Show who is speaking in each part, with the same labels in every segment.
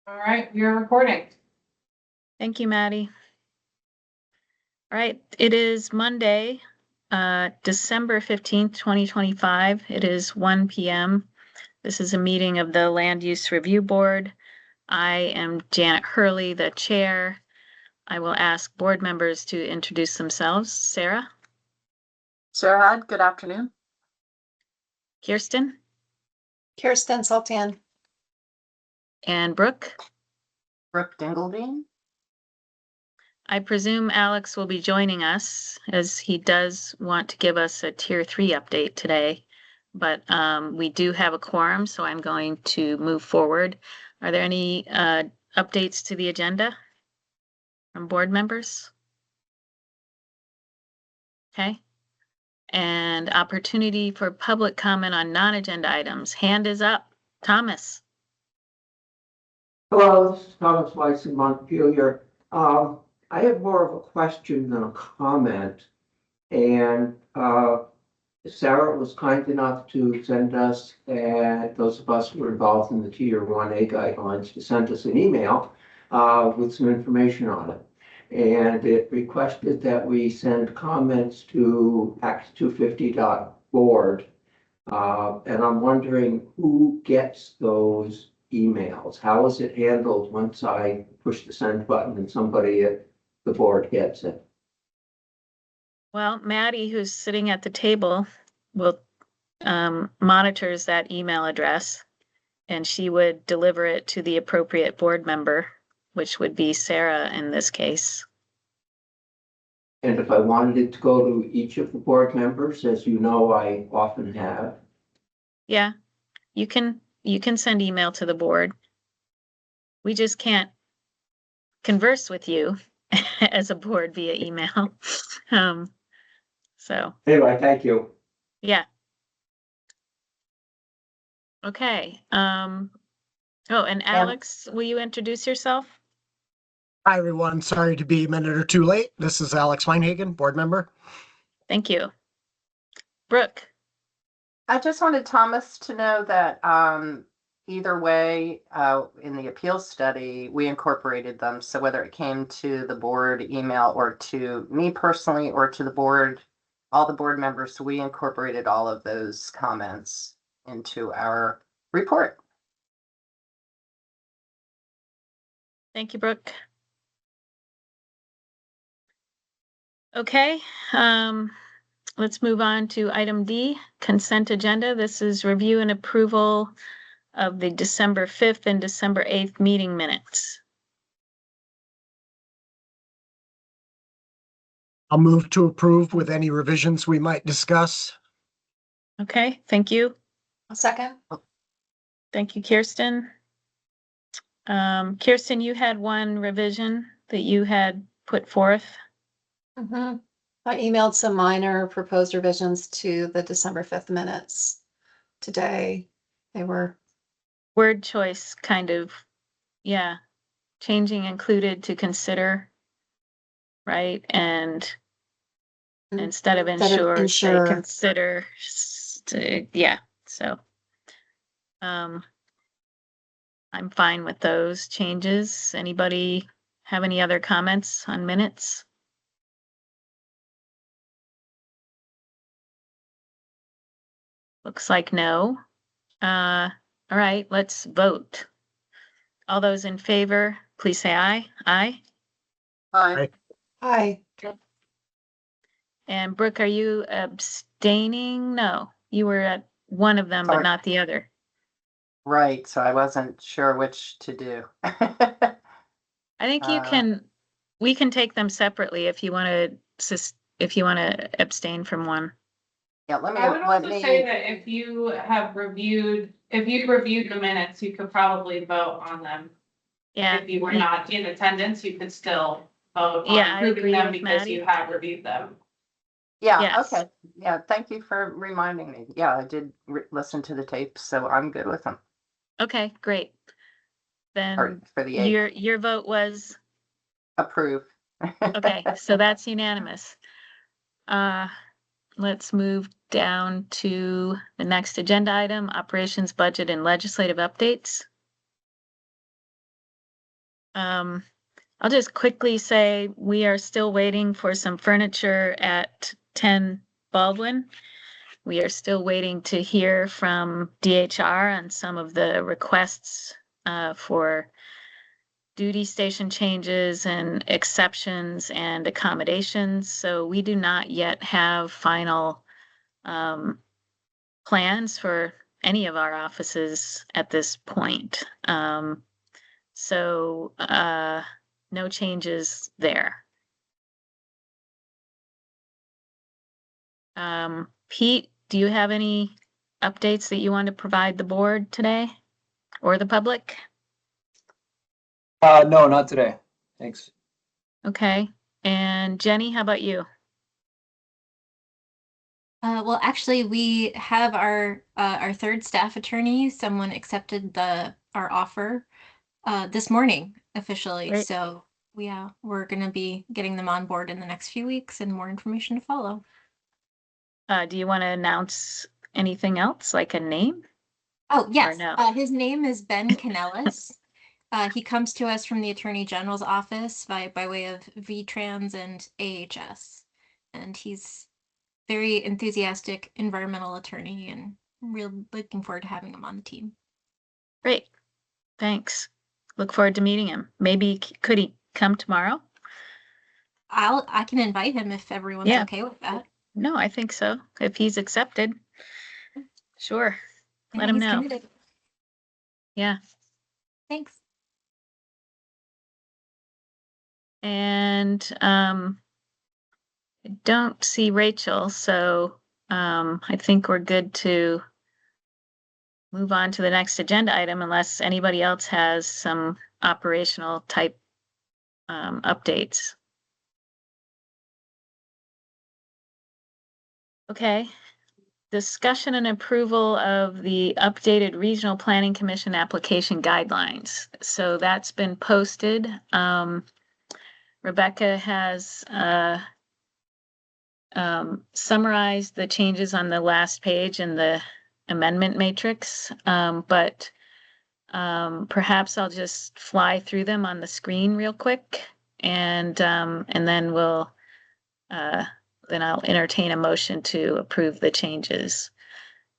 Speaker 1: All right, we are recording.
Speaker 2: Thank you, Maddie. All right, it is Monday, December 15th, 2025. It is 1 p.m. This is a meeting of the Land Use Review Board. I am Janet Hurley, the chair. I will ask board members to introduce themselves. Sarah?
Speaker 3: Sarah Hyde, good afternoon.
Speaker 2: Kirsten?
Speaker 4: Kirsten Sultan.
Speaker 2: And Brooke?
Speaker 3: Brooke Dingledine.
Speaker 2: I presume Alex will be joining us as he does want to give us a Tier 3 update today. But we do have a quorum, so I'm going to move forward. Are there any updates to the agenda from board members? Okay. And opportunity for public comment on non-agenda items. Hand is up. Thomas.
Speaker 5: Hello, this is Thomas Weiss in Montpelier. I have more of a question than a comment. And Sarah was kind enough to send us, those of us who were involved in the Tier 1A guidelines, to send us an email with some information on it. And it requested that we send comments to act250.board. And I'm wondering who gets those emails? How is it handled once I push the send button and somebody at the board gets it?
Speaker 2: Well, Maddie, who's sitting at the table, will monitors that email address, and she would deliver it to the appropriate board member, which would be Sarah in this case.
Speaker 5: And if I wanted it to go to each of the board members, as you know, I often have.
Speaker 2: Yeah, you can send email to the board. We just can't converse with you as a board via email. So
Speaker 5: Anyway, thank you.
Speaker 2: yeah. Okay. Oh, and Alex, will you introduce yourself?
Speaker 6: Hi, everyone. Sorry to be a minute or two late. This is Alex Weinhagen, board member.
Speaker 2: Thank you. Brooke.
Speaker 3: I just wanted Thomas to know that either way, in the appeals study, we incorporated them. So whether it came to the board email or to me personally or to the board, all the board members, we incorporated all of those comments into our report.
Speaker 2: Thank you, Brooke. Okay, let's move on to item D, consent agenda. This is review and approval of the December 5th and December 8th meeting minutes.
Speaker 6: I'll move to approve with any revisions we might discuss.
Speaker 2: Okay, thank you.
Speaker 4: A second.
Speaker 2: Thank you, Kirsten. Kirsten, you had one revision that you had put forth.
Speaker 4: I emailed some minor proposed revisions to the December 5th minutes today. They were
Speaker 2: Word choice kind of, yeah, changing included to consider, right? And instead of ensure, say consider, yeah, so I'm fine with those changes. Anybody have any other comments on minutes? Looks like no. All right, let's vote. All those in favor, please say aye. Aye.
Speaker 3: Aye.
Speaker 4: Hi.
Speaker 2: And Brooke, are you abstaining? No, you were at one of them, but
Speaker 3: Sorry.
Speaker 2: not the other.
Speaker 3: Right. So I wasn't sure which to do.
Speaker 2: I think you can, we can take them separately if you want to abstain from one.
Speaker 3: Yeah,
Speaker 1: I would also say that if you'd reviewed the minutes, you could probably vote on them.
Speaker 2: Yeah.
Speaker 1: If you were not in attendance, you could still vote
Speaker 2: Yeah,
Speaker 1: on
Speaker 2: I
Speaker 1: approving
Speaker 2: agree
Speaker 1: them
Speaker 2: with
Speaker 1: because
Speaker 2: Maddie.
Speaker 1: you have reviewed them.
Speaker 3: Yeah,
Speaker 2: Yes.
Speaker 3: okay. Yeah, thank you for reminding me. Yeah, I did listen to the tape, so I'm good with them.
Speaker 2: Okay, great. Then
Speaker 3: Or for the 8th.
Speaker 2: your vote was
Speaker 3: Approve.
Speaker 2: okay, so that's unanimous. Let's move down to the next agenda item, operations, budget, and legislative updates. I'll just quickly say we are still waiting for some furniture at 10 Baldwin. We are still waiting to hear from DHR on some of the requests for duty station changes and exceptions and accommodations. So we do not yet have final plans for any of our offices at this point. So no changes there. Pete, do you have any updates that you want to provide the board today or the public?
Speaker 7: No, not today. Thanks.
Speaker 2: Okay. And Jenny, how about you?
Speaker 8: Well, actually, we have our third staff attorney. Someone accepted our offer this morning officially.
Speaker 2: Great.
Speaker 8: So we're going to be getting them on board in the next few weeks, and more information to follow.
Speaker 2: Do you want to announce anything else, like a name?
Speaker 8: Oh, yes.
Speaker 2: no?
Speaker 8: His name is Ben Canellis. He comes to us from the Attorney General's office by way of VTrans and AHS. And he's very enthusiastic environmental attorney, and real looking forward to having him on the team.
Speaker 2: Great. Thanks. Look forward to meeting him. Maybe could he come tomorrow?
Speaker 8: I can invite him if everyone's
Speaker 2: Yeah.
Speaker 8: okay with that.
Speaker 2: No, I think so. If he's accepted. Sure.
Speaker 8: Yeah,
Speaker 2: Let him
Speaker 8: he's
Speaker 2: know.
Speaker 8: committed.
Speaker 2: Yeah.
Speaker 8: Thanks.
Speaker 2: And I don't see Rachel, so I think we're good to move on to the next agenda item unless anybody else has some operational type updates. Okay. Discussion and approval of the updated Regional Planning Commission application guidelines. So that's been posted. Rebecca has summarized the changes on the last page in the amendment matrix, but perhaps I'll just fly through them on the screen real quick, and then then I'll entertain a motion to approve the changes.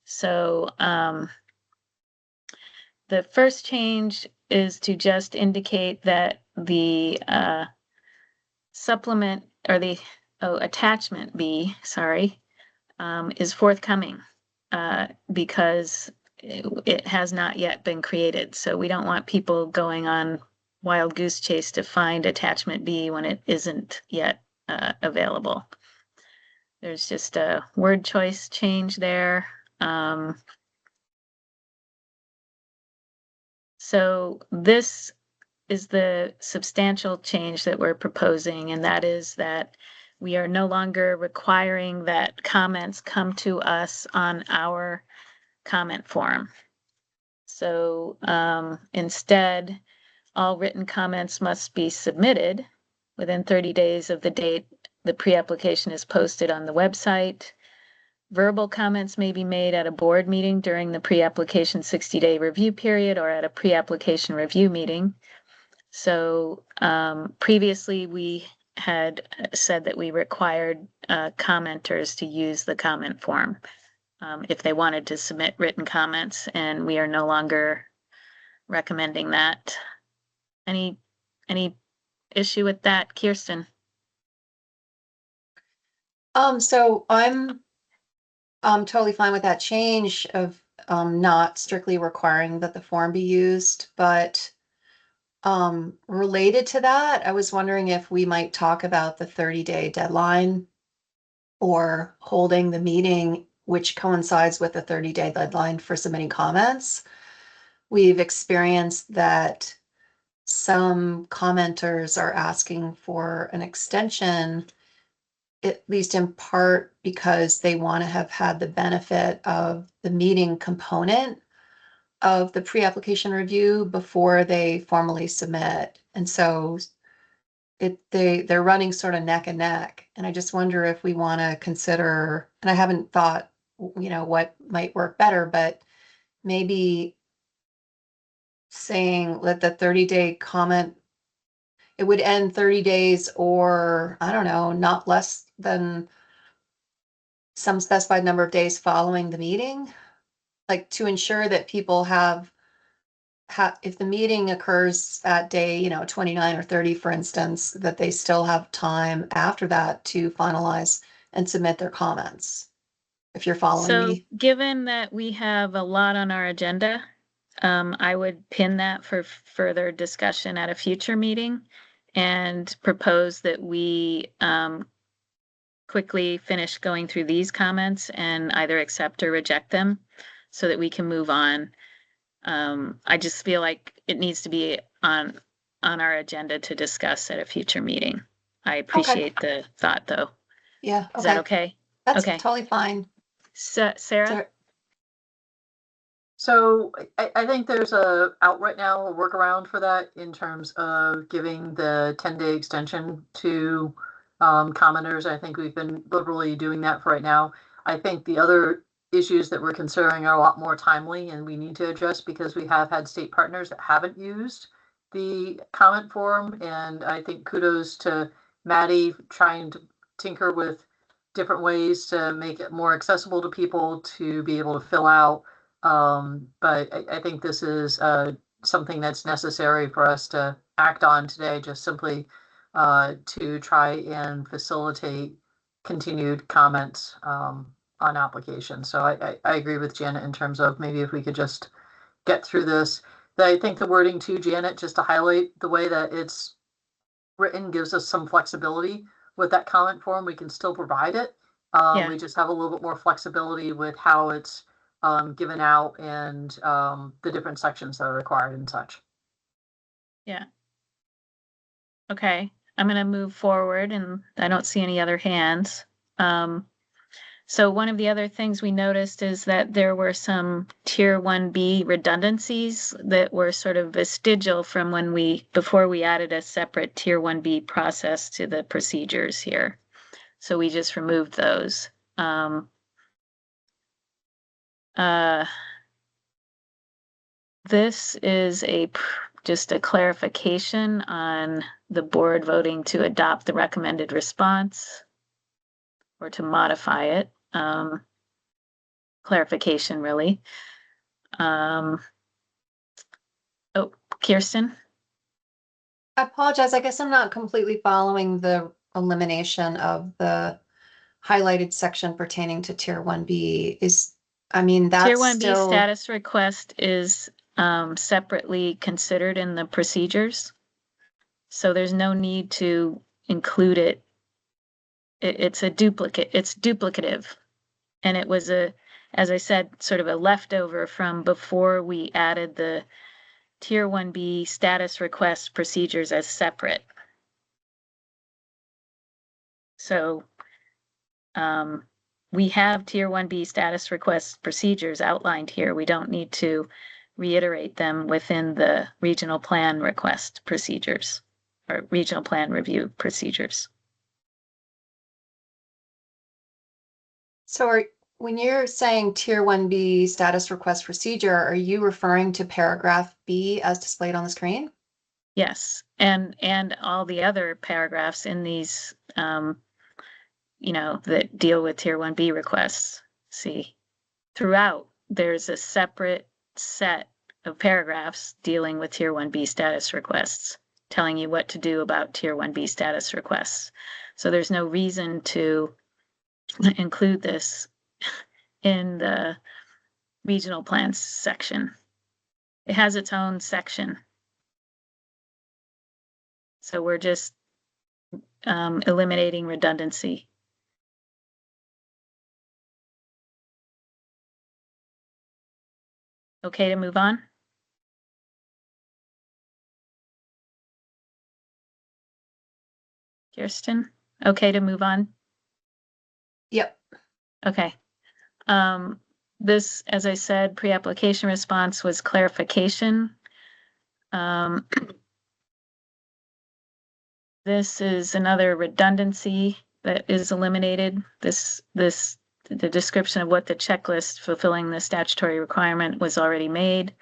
Speaker 2: So the first change is to just indicate that the supplement or the attachment B, sorry, is forthcoming because it has not yet been created. So we don't want people going on wild goose chase to find attachment B when it isn't yet available. There's just a word choice change there. So this is the substantial change that we're proposing, and that is that we are no longer requiring that comments come to us on our comment form. So instead, all written comments must be submitted within 30 days of the date the pre-application is posted on the website. Verbal comments may be made at a board meeting during the pre-application 60-day review period or at a pre-application review meeting. So previously we had said that we required commenters to use the comment form if they wanted to submit written comments, and we are no longer recommending that. Any issue with that, Kirsten?
Speaker 4: So I'm totally fine with that change of not strictly requiring that the form be used, but related to that, I was wondering if we might talk about the 30-day deadline or holding the meeting, which coincides with the 30-day deadline for submitting comments. We've experienced that some commenters are asking for an extension, at least in part because they want to have had the benefit of the meeting component of the pre-application review before they formally submit. And so they're running sort of neck and neck. And I just wonder if we want to consider, and I haven't thought, what might work better, but maybe saying let the 30-day comment it would end 30 days or, I don't know, not less than some specified number of days following the meeting? Like to ensure that people have, if the meeting occurs at day, 29 or 30, for instance, that they still have time after that to finalize and submit their comments. If you're following
Speaker 2: So
Speaker 4: me.
Speaker 2: given that we have a lot on our agenda, I would pin that for further discussion at a future meeting and propose that we quickly finish going through these comments and either accept or reject them so that we can move on. I just feel like it needs to be on our agenda to discuss at a future meeting. I appreciate the thought, though.
Speaker 4: Yeah,
Speaker 2: Is that okay?
Speaker 4: That's
Speaker 2: Okay.
Speaker 4: totally fine.
Speaker 2: Sarah?
Speaker 3: So I think there's out right now, a workaround for that in terms of giving the 10-day extension to commenters. I think we've been liberally doing that for right now. I think the other issues that we're considering are a lot more timely and we need to address because we have had state partners that haven't used the comment form. And I think kudos to Maddie trying to tinker with different ways to make it more accessible to people to be able to fill out. But I think this is something that's necessary for us to act on today, just simply to try and facilitate continued comments on applications. So I agree with Janet in terms of maybe if we could just get through this. I think the wording too, Janet, just to highlight the way that it's written gives us some flexibility with that comment form. We can still provide it. We just have a little bit more flexibility with how it's given out and the different sections that are required and such.
Speaker 2: Yeah. Okay, I'm gonna move forward and I don't see any other hands. So one of the other things we noticed is that there were some Tier 1B redundancies that were sort of vestigial from before we added a separate Tier 1B process to the procedures here. So we just removed those. This is just a clarification on the board voting to adopt the recommended response or to modify it. Clarification, really. Oh, Kirsten?
Speaker 4: I apologize. I guess I'm not completely following the elimination of the highlighted section pertaining to Tier 1B. That's
Speaker 2: Tier 1B
Speaker 4: still...
Speaker 2: status request is separately considered in the procedures. So there's no need to include it. It's a duplicate. It's duplicative. And it was as I said, sort of a leftover from before we added the Tier 1B status request procedures as separate. So we have Tier 1B status request procedures outlined here. We don't need to reiterate them within the regional plan request procedures or regional plan review procedures.
Speaker 4: So when you're saying Tier 1B status request procedure, are you referring to paragraph B as displayed on the screen?
Speaker 2: Yes, and all the other paragraphs in these, that deal with Tier 1B requests. See, throughout, there's a separate set of paragraphs dealing with Tier 1B status requests, telling you what to do about Tier 1B status requests. So there's no reason to include this in the regional plans section. It has its own section. So we're just eliminating redundancy. Okay to move on? Kirsten, okay to move on?
Speaker 4: Yep.
Speaker 2: Okay. This, as I said, pre-application response was clarification. This is another redundancy that is eliminated. The description of what the checklist fulfilling the statutory requirement was already made.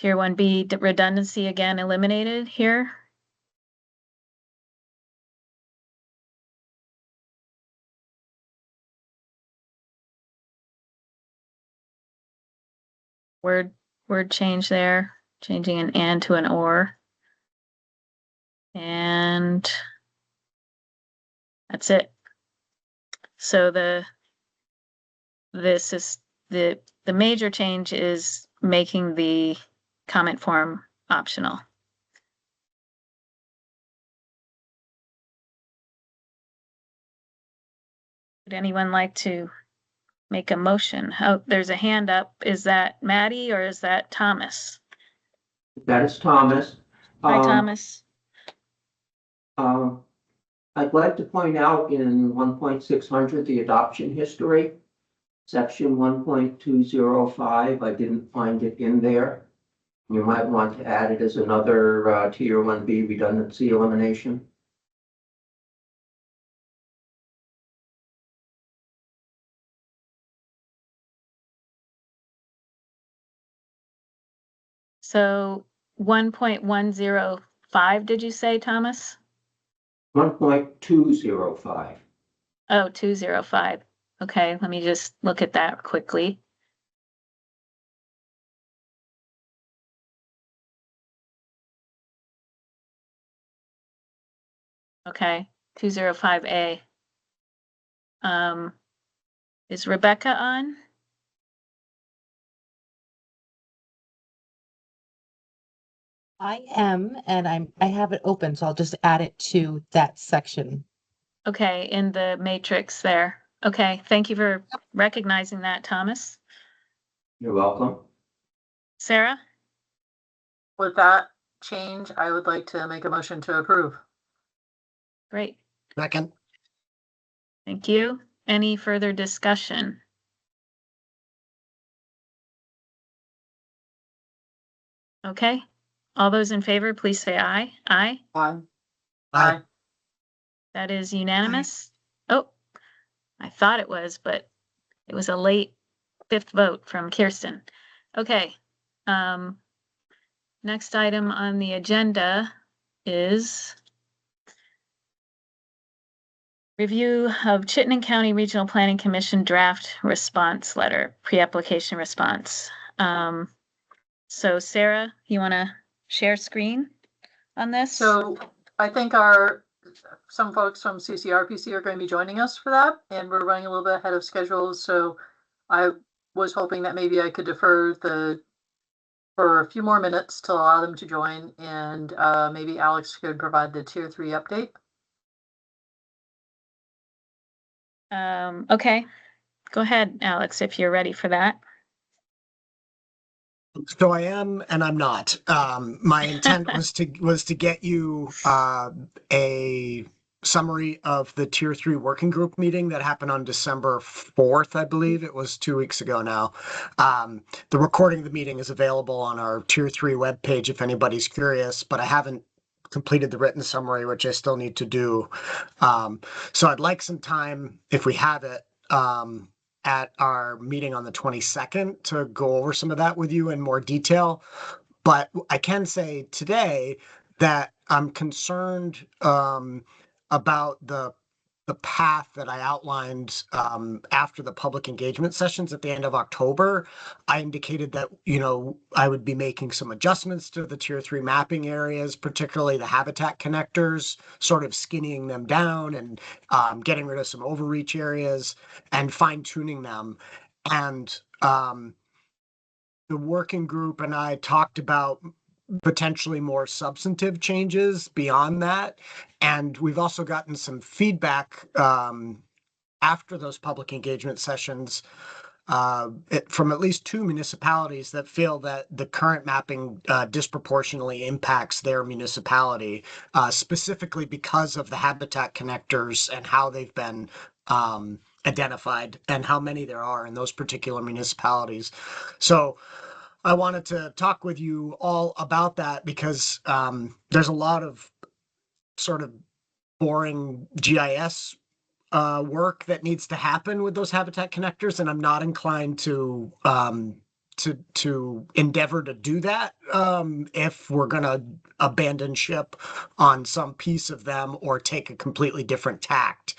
Speaker 2: Tier 1B redundancy again eliminated here. Word change there, changing an and to an or. And that's it. So the major change is making the comment form optional. Would anyone like to make a motion? Oh, there's a hand up. Is that Maddie or is that Thomas?
Speaker 5: That is Thomas.
Speaker 2: Hi, Thomas.
Speaker 5: I'd like to point out in 1.600, the adoption history, section 1.205, I didn't find it in there. You might want to add it as another tier 1B redundancy elimination.
Speaker 2: So 1.105, did you say, Thomas?
Speaker 5: 1.205.
Speaker 2: Oh, 205. Okay, let me just look at that quickly. Okay, 205A. Is Rebecca on?
Speaker 9: I am, and I have it open, so I'll just add it to that section.
Speaker 2: Okay, in the matrix there. Okay, thank you for recognizing that, Thomas.
Speaker 5: You're welcome.
Speaker 2: Sarah?
Speaker 3: With that change, I would like to make a motion to approve.
Speaker 2: Great,
Speaker 6: Second.
Speaker 2: thank you. Any further discussion? Okay, all those in favor, please say aye. Aye,
Speaker 6: Aye.
Speaker 2: that is unanimous. Oh, I thought it was, but it was a late fifth vote from Kirsten. Okay, next item on the agenda is review of Chittenden County Regional Planning Commission draft response letter, pre-application response. So Sarah, you want to share screen on this?
Speaker 10: So I think some folks from CCRPC are going to be joining us for that, and we're running a little bit ahead of schedule. So I was hoping that maybe I could defer for a few more minutes to allow them to join, and maybe Alex could provide the tier 3 update.
Speaker 2: Okay, go ahead, Alex, if you're ready for that.
Speaker 6: So I am, and I'm not. My intent was to get you a summary of the Tier 3 working group meeting that happened on December 4th, I believe. It was 2 weeks ago now. The recording of the meeting is available on our Tier 3 webpage if anybody's curious, but I haven't completed the written summary, which I still need to do. So I'd like some time, if we have it, at our meeting on the 22nd to go over some of that with you in more detail. But I can say today that I'm concerned about the path that I outlined after the public engagement sessions at the end of October. I indicated that, I would be making some adjustments to the tier 3 mapping areas, particularly the habitat connectors, sort of skinning them down and getting rid of some overreach areas and fine tuning them. And the working group and I talked about potentially more substantive changes beyond that. And we've also gotten some feedback after those public engagement sessions from at least 2 municipalities that feel that the current mapping disproportionately impacts their municipality, specifically because of the habitat connectors and how they've been identified and how many there are in those particular municipalities. So I wanted to talk with you all about that because there's a lot of sort of boring GIS work that needs to happen with those habitat connectors, and I'm not inclined to to endeavor to do that if we're going to abandon ship on some piece of them or take a completely different tact.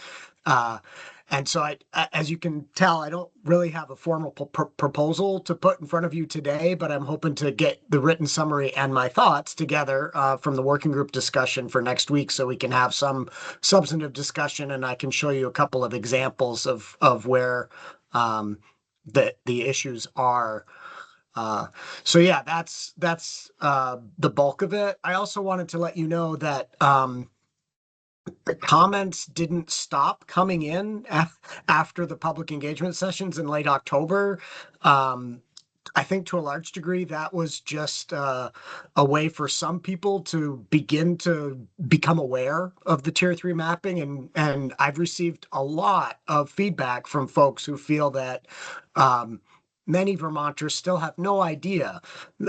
Speaker 6: And so as you can tell, I don't really have a formal proposal to put in front of you today, but I'm hoping to get the written summary and my thoughts together from the working group discussion for next week so we can have some substantive discussion and I can show you a couple of examples of where the issues are. So yeah, that's the bulk of it. I also wanted to let you know that the comments didn't stop coming in after the public engagement sessions in late October. I think to a large degree that was just a way for some people to begin to become aware of the Tier 3 mapping, and I've received a lot of feedback from folks who feel that many Vermonters still have no idea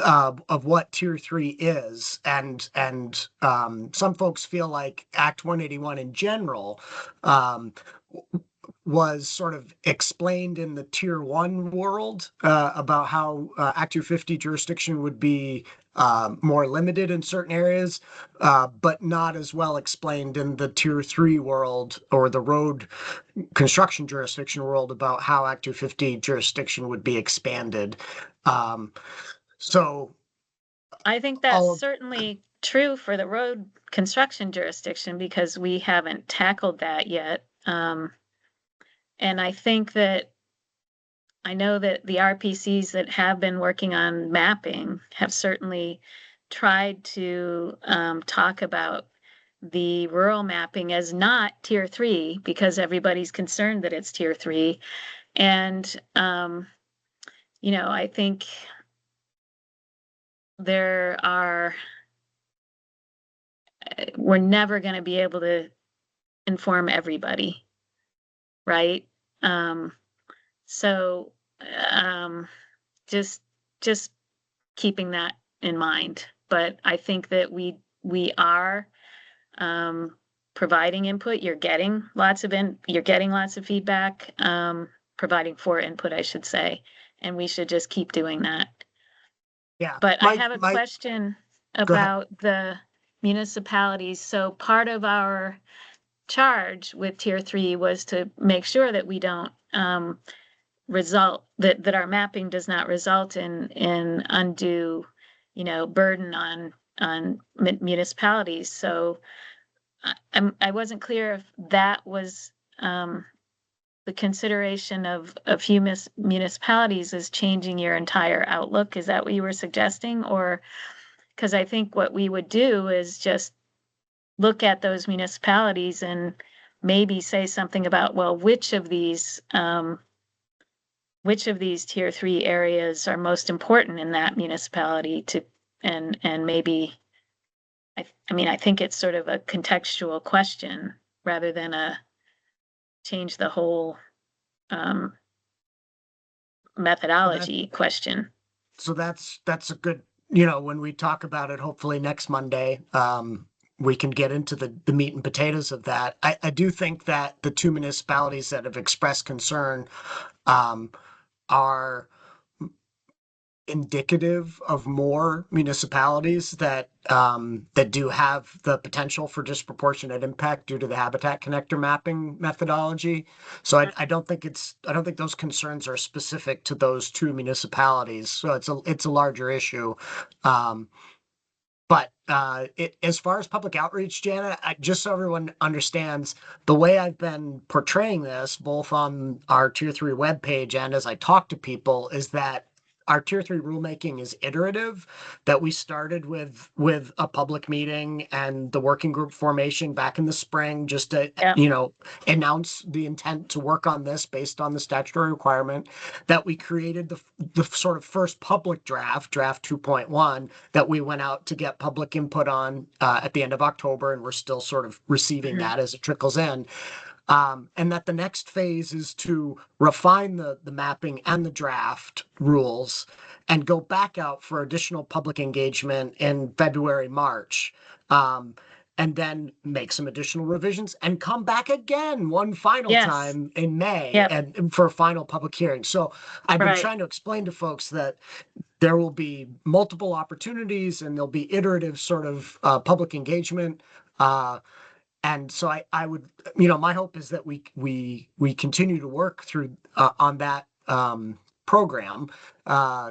Speaker 6: of what Tier 3 is, and some folks feel like Act 181 in general was sort of explained in the Tier 1 world about how Act 250 jurisdiction would be more limited in certain areas, but not as well explained in the Tier 3 world or the road construction jurisdiction world about how Act 250 jurisdiction would be expanded. So
Speaker 2: I think that's certainly true for the road construction jurisdiction because we haven't tackled that yet. And I think that I know that the RPCs that have been working on mapping have certainly tried to talk about the rural mapping as not Tier 3 because everybody's concerned that it's Tier 3. And, I think we're never going to be able to inform everybody, right? So just keeping that in mind. But I think that we are providing input. You're getting lots of feedback, providing for input, I should say, and we should just keep doing that.
Speaker 6: Yeah.
Speaker 2: But I have a question about the municipalities. So part of our charge with Tier 3 was to make sure that we don't that our mapping does not result in undue, burden on municipalities. So I wasn't clear if that was the consideration of a few municipalities is changing your entire outlook. Is that what you were suggesting? Or because I think what we would do is just look at those municipalities and maybe say something about, well, which of these Tier 3 areas are most important in that municipality and maybe, I think it's sort of a contextual question rather than a change the whole methodology question.
Speaker 6: So that's a good, when we talk about it, hopefully next Monday, we can get into the meat and potatoes of that. I do think that the two municipalities that have expressed concern are indicative of more municipalities that do have the potential for disproportionate impact due to the habitat connector mapping methodology. So I don't think those concerns are specific to those two municipalities. So it's a larger issue. But as far as public outreach, Janet, just so everyone understands, the way I've been portraying this, both on our Tier 3 webpage and as I talk to people, is that our Tier 3 rulemaking is iterative, that we started with a public meeting and the working group formation back in the spring, just to, announce the intent to work on this based on the statutory requirement, that we created the sort of first public draft 2.1, that we went out to get public input on at the end of October, and we're still sort of receiving that as it trickles in. And that the next phase is to refine the mapping and the draft rules and go back out for additional public engagement in February, March. and then make some additional revisions and come back again one final
Speaker 2: Yes.
Speaker 6: time in May
Speaker 2: Yep.
Speaker 6: and for a final public hearing. So I've been
Speaker 2: Right.
Speaker 6: trying to explain to folks that there will be multiple opportunities and there'll be iterative sort of public engagement. And so I would, my hope is that we continue to work through on that program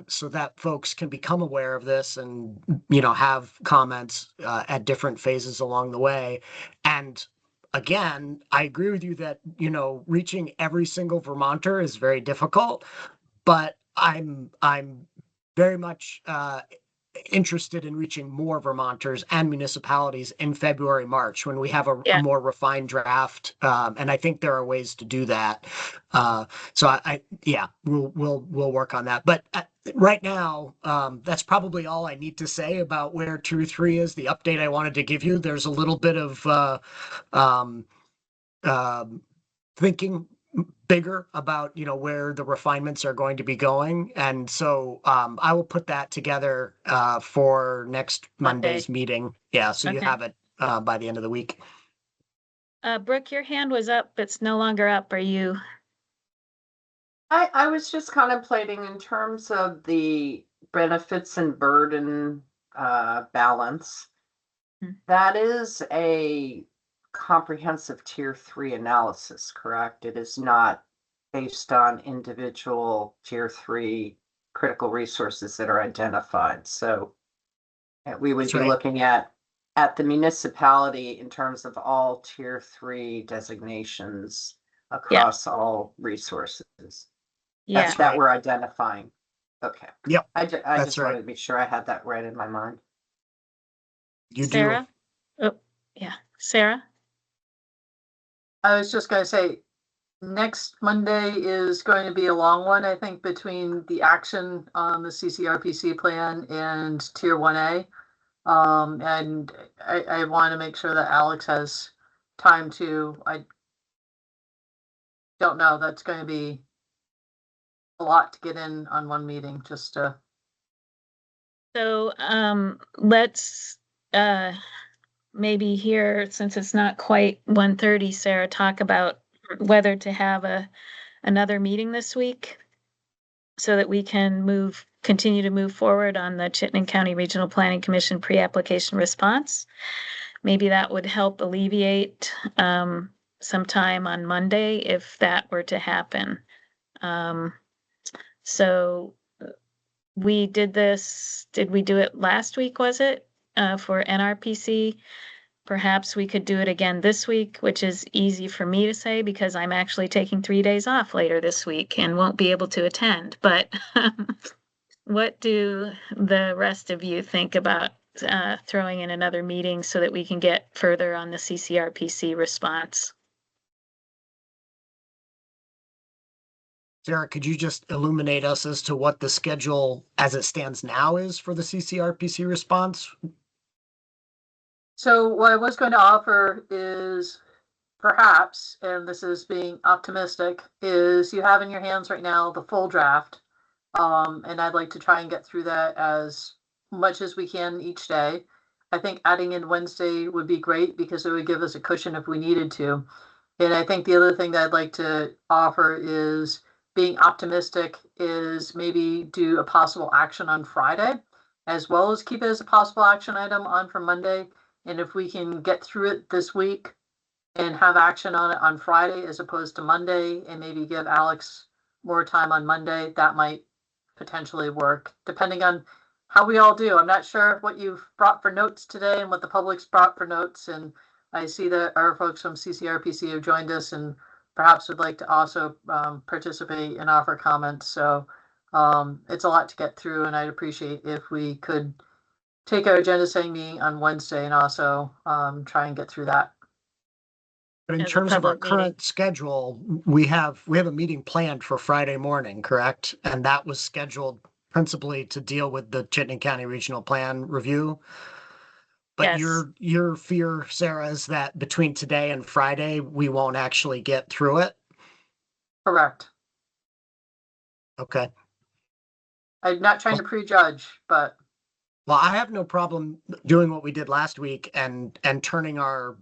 Speaker 6: so that folks can become aware of this and, have comments at different phases along the way. And again, I agree with you that, reaching every single Vermonter is very difficult, but I'm very much interested in reaching more Vermonters and municipalities in February, March, when we have a more refined draft. And I think there are ways to do that. So we'll work on that. But right now, that's probably all I need to say about where Tier 3 is. The update I wanted to give you, there's a little bit of thinking bigger about where the refinements are going to be going, and so I will put that together for next Monday's meeting. So you
Speaker 2: Okay.
Speaker 6: have it by the end of the week.
Speaker 2: Brooke, your hand was up. It's no longer up. Are you?
Speaker 3: I was just contemplating in terms of the benefits and burden balance. That is a comprehensive Tier 3 analysis, correct? It is not based on individual Tier 3 critical resources that are identified. So we would
Speaker 6: That's
Speaker 3: be
Speaker 6: right.
Speaker 3: looking at the municipality in terms of all Tier 3 designations across all resources.
Speaker 2: Yeah.
Speaker 3: That we're identifying. Okay.
Speaker 6: Yep.
Speaker 3: I
Speaker 6: That's
Speaker 3: just
Speaker 6: right.
Speaker 3: wanted to be sure I had that right in my mind.
Speaker 6: You
Speaker 2: Sarah? Oh, yeah. Sarah?
Speaker 10: I was just gonna say, next Monday is going to be a long one, I think, between the action on the CCRPC plan and Tier 1A. And I want to make sure that Alex has time to, I don't know, that's going to be a lot to get in on one meeting, just to.
Speaker 2: So let's maybe here, since it's not quite 1:30, Sarah, talk about whether to have another meeting this week so that we can continue to move forward on the Chittenden County Regional Planning Commission pre-application response. Maybe that would help alleviate some time on Monday if that were to happen. So we did this, did we do it last week, was it, for NRPC? Perhaps we could do it again this week, which is easy for me to say because I'm actually taking 3 days off later this week and won't be able to attend. But what do the rest of you think about throwing in another meeting so that we can get further on the CCRPC response?
Speaker 6: Sarah, could you just illuminate us as to what the schedule as it stands now is for the CCRPC response?
Speaker 10: So what I was going to offer is perhaps, and this is being optimistic, is you have in your hands right now the full draft. And I'd like to try and get through that as much as we can each day. I think adding in Wednesday would be great because it would give us a cushion if we needed to. And I think the other thing that I'd like to offer is being optimistic is maybe do a possible action on Friday, as well as keep it as a possible action item on for Monday. And if we can get through it this week and have action on it on Friday as opposed to Monday, and maybe give Alex more time on Monday, that might potentially work, depending on how we all do. I'm not sure what you've brought for notes today and what the public's brought for notes. And I see that our folks from CCRPC have joined us and perhaps would like to also participate and offer comments. So it's a lot to get through, and I'd appreciate if we could take our agenda setting meeting on Wednesday and also try and get through that.
Speaker 6: But in
Speaker 2: As a
Speaker 6: terms of our
Speaker 2: public meeting.
Speaker 6: current schedule, we have a meeting planned for Friday morning, correct? And that was scheduled principally to deal with the Chittenden County Regional Plan review. But
Speaker 2: Yes.
Speaker 6: your fear, Sarah, is that between today and Friday, we won't actually get through it?
Speaker 10: Correct.
Speaker 6: Okay.
Speaker 10: I'm not trying to prejudge, but
Speaker 6: Well, I have no problem doing what we did last week and turning our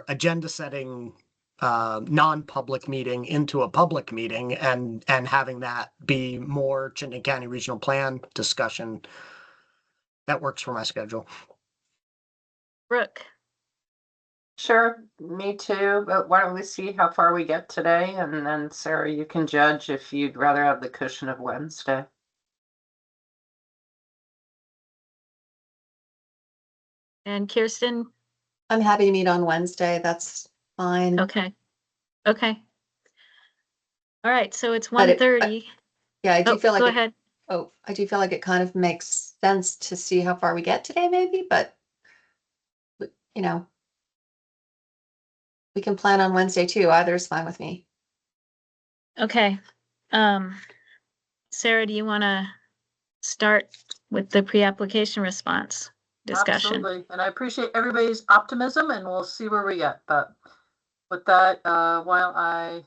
Speaker 6: agenda setting non-public meeting into a public meeting and having that be more Chittenden County Regional Plan discussion. That works for my schedule.
Speaker 2: Brooke,
Speaker 3: Sure, me too, but why don't we see how far we get today, and then Sarah, you can judge if you'd rather have the cushion of Wednesday.
Speaker 2: and Kirsten,
Speaker 4: I'm happy to meet on Wednesday. That's fine.
Speaker 2: okay. Okay. All right, so it's
Speaker 4: But
Speaker 2: 1:30.
Speaker 4: Yeah, I do
Speaker 2: Oh,
Speaker 4: feel like
Speaker 2: go
Speaker 4: it-
Speaker 2: ahead.
Speaker 4: I do feel like it kind of makes sense to see how far we get today, maybe, but you know, we can plan on Wednesday too. Either is fine with me.
Speaker 2: Okay. Sarah, do you want to start with the pre-application response discussion?
Speaker 10: Absolutely. And I appreciate everybody's optimism, and we'll see where we get. But with that, why don't I'm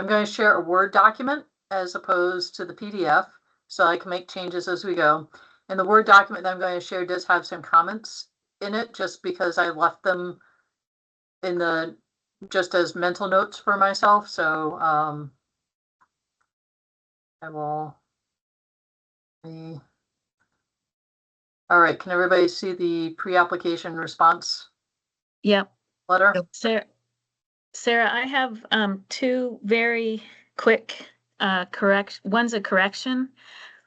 Speaker 10: going to share a Word document as opposed to the PDF, so I can make changes as we go. And the Word document that I'm going to share does have some comments in it, just because I left them just as mental notes for myself. So I will be. All right, can everybody see the pre-application response
Speaker 2: Yep.
Speaker 10: letter?
Speaker 2: Sarah, I have two very quick one's a correction.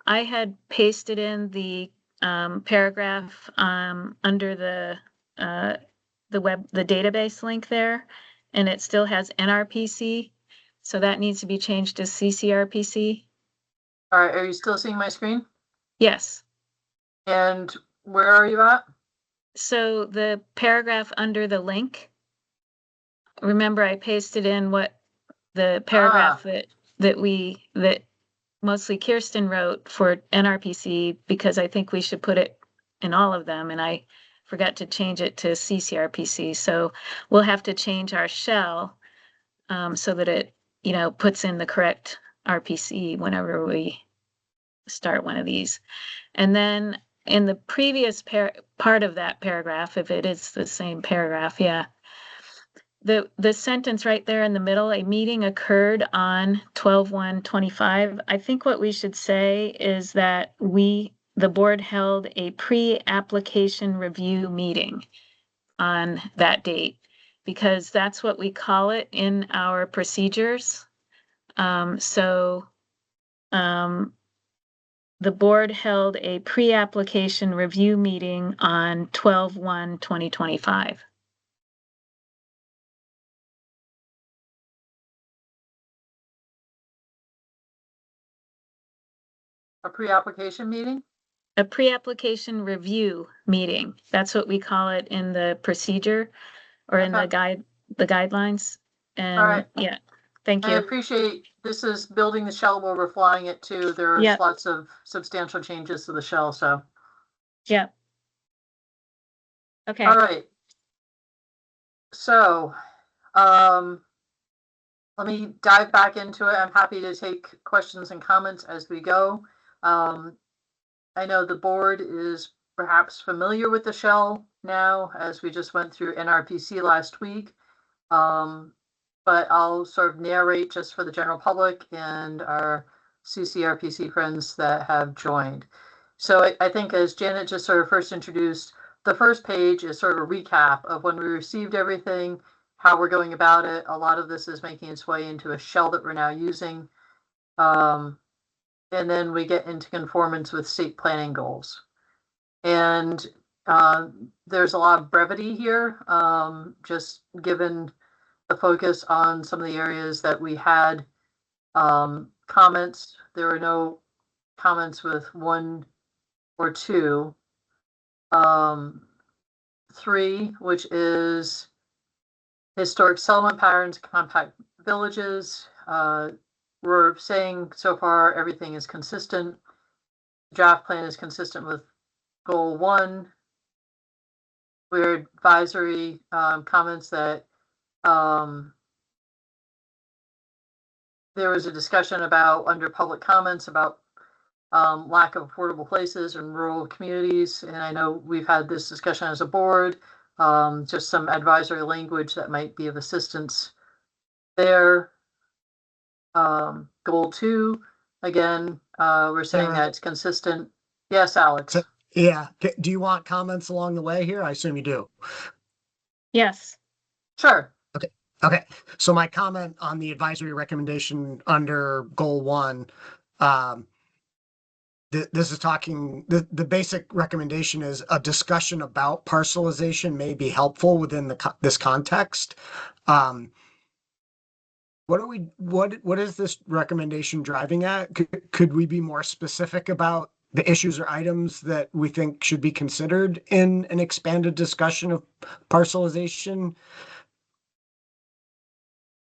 Speaker 2: I had pasted in the paragraph under the database link there, and it still has NRPC, so that needs to be changed to CCRPC.
Speaker 10: All right, are you still seeing my screen?
Speaker 2: Yes.
Speaker 10: And where are you at?
Speaker 2: So the paragraph under the link, remember I pasted in what the paragraph that mostly Kirsten wrote for NRPC, because I think we should put it in all of them, and I forgot to change it to CCRPC. So we'll have to change our shell so that it, puts in the correct RPC whenever we start one of these. And then in the previous part of that paragraph, if it is the same paragraph, yeah, the sentence right there in the middle, a meeting occurred on 12/1/25. I think what we should say is that the board held a pre-application review meeting on that date, because that's what we call it in our procedures. The board held a pre-application review meeting on 12/1/2025.
Speaker 10: A pre-application meeting?
Speaker 2: A pre-application review meeting. That's what we call it in the procedure or in the guidelines. And
Speaker 10: All right.
Speaker 2: yeah, thank
Speaker 10: I
Speaker 2: you.
Speaker 10: appreciate this is building the shell where we're flying it too. There are
Speaker 2: Yep.
Speaker 10: lots of substantial changes to the shell, so.
Speaker 2: Yeah. Okay.
Speaker 10: All right. So, let me dive back into it. I'm happy to take questions and comments as we go. I know the board is perhaps familiar with the shell now, as we just went through NRPC last week. But I'll sort of narrate just for the general public and our CCRPC friends that have joined. So I think, as Janet just sort of first introduced, the first page is sort of a recap of when we received everything, how we're going about it. A lot of this is making its way into a shell that we're now using. And then we get into conformance with state planning goals. And there's a lot of brevity here, just given the focus on some of the areas that we had comments. There were no comments with 1 or 2. 3, which is historic settlement patterns, compact villages. We're saying so far everything is consistent. Draft plan is consistent with goal 1. We're advisory comments that there was a discussion about under public comments about lack of affordable places in rural communities. And I know we've had this discussion as a board, just some advisory language that might be of assistance there. Goal 2, again, we're saying that it's consistent. Yes, Alex.
Speaker 6: Yeah. Do you want comments along the way here? I assume you do.
Speaker 2: Yes.
Speaker 10: Sure.
Speaker 6: Okay, so my comment on the advisory recommendation under goal 1, this is talking, the basic recommendation is a discussion about parcelization may be helpful within this context. What is this recommendation driving at? Could we be more specific about the issues or items that we think should be considered in an expanded discussion of parcelization?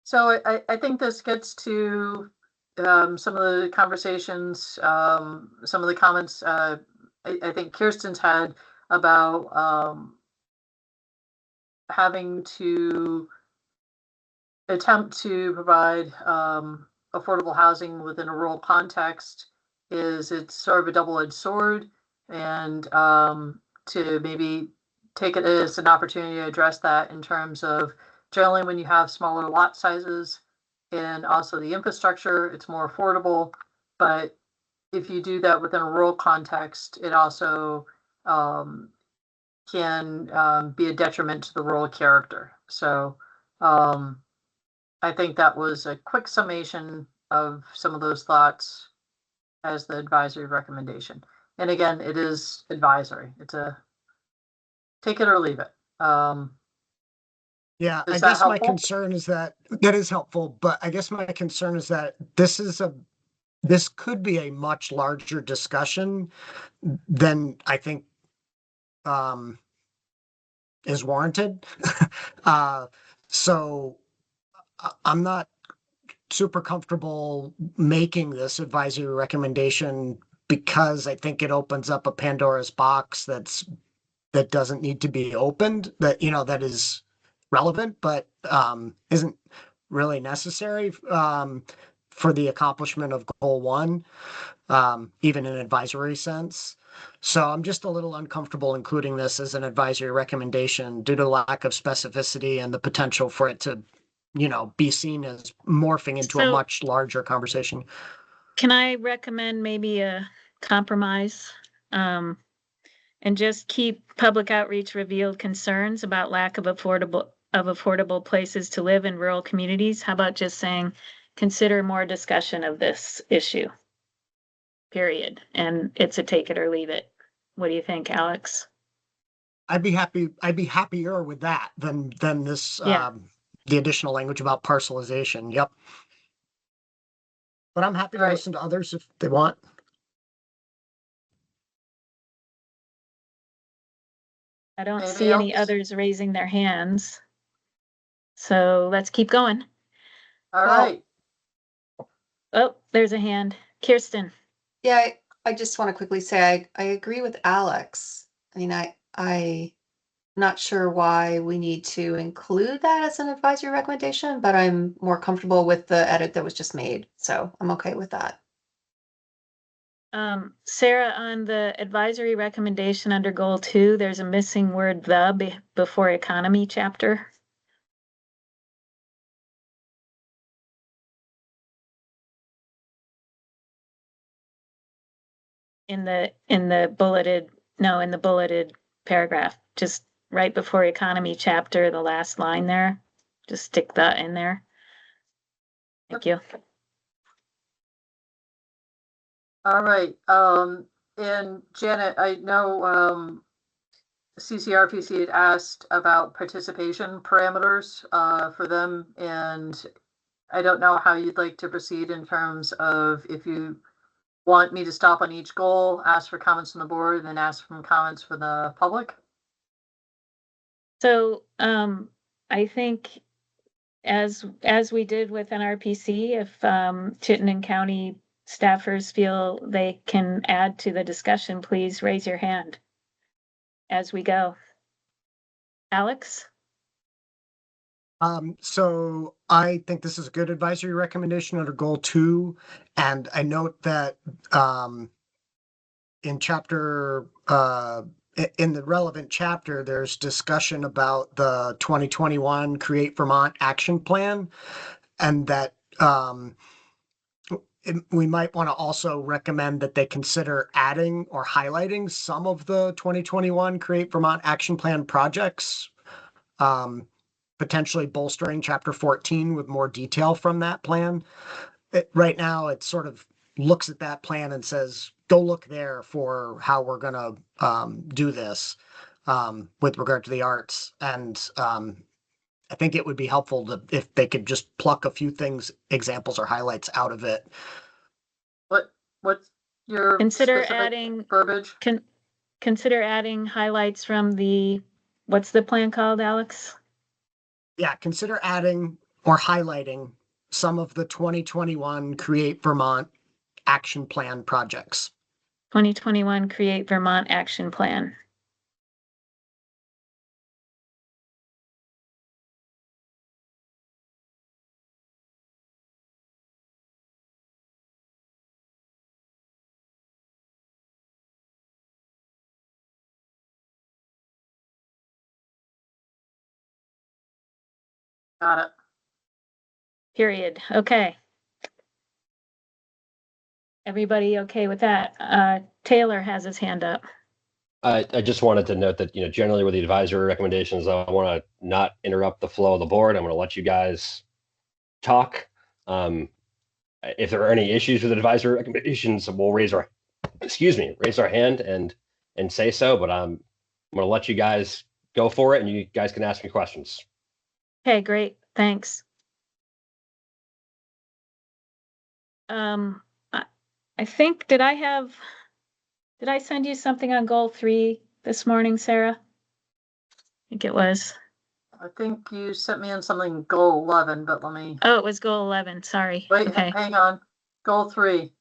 Speaker 10: So I think this gets to some of the conversations, some of the comments I think Kirsten's had about having to attempt to provide affordable housing within a rural context. It's sort of a double-edged sword, and to maybe take it as an opportunity to address that in terms of generally when you have smaller lot sizes and also the infrastructure, it's more affordable. But if you do that within a rural context, it also can be a detriment to the rural character. So I think that was a quick summation of some of those thoughts as the advisory recommendation. And again, it is advisory. It's a take it or leave it.
Speaker 6: Yeah, I
Speaker 10: Is that
Speaker 6: guess my
Speaker 10: helpful?
Speaker 6: concern is that is helpful, but I guess my concern is that this could be a much larger discussion than I think is warranted. So I'm not super comfortable making this advisory recommendation because I think it opens up a Pandora's box that doesn't need to be opened, that is relevant, but isn't really necessary for the accomplishment of goal 1, even in an advisory sense. So I'm just a little uncomfortable including this as an advisory recommendation due to lack of specificity and the potential for it to, be seen as morphing into a
Speaker 2: So-
Speaker 6: much larger conversation.
Speaker 2: Can I recommend maybe a compromise? And just keep public outreach revealed concerns about lack of affordable places to live in rural communities. How about just saying, consider more discussion of this issue? Period. And it's a take it or leave it. What do you think, Alex?
Speaker 6: I'd be happier with that than this,
Speaker 2: Yeah.
Speaker 6: the additional language about parcelization. Yep. But I'm happy to
Speaker 10: Right.
Speaker 6: listen to others if they want.
Speaker 2: I don't
Speaker 10: Anybody
Speaker 2: see any
Speaker 10: else?
Speaker 2: others raising their hands. So let's keep going.
Speaker 10: All
Speaker 4: Well-
Speaker 10: right.
Speaker 2: Oh, there's a hand. Kirsten.
Speaker 4: Yeah, I just want to quickly say I agree with Alex. I mean, I'm not sure why we need to include that as an advisory recommendation, but I'm more comfortable with the edit that was just made. So I'm okay with that.
Speaker 2: Sarah, on the advisory recommendation under goal 2, there's a missing word before economy chapter. In the bulleted paragraph, just right before economy chapter, the last line there, just stick that in there. Thank you.
Speaker 10: All right. And Janet, I know CCRPC had asked about participation parameters for them, and I don't know how you'd like to proceed in terms of if you want me to stop on each goal, ask for comments from the board, and then ask for comments from the public.
Speaker 2: So I think as we did with NRPC, if Chittenden County staffers feel they can add to the discussion, please raise your hand as we go. Alex?
Speaker 6: So I think this is a good advisory recommendation under goal 2. And I note that in chapter, in the relevant chapter, there's discussion about the 2021 Create Vermont Action Plan. And that we might want to also recommend that they consider adding or highlighting some of the 2021 Create Vermont Action Plan projects, potentially bolstering chapter 14 with more detail from that plan. Right now, it sort of looks at that plan and says, go look there for how we're going to do this with regard to the arts. And I think it would be helpful to, if they could just pluck a few things, examples or highlights out of it.
Speaker 10: What's your
Speaker 2: Consider
Speaker 10: specific
Speaker 2: adding,
Speaker 10: verbiage?
Speaker 2: consider adding highlights from the, what's the plan called, Alex?
Speaker 6: Yeah, consider adding or highlighting some of the 2021 Create Vermont Action Plan projects.
Speaker 2: 2021 Create Vermont Action Plan.
Speaker 10: Got it.
Speaker 2: Period. Okay. Everybody okay with that? Taylor has his hand up.
Speaker 11: I just wanted to note that, generally with the advisory recommendations, I want to not interrupt the flow of the board. I'm going to let you guys talk. If there are any issues with advisory recommendations, we'll raise our hand and say so, but I'm going to let you guys go for it and you guys can ask me questions.
Speaker 2: Okay, great. Thanks. I think, did I send you something on goal 3 this morning, Sarah? I think it was.
Speaker 10: I think you sent me on something goal 11, but let me
Speaker 2: Oh, it was goal 11. Sorry.
Speaker 10: wait.
Speaker 2: Okay.
Speaker 10: Hang on. Goal 3.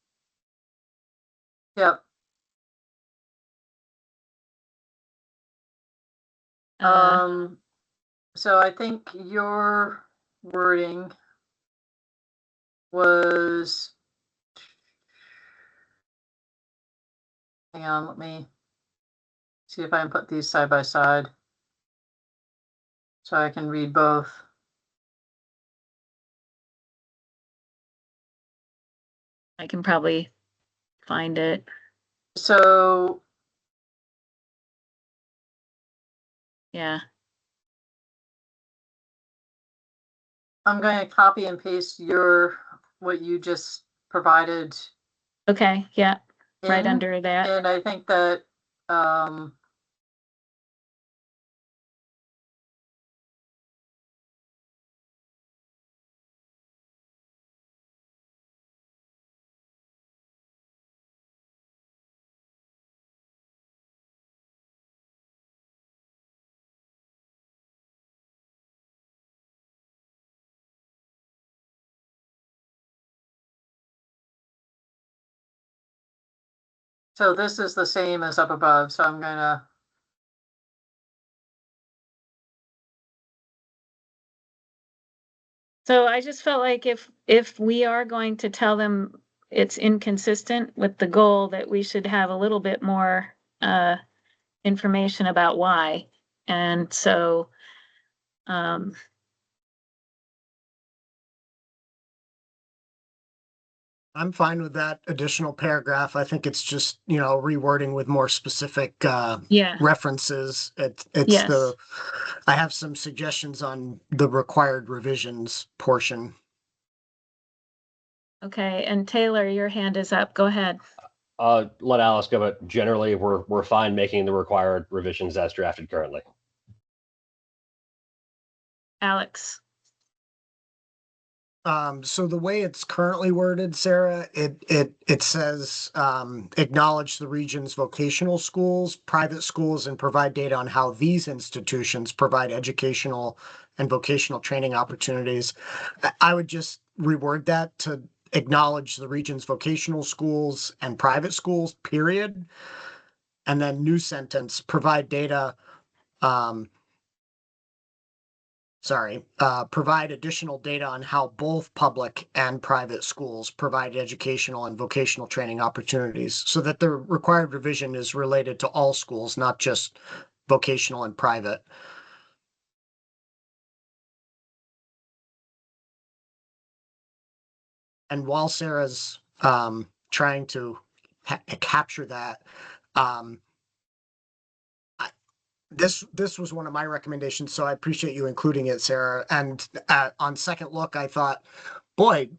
Speaker 10: Yep. So I think your wording was, hang on, let me see if I can put these side by side so I can read both.
Speaker 2: I can probably find it.
Speaker 10: So
Speaker 2: Yeah.
Speaker 10: I'm going to copy and paste what you just provided.
Speaker 2: Okay. Yeah. Right
Speaker 10: in,
Speaker 2: under that.
Speaker 10: and I think that so this is the same as up above, so I'm gonna
Speaker 2: So I just felt like if we are going to tell them it's inconsistent with the goal, that we should have a little bit more information about why. And so
Speaker 6: I'm fine with that additional paragraph. I think it's just, rewording with more specific references.
Speaker 2: Yes.
Speaker 6: I have some suggestions on the required revisions portion.
Speaker 2: Okay, and Taylor, your hand is up. Go ahead.
Speaker 11: Let Alice go, but generally we're fine making the required revisions as drafted currently.
Speaker 2: Alex.
Speaker 6: So the way it's currently worded, Sarah, it says acknowledge the region's vocational schools, private schools, and provide data on how these institutions provide educational and vocational training opportunities. I would just reword that to acknowledge the region's vocational schools and private schools, period. And then new sentence, provide data. provide additional data on how both public and private schools provide educational and vocational training opportunities, so that the required revision is related to all schools, not just vocational and private. And while Sarah's trying to capture that, this was one of my recommendations, so I appreciate you including it, Sarah. And on second look, I thought, boy,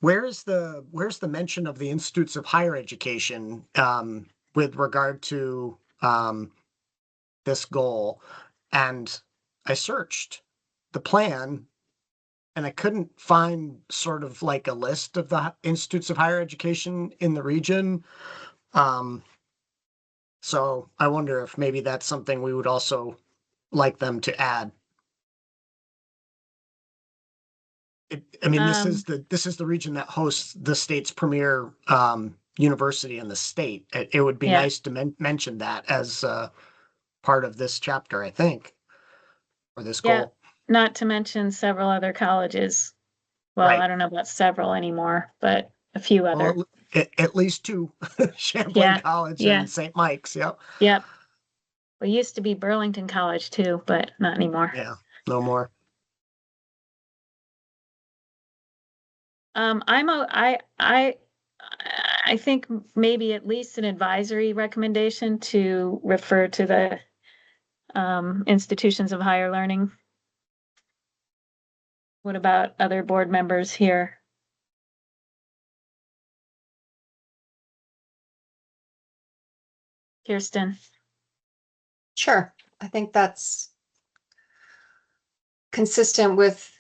Speaker 6: where's the mention of the institutes of higher education with regard to this goal? And I searched the plan, and I couldn't find sort of like a list of the institutes of higher education in the region. So I wonder if maybe that's something we would also like them to add. I mean, this is the region that hosts the state's premier university in the state. It would be nice to mention that as part of this chapter, I think, or this goal.
Speaker 2: Not to mention several other colleges. Well,
Speaker 6: Right.
Speaker 2: I don't know about several anymore, but a few other.
Speaker 6: Well, at least two, Champlain College and St. Mike's. Yep.
Speaker 2: Yep. Well, it used to be Burlington College too, but not anymore.
Speaker 6: Yeah, no more.
Speaker 2: I think maybe at least an advisory recommendation to refer to the institutions of higher learning. What about other board members here? Kirsten.
Speaker 4: Sure. I think that's consistent with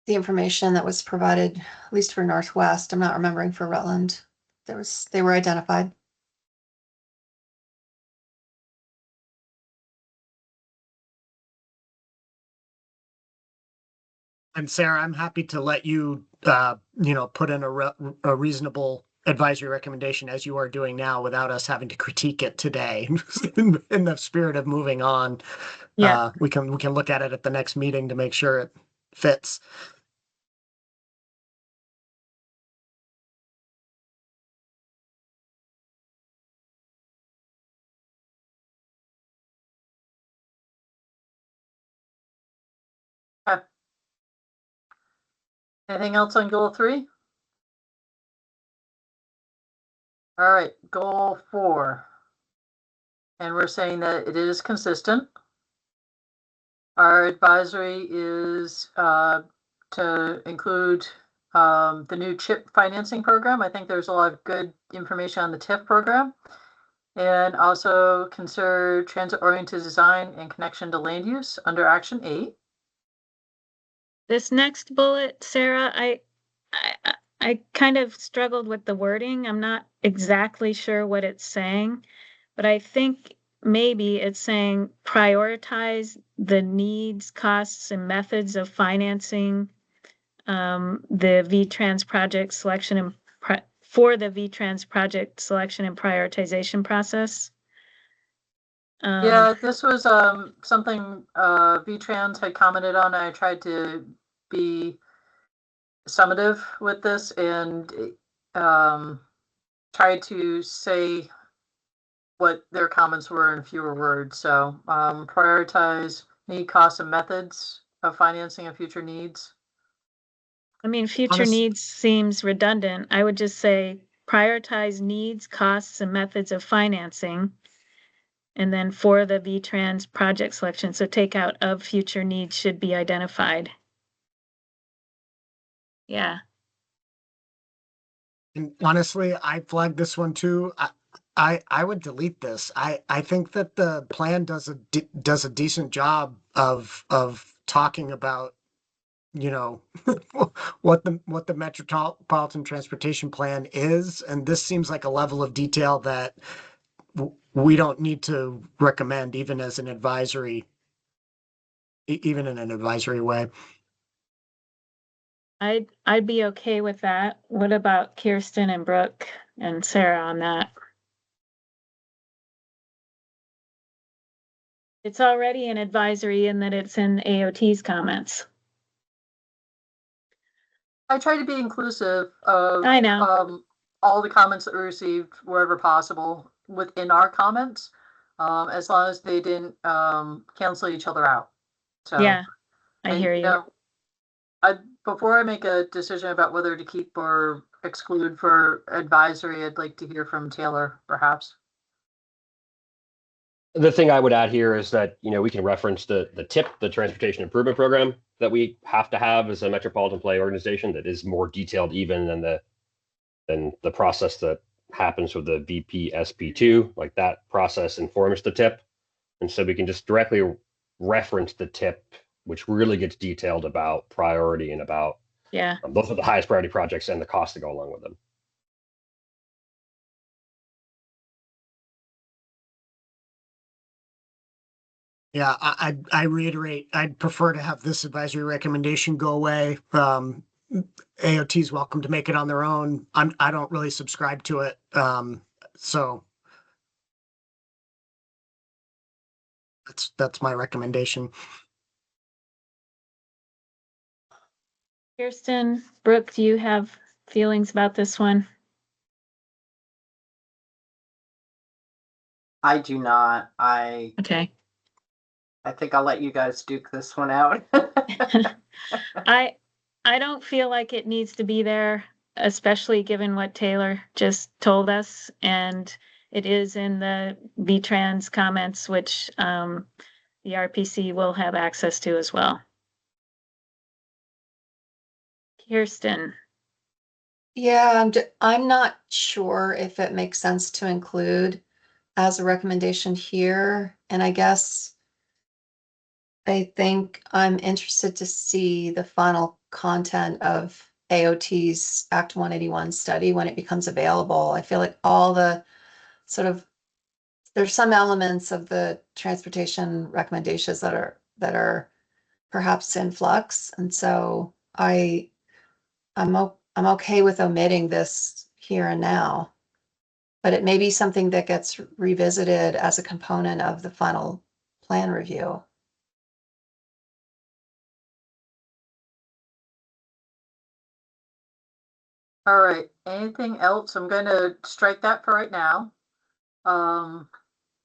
Speaker 4: the information that was provided, at least for Northwest. I'm not remembering for Rutland. They were identified.
Speaker 6: And Sarah, I'm happy to let you, put in a reasonable advisory recommendation as you are doing now without us having to critique it today. In the spirit of moving on, we can look at it at the next meeting to make sure it fits.
Speaker 10: Anything else on goal 3? All right, goal 4. And we're saying that it is consistent. Our advisory is to include the new CHIP financing program. I think there's a lot of good information on the TIF program. And also consider transit-oriented design and connection to land use under Action 8.
Speaker 2: This next bullet, Sarah, I kind of struggled with the wording. I'm not exactly sure what it's saying, but I think maybe it's saying prioritize the needs, costs, and methods of financing the V-Trans project selection and for the V-Trans project selection and prioritization process.
Speaker 10: Yeah, this was something V-Trans had commented on. I tried to be summative with this and tried to say what their comments were in fewer words. So prioritize need, costs, and methods of financing of future needs.
Speaker 2: I mean, future needs seems redundant. I would just say prioritize needs, costs, and methods of financing. And then for the V-Trans project selection, so take out of future needs should be identified. Yeah.
Speaker 6: And honestly, I flagged this one too. I would delete this. I think that the plan does a decent job of talking about, what the Metropolitan Transportation Plan is, and this seems like a level of detail that we don't need to recommend even as an advisory, even in an advisory way.
Speaker 2: I'd be okay with that. What about Kirsten and Brooke and Sarah on that? It's already an advisory in that it's in AOT's comments.
Speaker 10: I try to be inclusive of
Speaker 2: I know.
Speaker 10: all the comments that we received wherever possible within our comments, as long as they didn't cancel each other out. So
Speaker 2: Yeah, I hear you.
Speaker 10: know, before I make a decision about whether to keep or exclude for advisory, I'd like to hear from Taylor, perhaps.
Speaker 11: The thing I would add here is that, we can reference the TIP, the Transportation Improvement Program, that we have to have as a Metropolitan Play organization that is more detailed even than the process that happens with the VPSP2. Like, that process informs the TIP. And so we can just directly reference the TIP, which really gets detailed about priority and about
Speaker 2: Yeah.
Speaker 11: those are the highest priority projects and the costs that go along with them.
Speaker 6: Yeah, I reiterate, I'd prefer to have this advisory recommendation go away. AOT is welcome to make it on their own. I don't really subscribe to it. So that's my recommendation.
Speaker 2: Kirsten, Brooke, do you have feelings about this one?
Speaker 3: I do not.
Speaker 2: Okay.
Speaker 3: I think I'll let you guys duke this one out.
Speaker 2: I don't feel like it needs to be there, especially given what Taylor just told us. And it is in the VTrans comments, which the RPC will have access to as well. Kirsten.
Speaker 4: Yeah, I'm not sure if it makes sense to include as a recommendation here. And I guess I think I'm interested to see the final content of AOT's Act 181 study when it becomes available. I feel like all the there's some elements of the transportation recommendations that are perhaps in flux. And so I'm okay with omitting this here and now, but it may be something that gets revisited as a component of the final plan review.
Speaker 10: All right, anything else? I'm going to strike that for right now.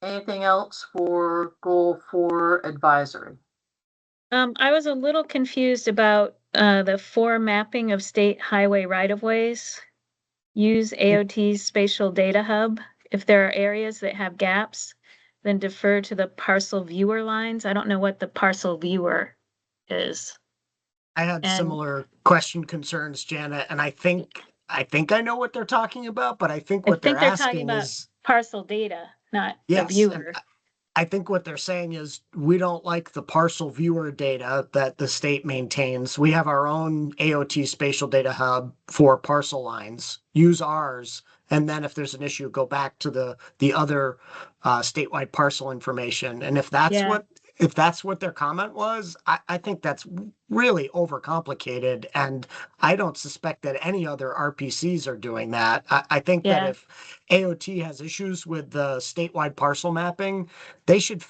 Speaker 10: Anything else for goal 4 advisory?
Speaker 2: I was a little confused about the 4 mapping of state highway right-of-ways. Use AOT's spatial data hub. If there are areas that have gaps, then defer to the parcel viewer lines. I don't know what the parcel viewer is.
Speaker 6: I had
Speaker 2: And-
Speaker 6: similar concerns, Janet, and I think I know what they're talking about, but I think what they're
Speaker 2: talking
Speaker 6: asking
Speaker 2: about
Speaker 6: is,
Speaker 2: parcel data, not the
Speaker 6: yes,
Speaker 2: viewer.
Speaker 6: and I think what they're saying is we don't like the parcel viewer data that the state maintains. We have our own AOT spatial data hub for parcel lines. Use ours, and then if there's an issue, go back to the other statewide parcel information. And if that's
Speaker 2: Yeah.
Speaker 6: what their comment was, I think that's really overcomplicated, and I don't suspect that any other RPCs are doing that. I think
Speaker 2: Yeah.
Speaker 6: that if AOT has issues with the statewide parcel mapping, they should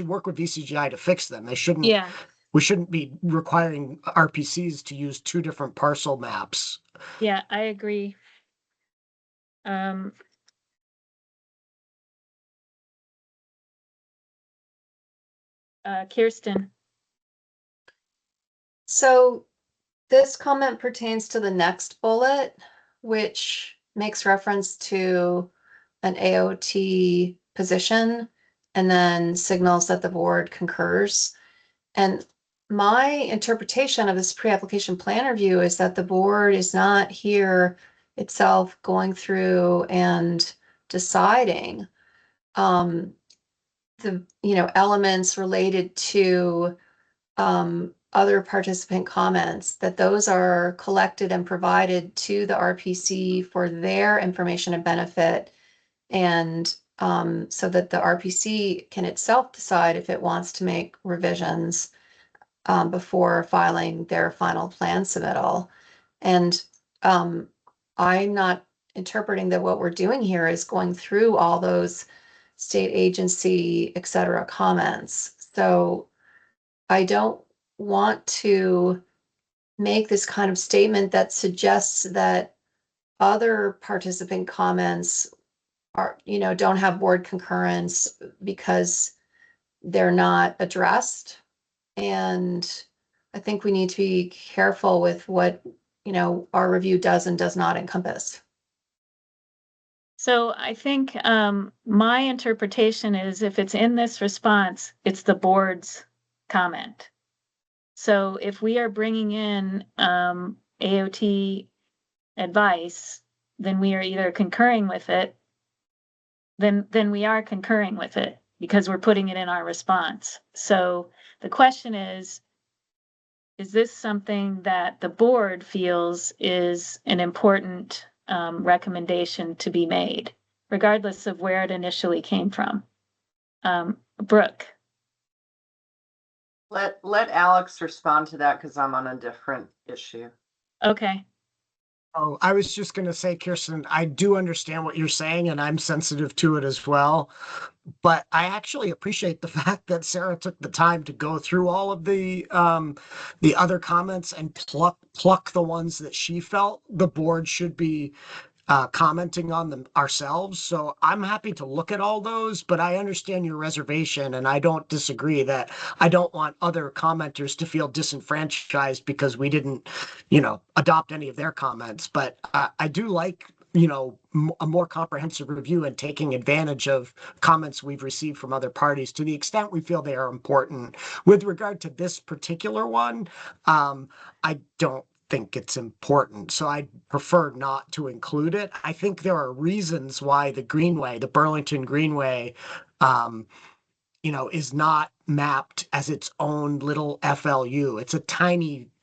Speaker 6: work with VCGI to fix them.
Speaker 2: Yeah.
Speaker 6: We shouldn't be requiring RPCs to use 2 different parcel maps.
Speaker 2: Yeah, I agree. Kirsten.
Speaker 4: So this comment pertains to the next bullet, which makes reference to an AOT position and then signals that the board concurs. And my interpretation of this pre-application plan review is that the board is not here itself going through and deciding the elements related to other participant comments, that those are collected and provided to the RPC for their information and benefit, and so that the RPC can itself decide if it wants to make revisions before filing their final plan submittal. And I'm not interpreting that what we're doing here is going through all those state agency, et cetera, comments. So I don't want to make this kind of statement that suggests that other participant comments are, don't have board concurrence because they're not addressed. And I think we need to be careful with what, our review does and does not encompass.
Speaker 2: So I think my interpretation is if it's in this response, it's the board's comment. So if we are bringing in AOT advice, then we are either concurring with it, then we are concurring with it because we're putting it in our response. So the question is this something that the board feels is an important recommendation to be made, regardless of where it initially came from? Brooke.
Speaker 3: Let Alex respond to that because I'm on a different issue.
Speaker 2: Okay.
Speaker 6: Oh, I was just going to say, Kirsten, I do understand what you're saying, and I'm sensitive to it as well. But I actually appreciate the fact that Sarah took the time to go through all of the other comments and pluck the ones that she felt the board should be commenting on them ourselves. So I'm happy to look at all those, but I understand your reservation, and I don't disagree that I don't want other commenters to feel disenfranchised because we didn't, adopt any of their comments. But I do like, a more comprehensive review and taking advantage of comments we've received from other parties to the extent we feel they are important. With regard to this particular one, I don't think it's important, so I prefer not to include it. I think there are reasons why the Greenway, the Burlington Greenway, is not mapped as its own little FLU.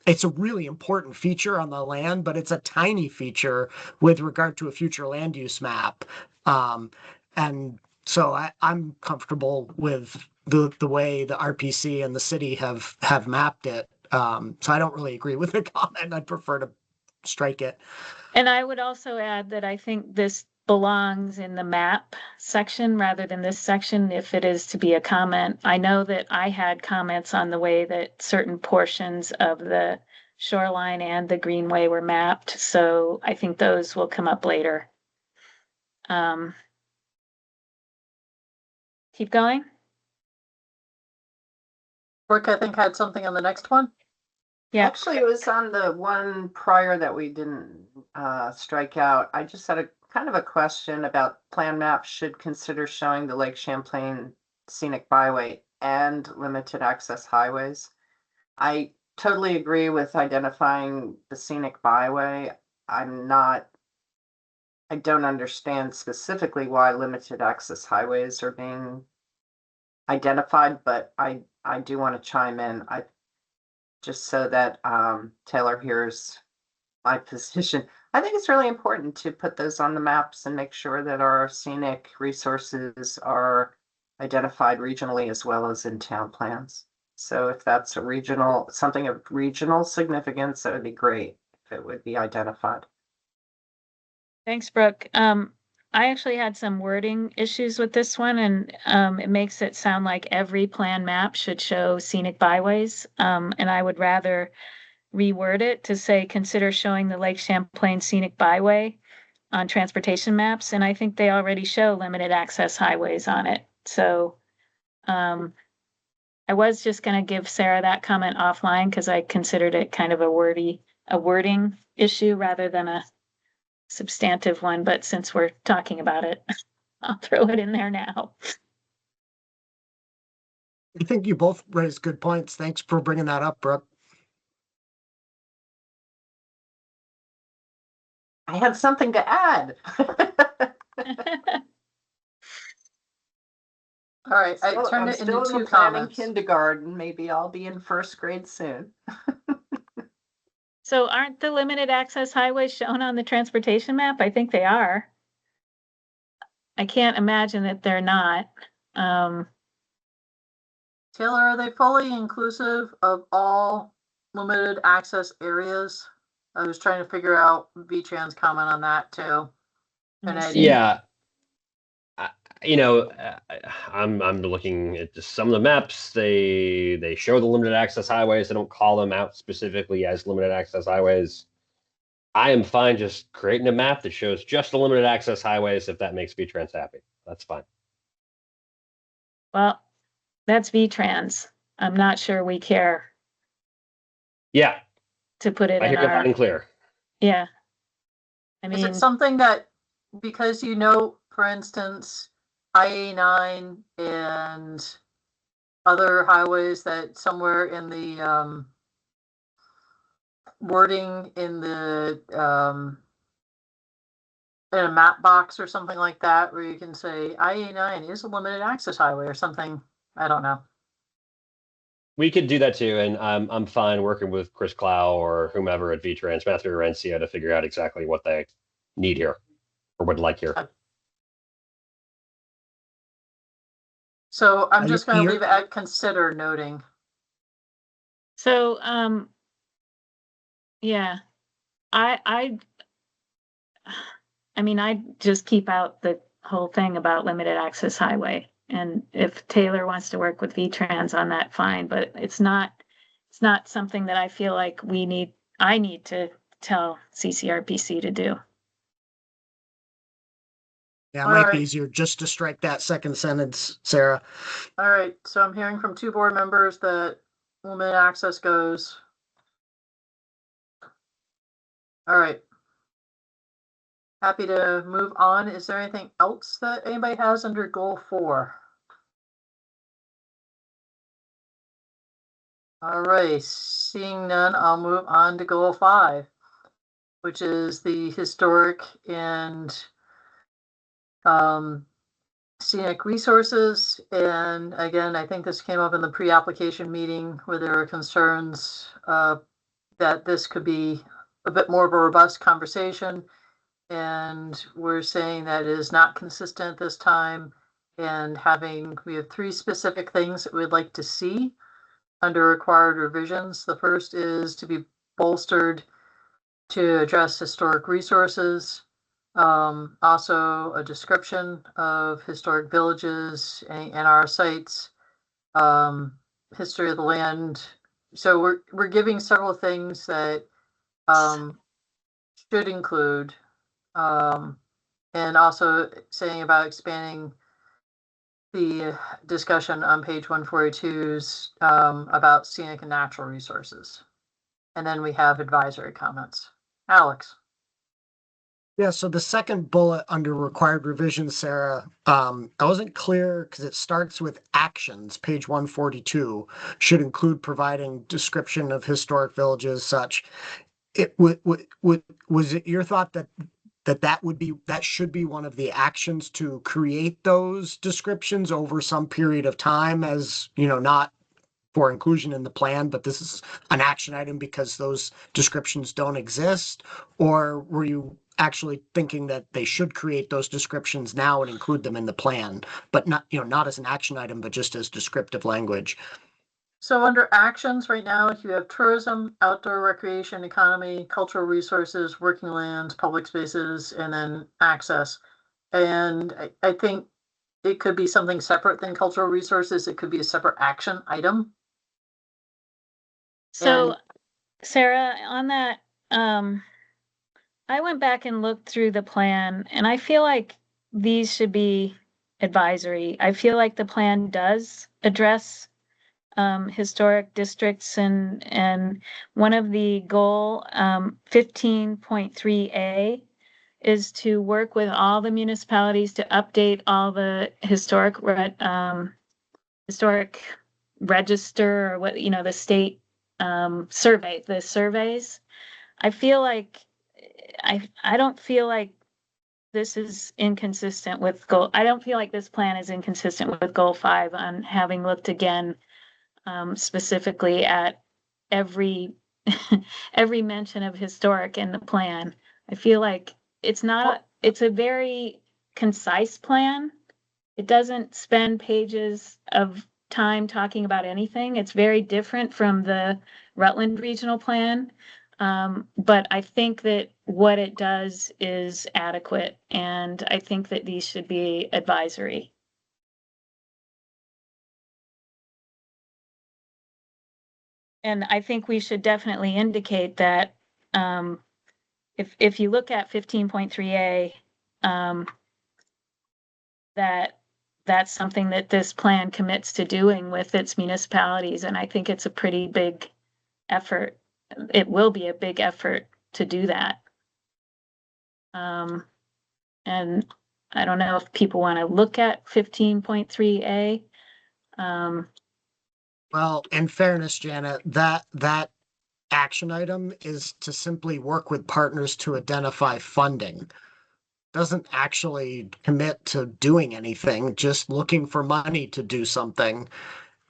Speaker 6: It's a really important feature on the land, but it's a tiny feature with regard to a future land use map. And so I'm comfortable with the way the RPC and the city have mapped it. So I don't really agree with the comment. I'd prefer to strike it.
Speaker 2: And I would also add that I think this belongs in the map section rather than this section if it is to be a comment. I know that I had comments on the way that certain portions of the shoreline and the greenway were mapped. So I think those will come up later. Keep going.
Speaker 10: Brooke, I think had something on the next one.
Speaker 2: Yeah.
Speaker 3: Actually, it was on the one prior that we didn't strike out. I just had a kind of a question about plan maps should consider showing the Lake Champlain Scenic Byway and limited access highways. I totally agree with identifying the scenic byway. I don't understand specifically why limited access highways are being identified, but I do want to chime in. Just so that Taylor hears my position. I think it's really important to put those on the maps and make sure that our scenic resources are identified regionally as well as in town plans. So if that's something of regional significance, that would be great if it would be identified.
Speaker 2: Thanks, Brooke. I actually had some wording issues with this one, and it makes it sound like every plan map should show scenic byways. And I would rather reword it to say, consider showing the Lake Champlain Scenic Byway on transportation maps. And I think they already show limited access highways on it. So I was just going to give Sarah that comment offline because I considered it kind of a wording issue rather than a substantive one, but since we're talking about it, I'll throw it in there now.
Speaker 6: I think you both raised good points. Thanks for bringing that up, Brooke.
Speaker 3: I have something to add.
Speaker 10: All right, I turned it into two comments.
Speaker 3: Kindergarten. Maybe I'll be in first grade soon.
Speaker 2: So aren't the limited access highways shown on the transportation map? I think they are. I can't imagine that they're not.
Speaker 10: Taylor, are they fully inclusive of all limited access areas? I was trying to figure out V-Tran's comment on that too. And
Speaker 2: Let's
Speaker 10: I
Speaker 2: see.
Speaker 11: Yeah. you know, I'm looking at just some of the maps. They show the limited access highways. They don't call them out specifically as limited access highways. I am fine just creating a map that shows just the limited access highways if that makes VTrans happy. That's fine.
Speaker 2: Well, that's VTrans. I'm not sure we care
Speaker 11: Yeah,
Speaker 2: to put it
Speaker 11: I
Speaker 2: in
Speaker 11: hear you loud
Speaker 2: our,
Speaker 11: and clear.
Speaker 2: yeah. I
Speaker 10: Is it
Speaker 2: mean,
Speaker 10: something that, because for instance, IA9 and other highways that somewhere in the wording in in a map box or something like that, where you can say IA9 is a limited access highway or something? I don't know.
Speaker 11: We could do that too, and I'm fine working with Chris Clow or whomever at VTrans, Matthew Orencia, to figure out exactly what they need here or would like here.
Speaker 10: So I'm
Speaker 6: Are
Speaker 10: just
Speaker 6: you
Speaker 10: going to
Speaker 6: here?
Speaker 10: leave it at consider noting.
Speaker 2: so, yeah, I mean, I just keep out the whole thing about limited access highway. And if Taylor wants to work with VTrans on that, fine, but it's not something that I feel like I need to tell CCRPC to do.
Speaker 6: Yeah, it
Speaker 10: All
Speaker 6: might be
Speaker 10: right.
Speaker 6: easier just to strike that second sentence, Sarah.
Speaker 10: All right, so I'm hearing from 2 board members that limited access goes. All right. Happy to move on. Is there anything else that anybody has under goal 4? All right, seeing none, I'll move on to goal 5, which is the historic and scenic resources. And again, I think this came up in the pre-application meeting where there were concerns that this could be a bit more of a robust conversation. And we're saying that it is not consistent this time. And we have 3 specific things that we'd like to see under required revisions. The first is to be bolstered to address historic resources. Also a description of historic villages and our sites, history of the land. So we're giving several things that should include, and also saying about expanding the discussion on page 142's about scenic and natural resources. And then we have advisory comments. Alex.
Speaker 6: Yeah, so the second bullet under required revisions, Sarah, I wasn't clear because it starts with actions, page 142, should include providing description of historic villages, such. It was it your thought that should be one of the actions to create those descriptions over some period of time, as not for inclusion in the plan, but this is an action item because those descriptions don't exist? Or were you actually thinking that they should create those descriptions now and include them in the plan, but not as an action item, but just as descriptive language?
Speaker 10: So under actions right now, you have tourism, outdoor recreation, economy, cultural resources, working lands, public spaces, and then access. And I think it could be something separate than cultural resources. It could be a separate action item.
Speaker 2: So, Sarah, on that, I went back and looked through the plan, and I feel like these should be advisory. I feel like the plan does address historic districts, and one of the goal 15.3A is to work with all the municipalities to update all the historic register, or what the state surveys. I feel like I don't feel like this is inconsistent with goal. I don't feel like this plan is inconsistent with goal 5 on having looked again specifically at every mention of historic in the plan. I feel like it's a very concise plan. It doesn't spend pages of time talking about anything. It's very different from the Rutland Regional Plan. But I think that what it does is adequate, and I think that these should be advisory. And I think we should definitely indicate that, if you look at 15.3A, that's something that this plan commits to doing with its municipalities, and I think it's a pretty big effort. It will be a big effort to do that. And I don't know if people want to look at 15.3A.
Speaker 6: Well, in fairness, Janet, that action item is to simply work with partners to identify funding. Doesn't actually commit to doing anything, just looking for money to do something.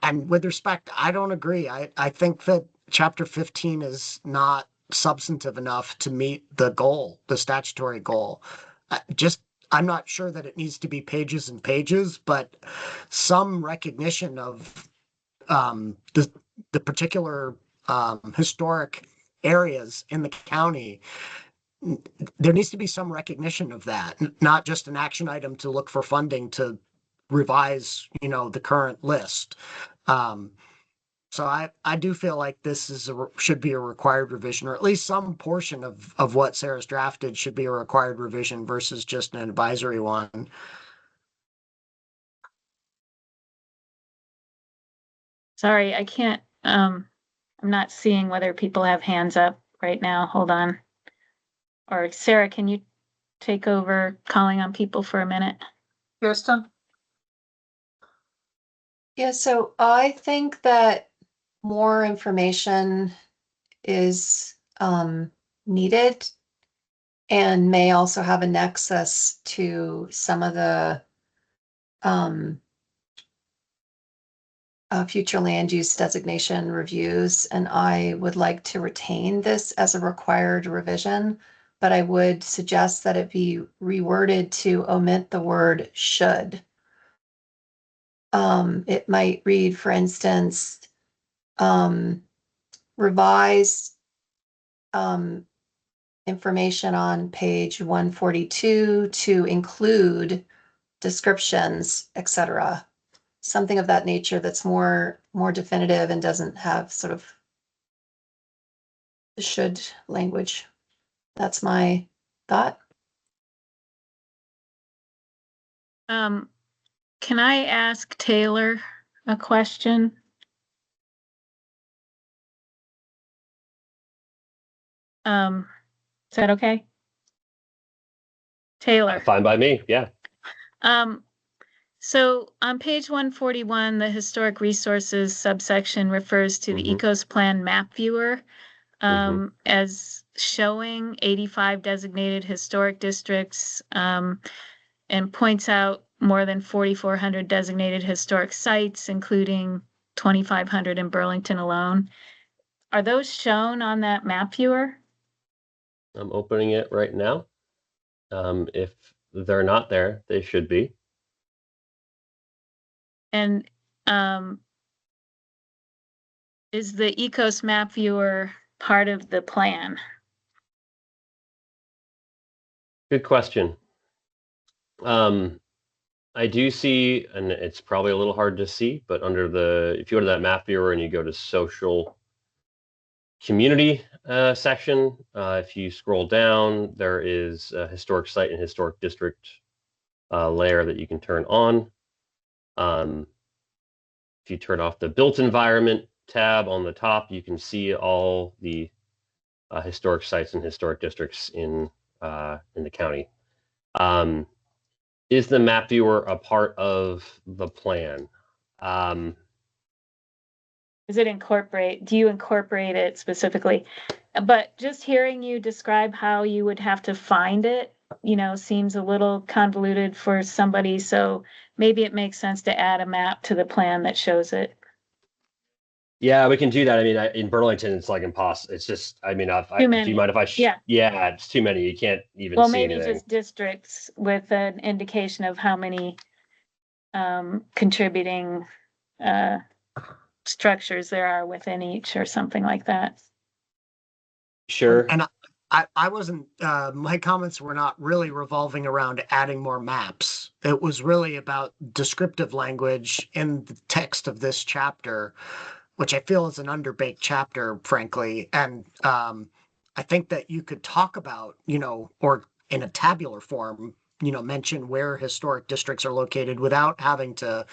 Speaker 6: And with respect, I don't agree. I think that chapter 15 is not substantive enough to meet the goal, the statutory goal. I'm not sure that it needs to be pages and pages, but some recognition of the particular historic areas in the county. There needs to be some recognition of that, not just an action item to look for funding to revise, the current list. So I do feel like this should be a required revision, or at least some portion of what Sarah's drafted should be a required revision versus just an advisory one.
Speaker 2: Sorry, I can't, I'm not seeing whether people have hands up right now. Hold on. Or Sarah, can you take over calling on people for a minute?
Speaker 10: Kirsten?
Speaker 4: Yeah, so I think that more information is needed and may also have a nexus to some of the future land use designation reviews. And I would like to retain this as a required revision, but I would suggest that it be reworded to omit the word should. It might read, for instance, revise information on page 142 to include descriptions, etc. Something of that nature that's more definitive and doesn't have sort of the should language. That's my thought.
Speaker 2: Can I ask Taylor a question? Is that okay? Taylor.
Speaker 11: Fine by me. Yeah.
Speaker 2: So on page 141, the historic resources subsection refers to the
Speaker 11: Mhm.
Speaker 2: Ecos Plan map viewer
Speaker 11: Mhm.
Speaker 2: as showing 85 designated historic districts, and points out more than 4,400 designated historic sites, including 2,500 in Burlington alone. Are those shown on that map viewer?
Speaker 11: I'm opening it right now. If they're not there, they should be.
Speaker 2: And is the Ecos map viewer part of the plan?
Speaker 11: Good question. I do see, and it's probably a little hard to see, but if you go to that map viewer and you go to social community section, if you scroll down, there is a historic site and historic district layer that you can turn on. If you turn off the built environment tab on the top, you can see all the historic sites and historic districts in the county. Is the map viewer a part of the plan?
Speaker 2: Do you incorporate it specifically? But just hearing you describe how you would have to find it, seems a little convoluted for somebody. So maybe it makes sense to add a map to the plan that shows it.
Speaker 11: Yeah, we can do that. I mean, in Burlington, it's like impossible. It's just, I mean,
Speaker 2: Too many.
Speaker 11: do you mind if I?
Speaker 2: Yeah.
Speaker 11: It's too many. You can't even
Speaker 2: Well,
Speaker 11: see
Speaker 2: maybe
Speaker 11: anything.
Speaker 2: just districts with an indication of how many contributing structures there are within each or something like that.
Speaker 11: Sure.
Speaker 6: And I wasn't, my comments were not really revolving around adding more maps. It was really about descriptive language in the text of this chapter, which I feel is an underbaked chapter, frankly. And I think that you could talk about, or in a tabular form, mention where historic districts are located without having to,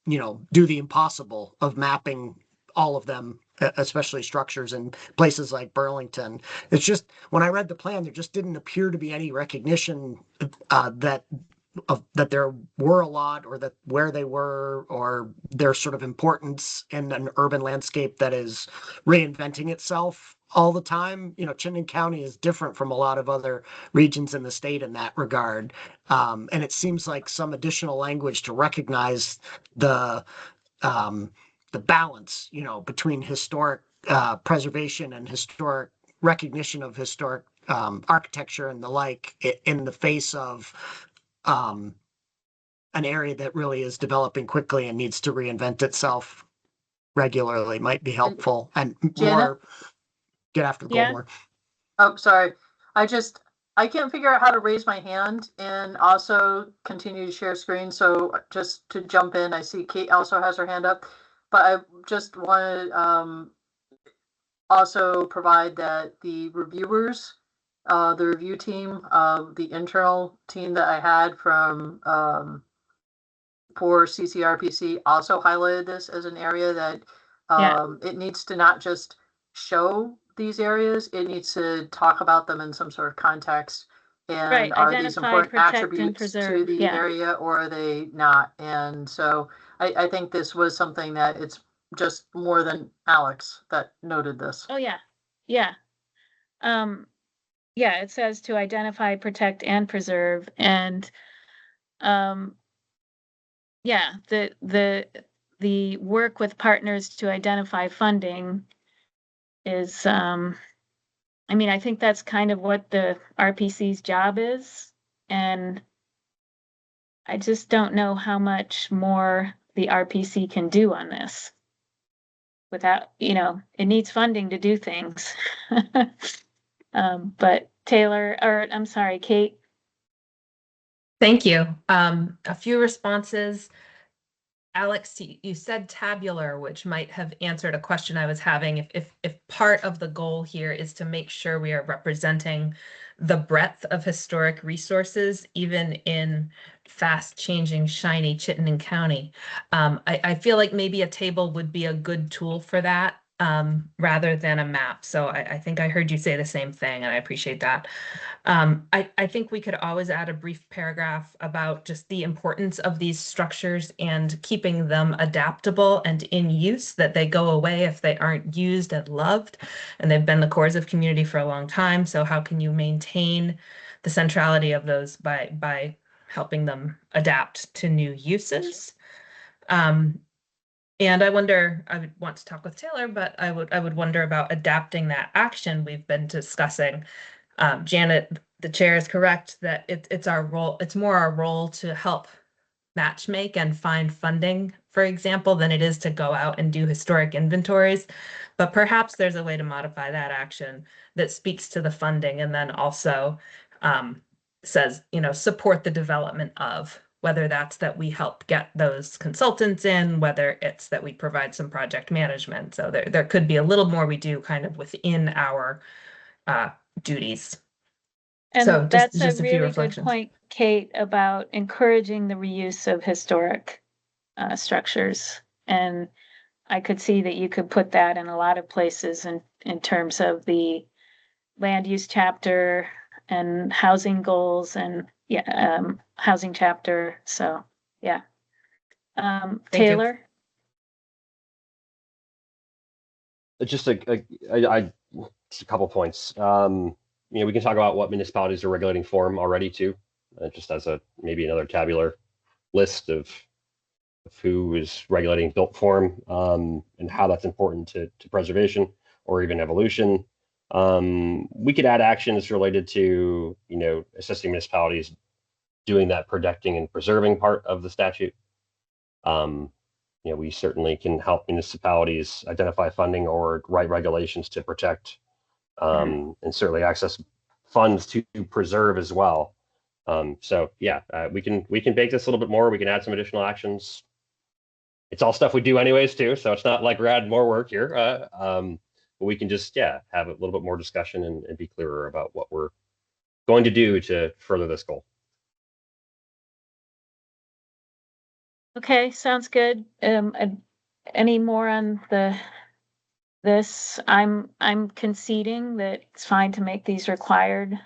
Speaker 6: do the impossible of mapping all of them, especially structures in places like Burlington. It's just when I read the plan, there just didn't appear to be any recognition that there were a lot, or that where they were, or their sort of importance in an urban landscape that is reinventing itself all the time. Chittenden County is different from a lot of other regions in the state in that regard. And it seems like some additional language to recognize the balance, between historic preservation and historic recognition of historic architecture and the like, in the face of an area that really is developing quickly and needs to reinvent itself regularly might be helpful. And
Speaker 10: Janet?
Speaker 6: more, get after the goal
Speaker 2: Yeah.
Speaker 6: more.
Speaker 10: Oh, sorry. I can't figure out how to raise my hand and also continue to share screen. So just to jump in, I see Kate also has her hand up, but I just want to also provide that the reviewers, the review team, the internal team that I had from for CCRPC also highlighted this as an area that it needs to not just show these areas, it needs to talk about them in some sort of context. And
Speaker 2: Right,
Speaker 10: are these
Speaker 2: identify,
Speaker 10: important
Speaker 2: protect, and
Speaker 10: attributes to
Speaker 2: preserve,
Speaker 10: the
Speaker 2: yeah.
Speaker 10: area, or are they not? And so I think this was something that it's just more than Alex that noted this.
Speaker 2: Oh, yeah, yeah. Yeah, it says to identify, protect, and preserve, and yeah, the work with partners to identify funding is, I think that's kind of what the RPC's job is, and I just don't know how much more the RPC can do on this without, it needs funding to do things. But Taylor, or I'm sorry, Kate.
Speaker 12: Thank you. A few responses. Alex, you said tabular, which might have answered a question I was having. If part of the goal here is to make sure we are representing the breadth of historic resources, even in fast changing, shiny Chittenden County, I feel like maybe a table would be a good tool for that, rather than a map. So I think I heard you say the same thing, and I appreciate that. I think we could always add a brief paragraph about just the importance of these structures and keeping them adaptable and in use, that they go away if they aren't used and loved, and they've been the cores of community for a long time. So how can you maintain the centrality of those by helping them adapt to new uses? And I wonder, I would want to talk with Taylor, but I would wonder about adapting that action we've been discussing. Janet, the chair, is correct that it's our role. It's more our role to help matchmake and find funding, for example, than it is to go out and do historic inventories. But perhaps there's a way to modify that action that speaks to the funding, and then also says, support the development of, whether that's that we help get those consultants in, whether it's that we provide some project management. So there could be a little more we do kind of within our duties.
Speaker 2: And
Speaker 12: so
Speaker 2: that's
Speaker 12: just
Speaker 2: a
Speaker 12: a few
Speaker 2: really good
Speaker 12: reflections.
Speaker 2: point, Kate, about encouraging the reuse of historic structures. And I could see that you could put that in a lot of places in terms of the land use chapter and housing goals and housing chapter. So yeah. Taylor?
Speaker 11: Just a couple points. We can talk about what municipalities are regulating form already too, just as maybe another tabular list of who is regulating built form, and how that's important to preservation or even evolution. We could add actions related to, assisting municipalities doing that protecting and preserving part of the statute. We certainly can help municipalities identify funding or write regulations to protect and certainly access funds to preserve as well. So yeah, we can bake this a little bit more. We can add some additional actions. It's all stuff we do anyways too, so it's not like we're adding more work here. But we can just have a little bit more discussion and be clearer about what we're going to do to further this goal.
Speaker 2: Okay, sounds good. Any more on this? I'm conceding that it's fine to make these required,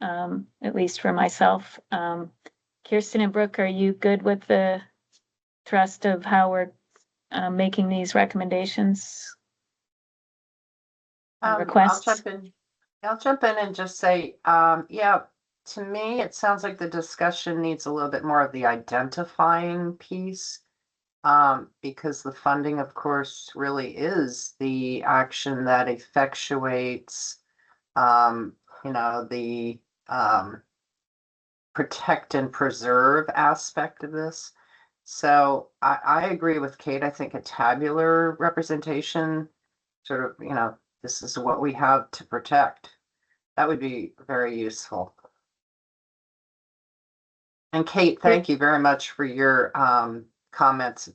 Speaker 2: at least for myself. Kirsten and Brooke, are you good with the thrust of how we're making these recommendations? Requests?
Speaker 3: I'll jump in and just say, to me, it sounds like the discussion needs a little bit more of the identifying piece. Because the funding, of course, really is the action that effectuates, the protect and preserve aspect of this. So I agree with Kate. I think a tabular representation, sort of, this is what we have to protect. That would be very useful. And Kate, thank you very much for your comments.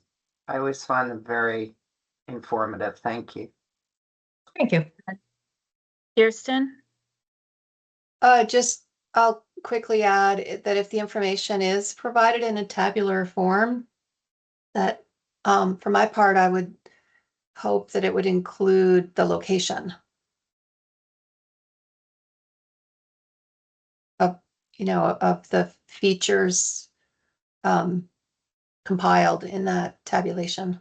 Speaker 3: I always find them very informative. Thank you.
Speaker 12: Thank you.
Speaker 2: Kirsten?
Speaker 4: I'll quickly add that if the information is provided in a tabular form, that for my part, I would hope that it would include the location of the features compiled in that tabulation.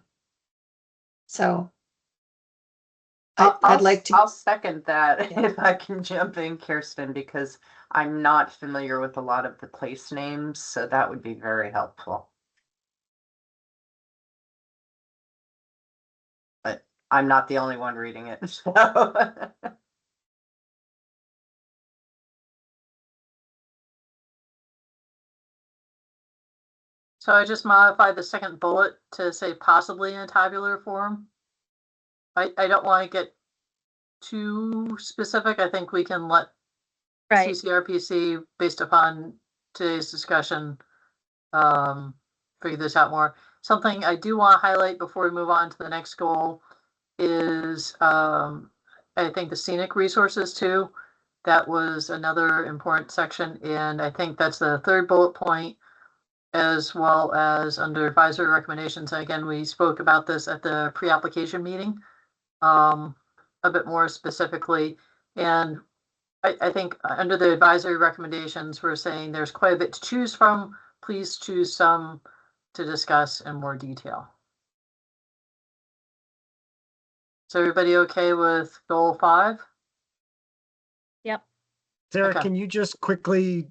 Speaker 4: So I'd like to.
Speaker 3: I'll second that if I can jump in, Kirsten, because I'm not familiar with a lot of the place names, so that would be very helpful. But I'm not the only one reading it, so.
Speaker 10: So I just modified the second bullet to say possibly in a tabular form. I don't want to get too specific. I think we can let CCRPC, based upon today's discussion, figure this out more. Something I do want to highlight before we move on to the next goal is I think the scenic resources too. That was another important section, and I think that's the third bullet point, as well as under advisory recommendations. Again, we spoke about this at the pre-application meeting a bit more specifically, and I think under the advisory recommendations, we're saying there's quite a bit to choose from. Please choose some to discuss in more detail. Is everybody okay with goal 5?
Speaker 2: Yep.
Speaker 6: Sarah,
Speaker 10: Okay.
Speaker 6: can you just quickly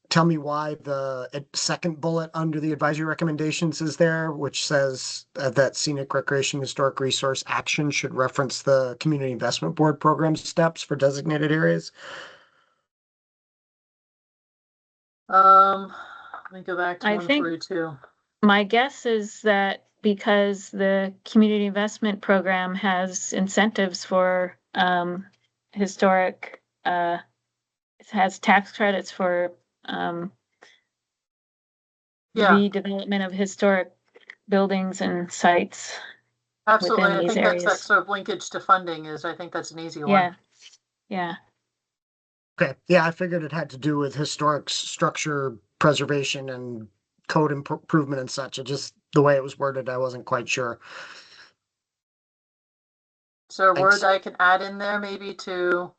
Speaker 6: tell me why the second bullet under the advisory recommendations is there, which says that scenic recreation historic resource action should reference the Community Investment Board program steps for designated areas?
Speaker 10: Let me go back to
Speaker 2: I think
Speaker 10: 142.
Speaker 2: my guess is that because the Community Investment Program has incentives for historic, it has tax credits for redevelopment of historic buildings and sites.
Speaker 10: Absolutely.
Speaker 2: Within
Speaker 10: I
Speaker 2: these
Speaker 10: think that's that
Speaker 2: areas.
Speaker 10: sort of linkage to funding I think that's an easy
Speaker 2: Yeah.
Speaker 10: one.
Speaker 2: Yeah.
Speaker 6: Okay, yeah, I figured it had to do with historic structure preservation and code improvement and such. It just, the way it was worded, I wasn't quite sure.
Speaker 10: Is there a
Speaker 6: Thanks.
Speaker 10: word I can add in there maybe to?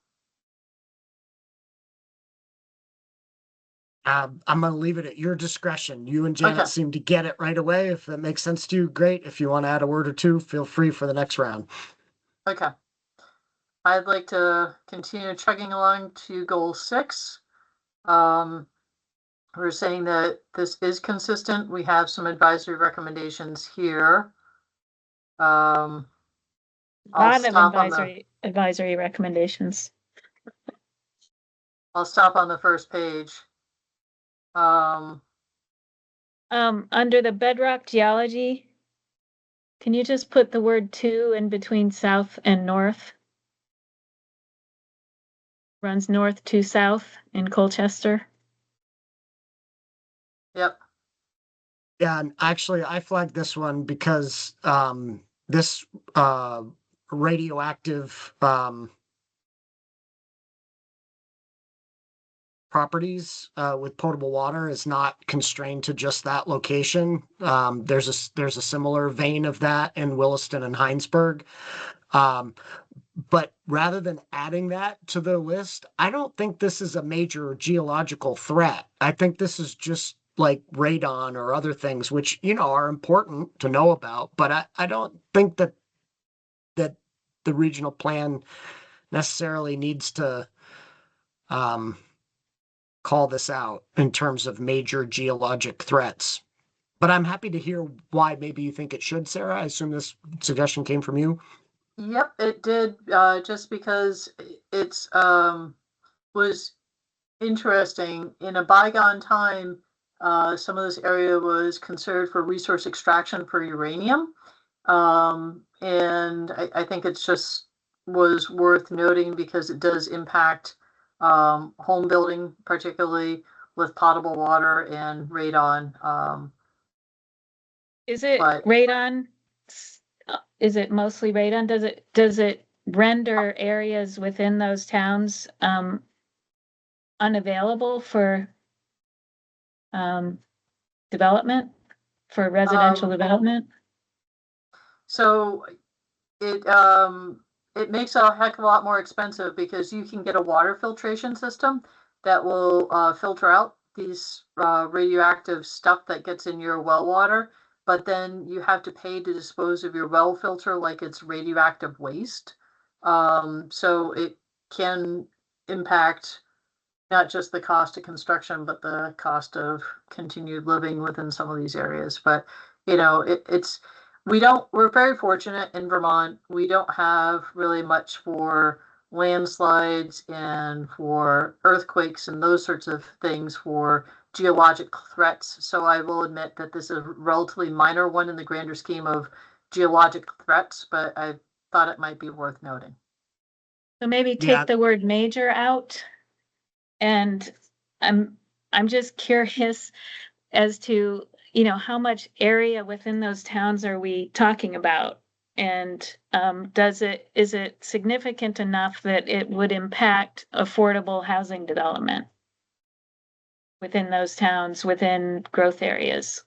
Speaker 6: I'm going to leave it at your discretion. You and Janet
Speaker 10: Okay.
Speaker 6: seem to get it right away. If that makes sense to you, great. If you want to add a word or two, feel free for the next round.
Speaker 10: Okay. I'd like to continue chugging along to goal 6. We're saying that this is consistent. We have some advisory recommendations here. I'll
Speaker 2: Lot of
Speaker 10: stop on the
Speaker 2: advisory recommendations.
Speaker 10: I'll stop on the first page.
Speaker 2: Under the bedrock geology, can you just put the word to in between south and north? runs north to south in Colchester.
Speaker 10: Yep.
Speaker 6: Yeah, and actually I flagged this one because this radioactive properties with potable water is not constrained to just that location. There's a similar vein of that in Williston and Heinsberg. But rather than adding that to the list, I don't think this is a major geological threat. I think this is just like radon or other things, which, you know, are important to know about. But I don't think that the regional plan necessarily needs to call this out in terms of major geologic threats. But I'm happy to hear why maybe you think it should, Sarah. I assume this suggestion came from you.
Speaker 10: Yep, it did, just because it's, was interesting. In a bygone time, some of this area was considered for resource extraction for uranium. And I think it's just was worth noting because it does impact home building, particularly with potable water and radon.
Speaker 2: Is it
Speaker 10: But-
Speaker 2: radon? Is it mostly radon? Does it render areas within those towns unavailable for development, for residential development?
Speaker 10: So it makes it a heck of a lot more expensive because you can get a water filtration system that will filter out these radioactive stuff that gets in your well water, but then you have to pay to dispose of your well filter like it's radioactive waste. So it can impact not just the cost of construction, but the cost of continued living within some of these areas. But, you know, we're very fortunate in Vermont. We don't have really much for landslides and for earthquakes and those sorts of things for geologic threats. So I will admit that this is a relatively minor one in the grander scheme of geologic threats, but I thought it might be worth noting.
Speaker 2: So maybe
Speaker 6: Yeah.
Speaker 2: take the word major out. And I'm just curious as to, you know, how much area within those towns are we talking about? And is it significant enough that it would impact affordable housing development within those towns, within growth areas?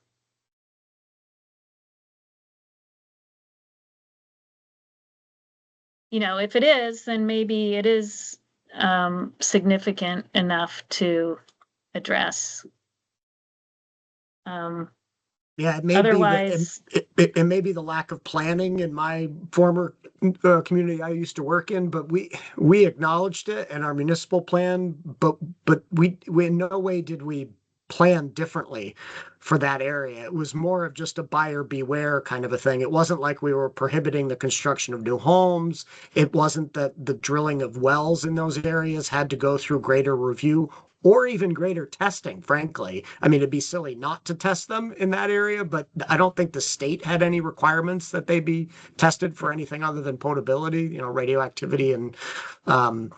Speaker 2: You know, if it is, then maybe it is significant enough to address.
Speaker 6: Yeah, it may
Speaker 2: Otherwise-
Speaker 6: be it may be the lack of planning in my former community I used to work in, but we acknowledged it in our municipal plan, but we in no way did we plan differently for that area. It was more of just a buyer beware kind of a thing. It wasn't like we were prohibiting the construction of new homes. It wasn't that the drilling of wells in those areas had to go through greater review or even greater testing, frankly. I mean, it'd be silly not to test them in that area, but I don't think the state had any requirements that they be tested for anything other than potability. You know, radioactivity and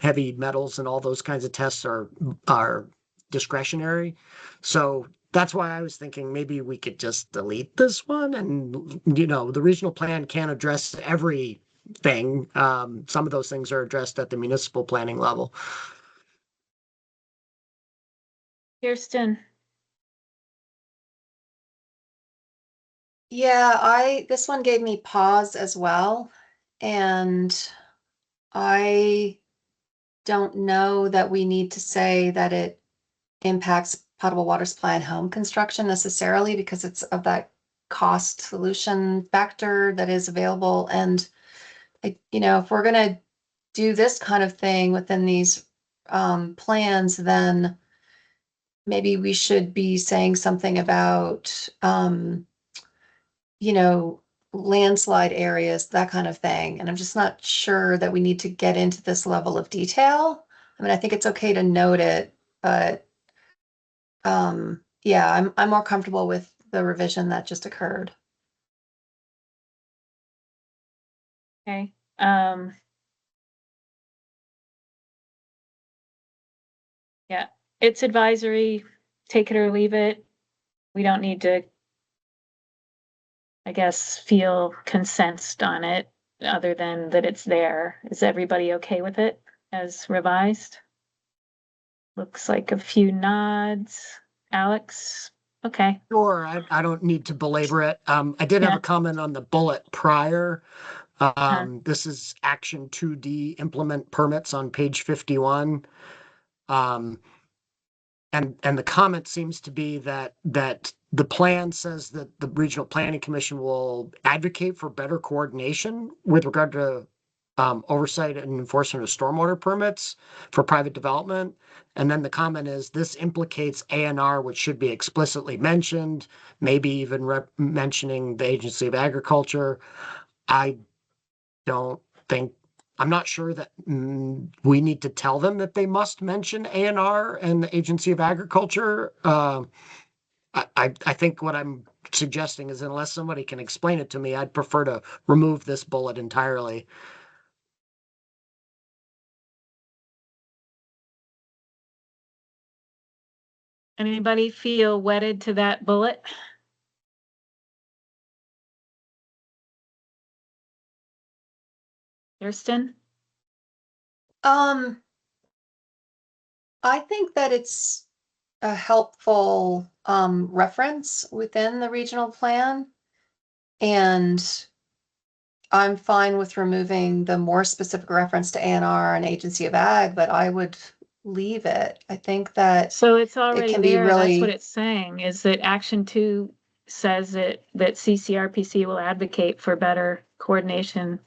Speaker 6: heavy metals and all those kinds of tests are discretionary. So that's why I was thinking maybe we could just delete this one. And, you know, the regional plan can't address everything. Some of those things are addressed at the municipal planning level.
Speaker 2: Kirsten,
Speaker 4: Yeah, this one gave me pause as well. And I don't know that we need to say that it impacts potable water supply and home construction necessarily because it's of that cost solution factor that is available. And you know, if we're gonna do this kind of thing within these plans, then maybe we should be saying something about you know, landslide areas, that kind of thing. And I'm just not sure that we need to get into this level of detail. I mean, I think it's okay to note it, but yeah, I'm more comfortable with the revision that just occurred.
Speaker 2: okay. it's advisory, take it or leave it. We don't need to, I guess, feel consensed on it, other than that it's there. Is everybody okay with it as revised? Looks like a few nods. Alex, okay.
Speaker 6: Sure, I don't need to belabor it. I did have
Speaker 2: Yeah.
Speaker 6: a comment on the bullet prior. This is action 2D, implement permits on page 51. And the comment seems to be that the plan says that the Regional Planning Commission will advocate for better coordination with regard to oversight and enforcement of stormwater permits for private development. And then the comment is this implicates A&R, which should be explicitly mentioned, maybe even mentioning the Agency of Agriculture. I don't think, I'm not sure that we need to tell them that they must mention A&R and the Agency of Agriculture. I think what I'm suggesting is unless somebody can explain it to me, I'd prefer to remove this bullet entirely.
Speaker 2: Anybody feel wedded to that bullet? Kirsten?
Speaker 4: I think that it's a helpful reference within the regional plan. And I'm fine with removing the more specific reference to ANR and Agency of Ag, but I would leave it. I think that
Speaker 2: So it's already
Speaker 4: can be
Speaker 2: there, that's what
Speaker 4: really-
Speaker 2: it's saying, is that action 2 says that CCRPC will advocate for better coordination.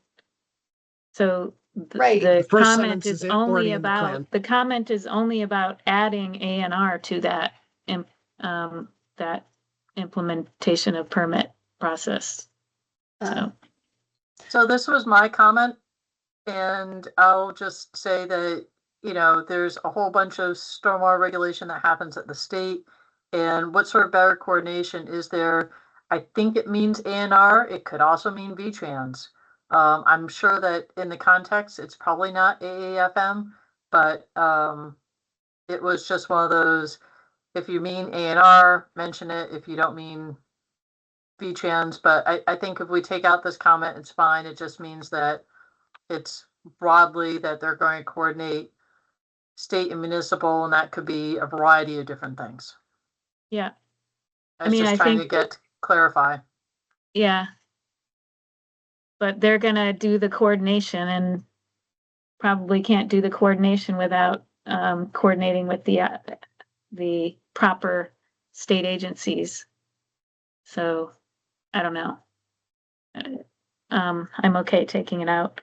Speaker 2: So
Speaker 4: Right.
Speaker 2: the
Speaker 6: The first
Speaker 2: comment
Speaker 6: sentence
Speaker 2: is
Speaker 6: is already
Speaker 2: only
Speaker 6: in the
Speaker 2: about,
Speaker 6: plan.
Speaker 2: the comment is only about adding A&R to that, that implementation of permit process. So,
Speaker 10: So this was my comment, and I'll just say that, you know, there's a whole bunch of stormwater regulation that happens at the state. And what sort of better coordination is there? I think it means ANR. It could also mean VTrans. I'm sure that in the context, it's probably not AAFM, but it was just one of those, if you mean ANR, mention it. If you don't mean VTrans, but I think if we take out this comment, it's fine. It just means that it's broadly that they're going to coordinate state and municipal, and that could be a variety of different things.
Speaker 2: yeah,
Speaker 10: I was
Speaker 2: mean,
Speaker 10: just
Speaker 2: I
Speaker 10: trying
Speaker 2: think-
Speaker 10: to clarify.
Speaker 2: yeah. But they're gonna do the coordination and probably can't do the coordination without coordinating with the proper state agencies. So I don't know. I'm okay taking it out.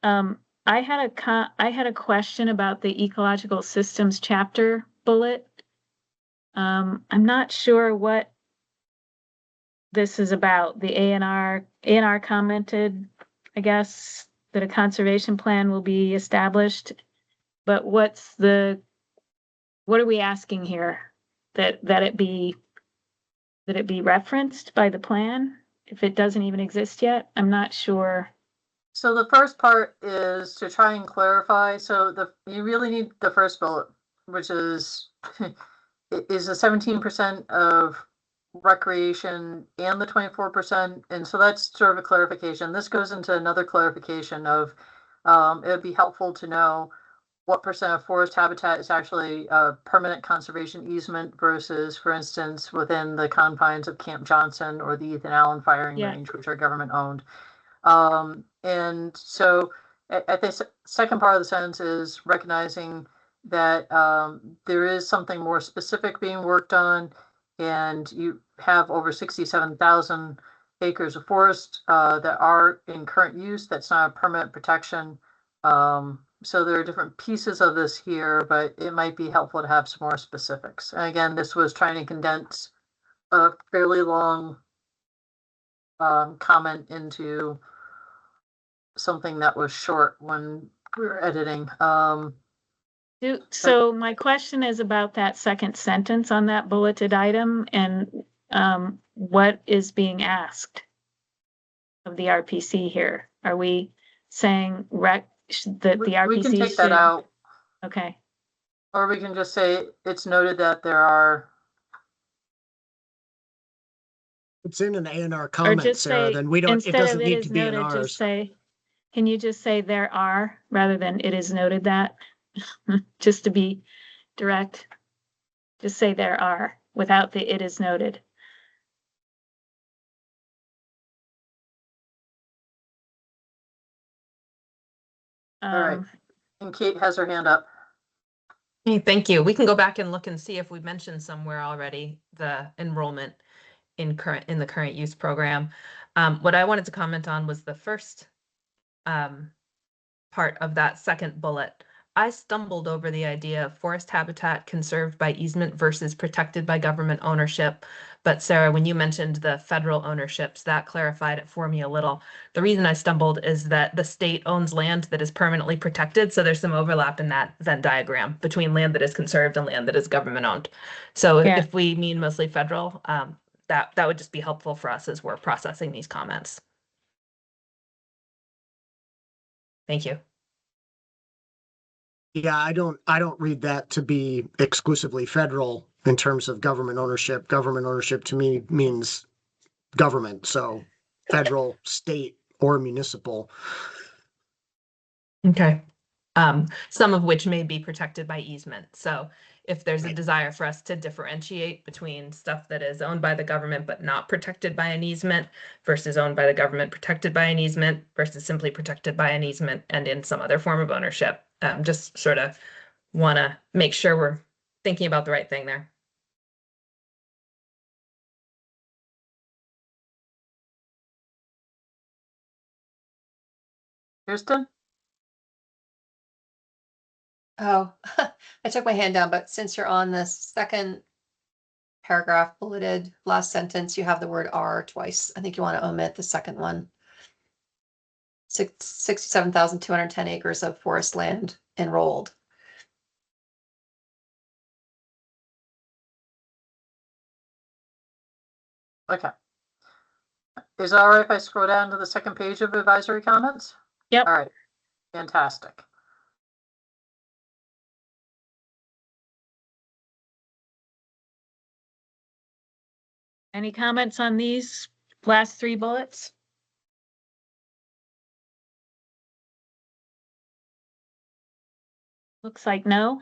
Speaker 2: I had a question about the ecological systems chapter bullet. I'm not sure what this is about. The A&R commented, I guess, that a conservation plan will be established. But what are we asking here? That it be referenced by the plan if it doesn't even exist yet? I'm not sure.
Speaker 10: So the first part is to try and clarify. So you really need the first bullet, which is is the 17% of recreation and the 24%. And so that's sort of a clarification. This goes into another clarification of it would be helpful to know what percent of forest habitat is actually a permanent conservation easement versus, for instance, within the confines of Camp Johnson or the Ethan Allen firing range, which are government owned. And so at the second part of the sentence is recognizing that there is something more specific being worked on, and you have over 67,000 acres of forest that are in current use. That's not a permanent protection. So there are different pieces of this here, but it might be helpful to have some more specifics. And again, this was trying to condense a fairly long comment into something that was short when we were editing.
Speaker 2: So my question is about that second sentence on that bulleted item and what is being asked of the RPC here? Are we saying that the RPC
Speaker 10: We can take that out.
Speaker 2: Okay.
Speaker 10: Or we can just say it's noted that there are,
Speaker 6: It's in an A and R
Speaker 2: Or
Speaker 6: comment,
Speaker 2: just
Speaker 6: Sarah,
Speaker 2: say,
Speaker 6: then we don't, it
Speaker 2: instead of
Speaker 6: doesn't
Speaker 2: it
Speaker 6: need
Speaker 2: is
Speaker 6: to be in
Speaker 2: noted, just
Speaker 6: ours.
Speaker 2: say, can you just say there are rather than it is noted that? Just to be direct. Just say there are without the it is noted.
Speaker 10: all right.
Speaker 2: Um,
Speaker 10: And Kate has her hand up.
Speaker 12: Hey, thank you. We can go back and look and see if we mentioned somewhere already the enrollment in the current use program. What I wanted to comment on was the first part of that second bullet. I stumbled over the idea of forest habitat conserved by easement versus protected by government ownership. But Sarah, when you mentioned the federal ownerships, that clarified it for me a little. The reason I stumbled is that the state owns land that is permanently protected. So there's some overlap in that Venn diagram between land that is conserved and land that is government owned. So
Speaker 2: Yeah.
Speaker 12: if we mean mostly federal, that would just be helpful for us as we're processing these comments. Thank you.
Speaker 6: Yeah, I don't read that to be exclusively federal in terms of government ownership. Government ownership to me means government, so federal, state, or municipal.
Speaker 12: Okay. Some of which may be protected by easement. So if there's a desire for us to differentiate between stuff that is owned by the government but not protected by an easement versus owned by the government protected by an easement versus simply protected by an easement and in some other form of ownership, just sort of want to make sure we're thinking about the right thing there.
Speaker 10: Kirsten?
Speaker 4: Oh, I took my hand down, but since you're on the second paragraph bulleted last sentence, you have the word are twice. I think you want to omit the second one. 67,210 acres of forest land enrolled.
Speaker 10: Okay. Is it all right if I scroll down to the second page of advisory comments?
Speaker 2: Yep.
Speaker 10: All right. Fantastic.
Speaker 2: Any comments on these last three bullets? Looks like no.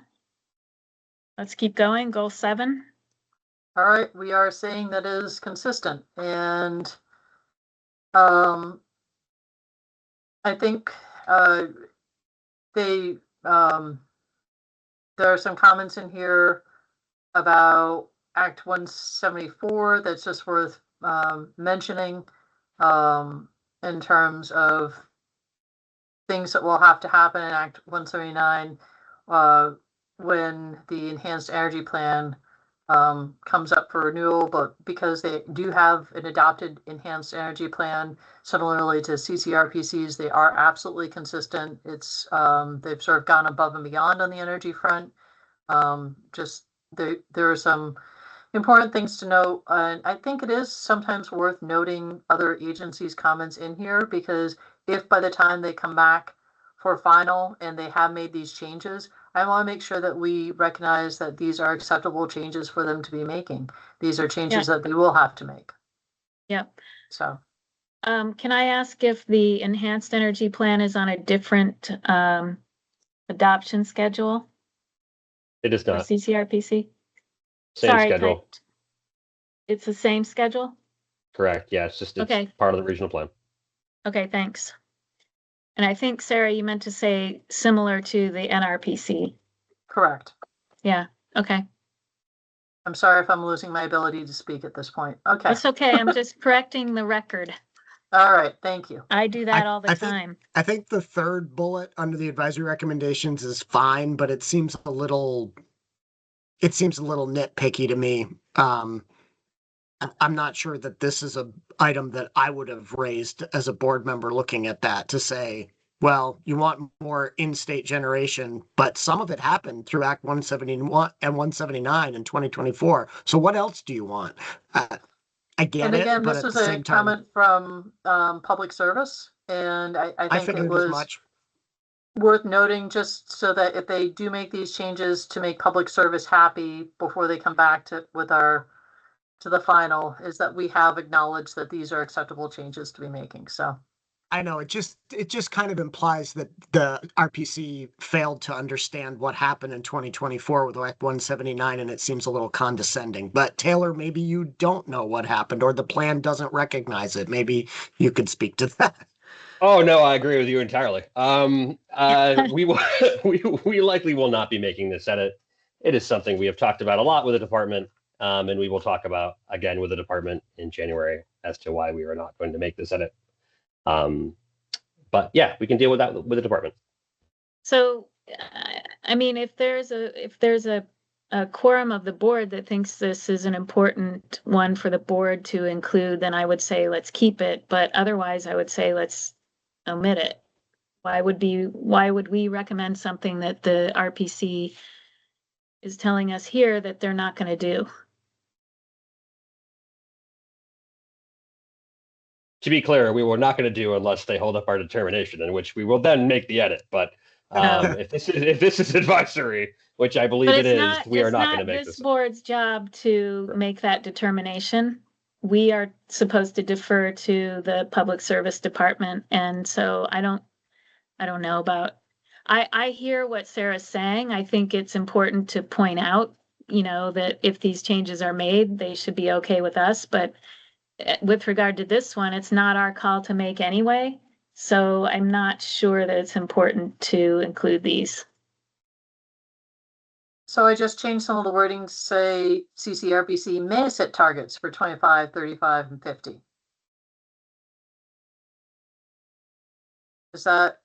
Speaker 2: Let's keep going. Goal 7.
Speaker 10: All right, we are saying that is consistent, and I think there are some comments in here about Act 174 that's just worth mentioning in terms of things that will have to happen in Act 179 when the Enhanced Energy Plan comes up for renewal, but because they do have an adopted Enhanced Energy Plan, similarly to CCRPCs, they are absolutely consistent. It's they've sort of gone above and beyond on the energy front. Just there are some important things to note, and I think it is sometimes worth noting other agencies' comments in here, because if by the time they come back for final and they have made these changes, I want to make sure that we recognize that these are acceptable changes for them to be making. These are changes that they will have to make.
Speaker 2: Yep.
Speaker 10: So,
Speaker 2: can I ask if the Enhanced Energy Plan is on a different adoption schedule
Speaker 11: It is
Speaker 2: for
Speaker 11: not.
Speaker 2: CCRPC?
Speaker 11: Same
Speaker 2: Sorry,
Speaker 11: schedule.
Speaker 2: it's the same schedule?
Speaker 11: Correct. Yeah, it's
Speaker 2: Okay.
Speaker 11: part of the regional plan.
Speaker 2: Okay, thanks. And I think, Sarah, you meant to say similar to the NRPC.
Speaker 10: correct.
Speaker 2: Yeah, okay.
Speaker 10: I'm sorry if I'm losing my ability to speak at this point. Okay.
Speaker 2: That's okay. I'm just correcting the record.
Speaker 10: All right. Thank you.
Speaker 2: I do that all the time.
Speaker 6: I think the third bullet under the advisory recommendations is fine, but it seems a little nitpicky to me. I'm not sure that this is a item that I would have raised as a board member looking at that to say, well, you want more in-state generation, but some of it happened through Act 171 and 179 in 2024. So what else do you want? I get
Speaker 10: And again,
Speaker 6: it, but
Speaker 10: this
Speaker 6: at
Speaker 10: is
Speaker 6: the
Speaker 10: a
Speaker 6: same time,
Speaker 10: comment from public service, and I
Speaker 6: I
Speaker 10: think it
Speaker 6: figured as
Speaker 10: was
Speaker 6: much.
Speaker 10: worth noting, just so that if they do make these changes to make public service happy before they come back to the final, is that we have acknowledged that these are acceptable changes to be making. So
Speaker 6: I know it just kind of implies that the RPC failed to understand what happened in 2024 with Act 179, and it seems a little condescending. But Taylor, maybe you don't know what happened, or the plan doesn't recognize it. Maybe you could speak to that.
Speaker 11: Oh no, I agree with you entirely. We will, we likely will not be making this edit. It is something we have talked about a lot with the department, and we will talk about again with the department in January as to why we are not going to make this edit. But yeah, we can deal with that with the department.
Speaker 2: So, I mean, if there's a quorum of the board that thinks this is an important one for the board to include, then I would say let's keep it. But otherwise, I would say let's omit it. Why would we recommend something that the RPC is telling us here that they're not going to do?
Speaker 11: To be clear, we were not going to do unless they hold up our determination, in which we will then make the edit. But if this is advisory, which I believe it is, we are not going to make this.
Speaker 2: It's not this board's job to make that determination. We are supposed to defer to the Public Service Department, and so I don't know about. I hear what Sarah's saying. I think it's important to point out, that if these changes are made, they should be okay with us. But with regard to this one, it's not our call to make anyway. So I'm not sure that it's important to include these.
Speaker 10: So I just changed some of the wording to say CCRPC may set targets for 25, 35, and 50. Is that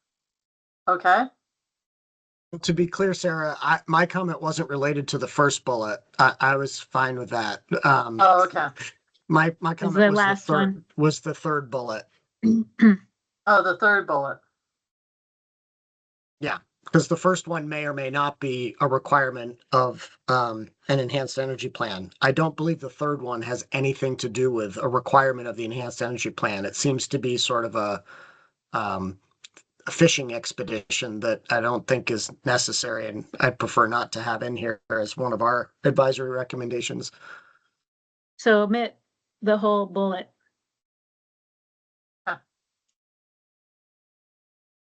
Speaker 10: okay?
Speaker 6: To be clear, Sarah, my comment wasn't related to the first bullet. I was fine with that.
Speaker 10: Oh, okay.
Speaker 6: My comment was the third bullet.
Speaker 10: Oh, the third bullet.
Speaker 6: Yeah, because the first one may or may not be a requirement of an enhanced energy plan. I don't believe the third one has anything to do with a requirement of the enhanced energy plan. It seems to be sort of a fishing expedition that I don't think is necessary, and I'd prefer not to have in here as one of our advisory recommendations.
Speaker 2: So omit the whole bullet.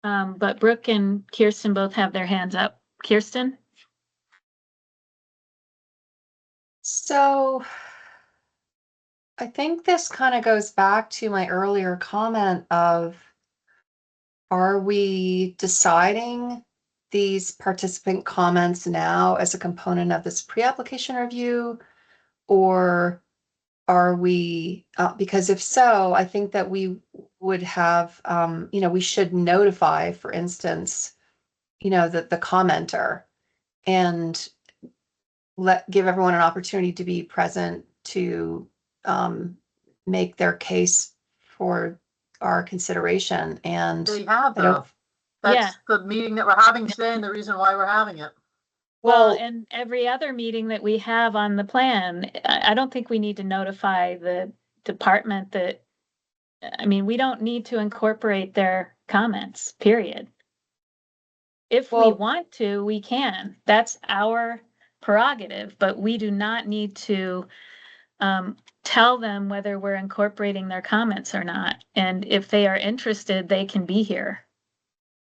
Speaker 2: But Brooke and Kirsten both have their hands up. Kirsten?
Speaker 4: So I think this kind of goes back to my earlier comment of, are we deciding these participant comments now as a component of this pre-application review? Or are we, because if so, I think that we would have, we should notify, for instance, the commenter, and give everyone an opportunity to be present to make their case for our consideration. And
Speaker 10: They have, though. That's the meeting that we're having today and the reason why we're having it.
Speaker 2: Well, and every other meeting that we have on the plan, I don't think we need to notify the department that, we don't need to incorporate their comments, period. If we want to, we can. That's our prerogative, but we do not need to tell them whether we're incorporating their comments or not. And if they are interested, they can be here.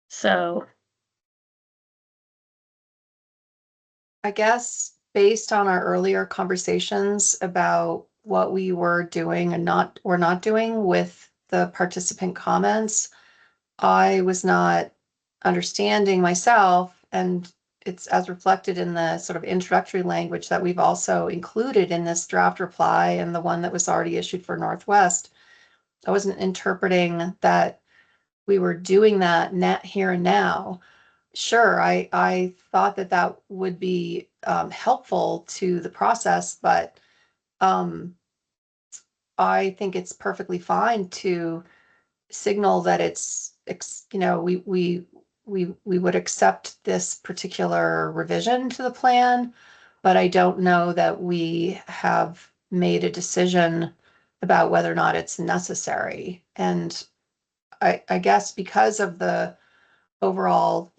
Speaker 2: So
Speaker 4: I guess based on our earlier conversations about what we were doing and not doing with the participant comments, I was not understanding myself, and it's as reflected in the sort of introductory language that we've also included in this draft reply and the one that was already issued for Northwest. I wasn't interpreting that we were doing that here and now. Sure, I thought that would be helpful to the process, but I think it's perfectly fine to signal that it's, we would accept this particular revision to the plan, but I don't know that we have made a decision about whether or not it's necessary. And I guess because of overall,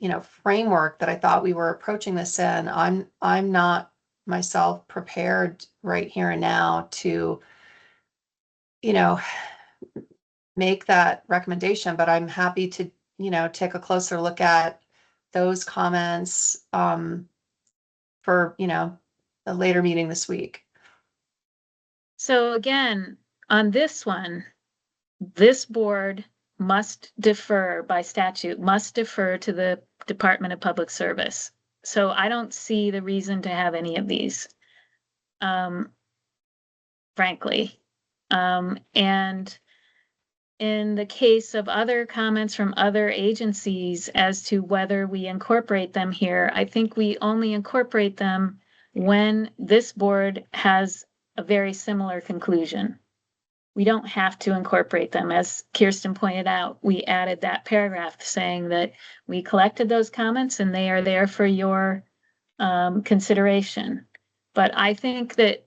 Speaker 4: framework that I thought we were approaching this in. I'm not myself prepared right here and now to, make that recommendation, but I'm happy to, take a closer look at those comments for, a later meeting this week.
Speaker 2: So again, on this one, this board must defer by statute, must defer to the Department of Public Service. So I don't see the reason to have any of these, frankly. And in the case of other comments from other agencies as to whether we incorporate them here, I think we only incorporate them when this board has a very similar conclusion. We don't have to incorporate them. As Kirsten pointed out, we added that paragraph saying that we collected those comments and they are there for your consideration. But I think that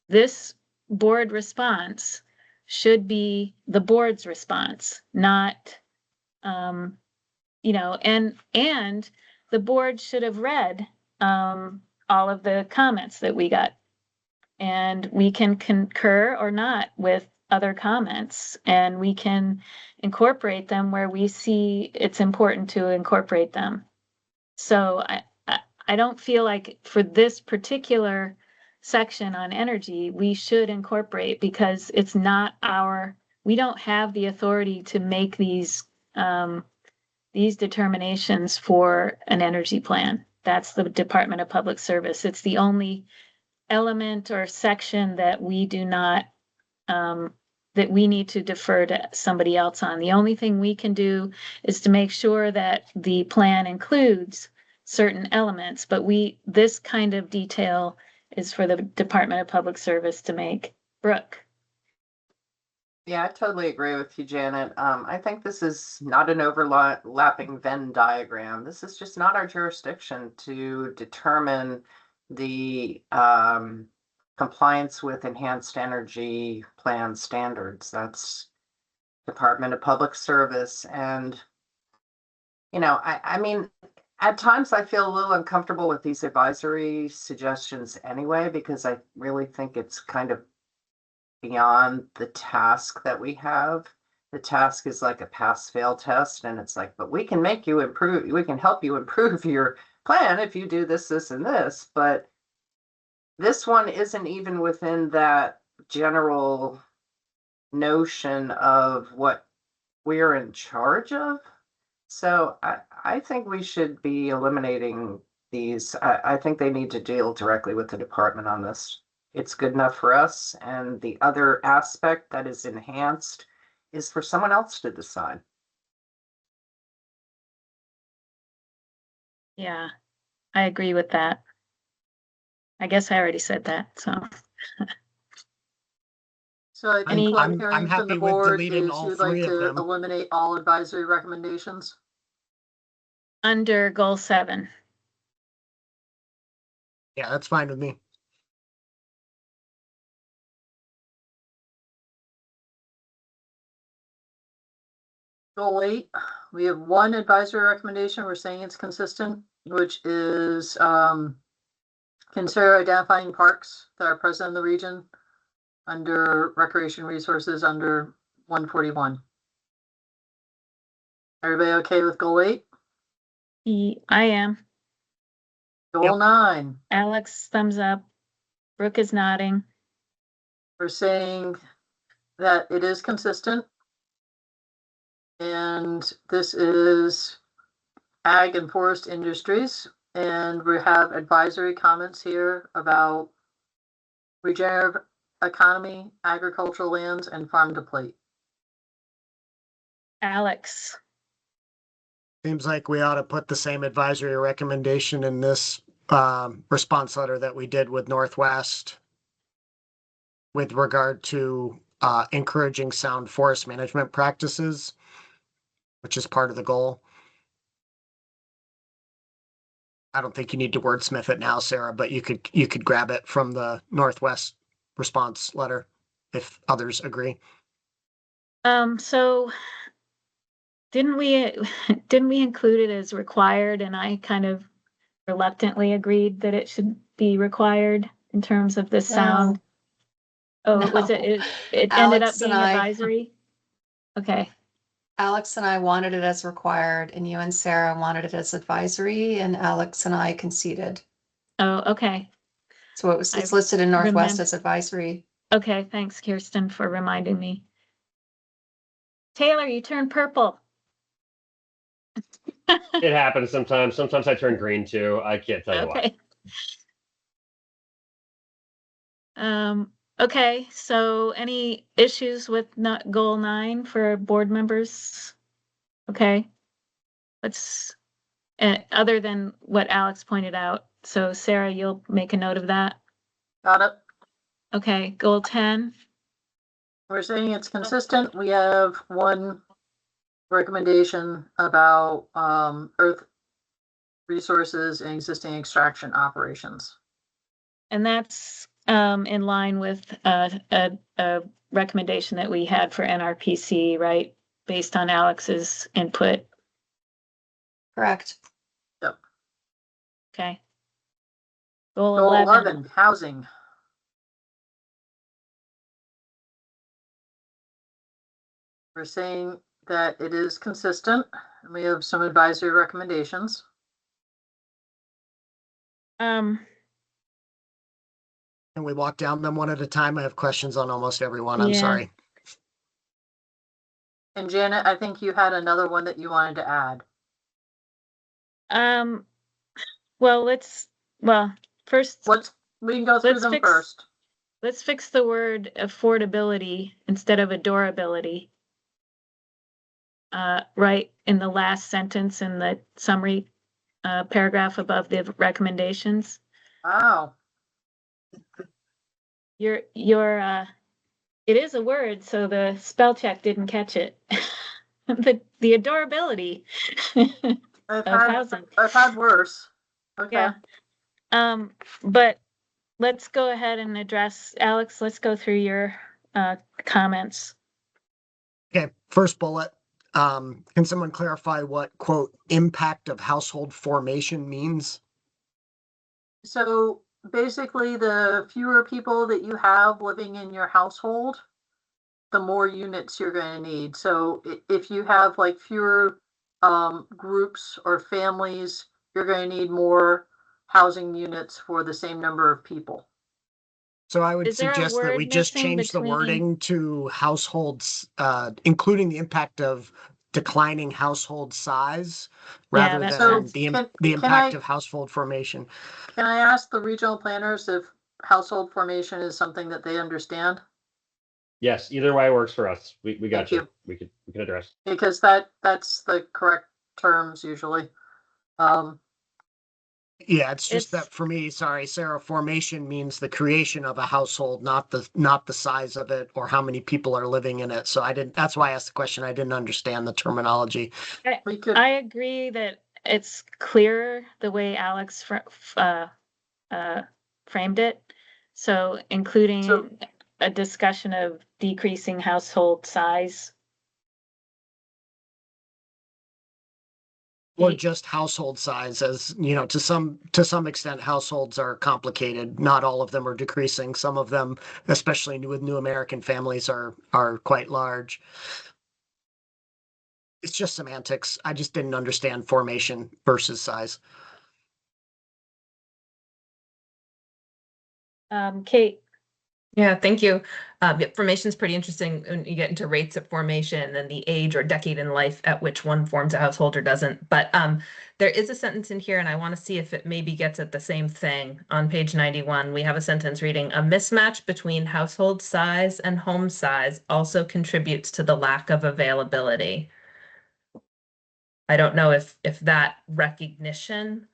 Speaker 2: this board response should be the board's response, not, and the board should have read all of the comments that we got. And we can concur or not with other comments, and we can incorporate them where we see it's important to incorporate them. So I don't feel like for this particular section on energy, we should incorporate, because it's not we don't have the authority to make these determinations for an energy plan. That's the Department of Public Service. It's the only element or section that we do not, that we need to defer to somebody else on. The only thing we can do is to make sure that the plan includes certain elements, but this kind of detail is for the Department of Public Service to make. Brooke.
Speaker 3: Yeah, I totally agree with you, Janet. I think this is not an overlapping Venn diagram. This is just not our jurisdiction to determine the compliance with enhanced energy plan standards. That's Department of Public Service. And, I mean, at times I feel a little uncomfortable with these advisory suggestions anyway, because I really think it's kind of beyond the task that we have. The task is like a pass-fail test, and it's like, but we can make you improve, we can help you improve your plan if you do this, this, and this. But this one isn't even within that general notion of what we're in charge of. So I think we should be eliminating these. I think they need to deal directly with the department on this. It's good enough for us, and the other aspect that is enhanced is for someone else to decide.
Speaker 2: Yeah, I agree with that. I guess I already said that, so.
Speaker 10: So I think what I'm
Speaker 6: I'm
Speaker 10: hearing from
Speaker 6: happy
Speaker 10: the
Speaker 6: with
Speaker 10: board
Speaker 6: deleting
Speaker 10: is
Speaker 6: all
Speaker 10: you'd like
Speaker 6: three of
Speaker 10: to
Speaker 6: them.
Speaker 10: eliminate all advisory recommendations.
Speaker 2: Under goal 7.
Speaker 6: Yeah, that's fine with me.
Speaker 10: Goal 8, we have one advisory recommendation. We're saying it's consistent, which is consider identifying parks that are present in the region under recreation resources under 141. Everybody okay with goal 8?
Speaker 2: I am.
Speaker 10: Goal 9.
Speaker 2: Alex, thumbs up. Brooke is nodding.
Speaker 10: We're saying that it is consistent. And this is ag and forest industries. And we have advisory comments here about regenerative economy, agricultural lands, and farm to plate.
Speaker 2: Alex.
Speaker 6: Seems like we ought to put the same advisory recommendation in this response letter that we did with Northwest with regard to encouraging sound forest management practices, which is part of the goal. I don't think you need to wordsmith it now, Sarah, but you could grab it from the Northwest response letter if others agree.
Speaker 2: So didn't we, didn't we include it as required? And I kind of reluctantly agreed that it should be required in terms of the sound. Oh, was
Speaker 4: No.
Speaker 2: it ended up
Speaker 4: Alex and
Speaker 2: being
Speaker 4: I-
Speaker 2: advisory? Okay,
Speaker 4: Alex and I wanted it as required, and you and Sarah wanted it as advisory, and Alex and I conceded.
Speaker 2: oh, okay,
Speaker 4: So it's
Speaker 2: I
Speaker 4: listed in Northwest
Speaker 2: remember-
Speaker 4: as advisory.
Speaker 2: okay, thanks Kirsten for reminding me. Taylor, you turned purple.
Speaker 11: It happens sometimes. Sometimes I turn green too. I can't tell you why.
Speaker 2: Okay. Okay, so any issues with not goal 9 for board members? Okay. Let's, other than what Alex pointed out. So Sarah, you'll make a note of that.
Speaker 10: Got it.
Speaker 2: Okay, goal 10.
Speaker 10: We're saying it's consistent. We have one recommendation about earth resources and existing extraction operations.
Speaker 2: And that's in line with a recommendation that we had for NRPC, right? Based on Alex's input.
Speaker 4: Correct.
Speaker 2: Okay. Goal
Speaker 10: Goal
Speaker 2: 11.
Speaker 10: 11, housing. We're saying that it is consistent, and we have some advisory recommendations.
Speaker 6: Can we walk down them one at a time? I have questions on almost every one. I'm
Speaker 2: Yeah.
Speaker 6: sorry.
Speaker 10: And Janet, I think you had another one that you wanted to add.
Speaker 2: Well, first,
Speaker 10: We can go through
Speaker 2: Let's
Speaker 10: them
Speaker 2: fix-
Speaker 10: first.
Speaker 2: let's fix the word affordability instead of adorability. Right in the last sentence in the summary paragraph above the recommendations.
Speaker 10: Wow.
Speaker 2: It is a word, so the spell check didn't catch it. The adorability
Speaker 10: I've
Speaker 2: of
Speaker 10: had,
Speaker 2: housing.
Speaker 10: I've had worse. Okay.
Speaker 2: Yeah. But let's go ahead and address, Alex, let's go through your comments.
Speaker 6: Okay, first bullet. Can someone clarify what, quote, impact of household formation means?
Speaker 10: So basically, the fewer people that you have living in your household, the more units you're going to need. So if you have like fewer groups or families, you're going to need more housing units for the same number of people.
Speaker 6: So I would
Speaker 2: Is there a
Speaker 6: suggest that
Speaker 2: word
Speaker 6: we just
Speaker 2: missing
Speaker 6: change the
Speaker 2: between-
Speaker 6: wording to households, including the impact of declining household size rather
Speaker 2: that
Speaker 6: than
Speaker 2: sounds-
Speaker 6: the
Speaker 10: Can
Speaker 6: impact
Speaker 10: I-
Speaker 6: of household formation.
Speaker 10: Can I ask the regional planners if household formation is something that they understand?
Speaker 11: Yes, either way works for us. We got
Speaker 10: Thank
Speaker 11: you.
Speaker 10: you.
Speaker 11: We can address.
Speaker 10: Because that's the correct terms usually.
Speaker 6: Yeah, it's just
Speaker 2: It's-
Speaker 6: that for me, sorry, Sarah, formation means the creation of a household, not the size of it or how many people are living in it. So that's why I asked the question. I didn't understand the terminology.
Speaker 10: We could,
Speaker 2: I agree that it's clearer the way Alex framed it. So including
Speaker 10: So-
Speaker 2: a discussion of decreasing household size.
Speaker 6: Or
Speaker 2: Kate?
Speaker 6: just household size, as you know, to some extent, households are complicated. Not all of them are decreasing. Some of them, especially with new American families, are quite large. It's just semantics. I just didn't understand formation versus size.
Speaker 2: Kate,
Speaker 12: Yeah, thank you. Formation is pretty interesting when you get into rates of formation and the age or decade in life at which one forms a household or doesn't. But there is a sentence in here, and I want to see if it maybe gets at the same thing. On page 91, we have a sentence reading, "A mismatch between household size and home size also contributes to the lack of availability." I don't know if that recognition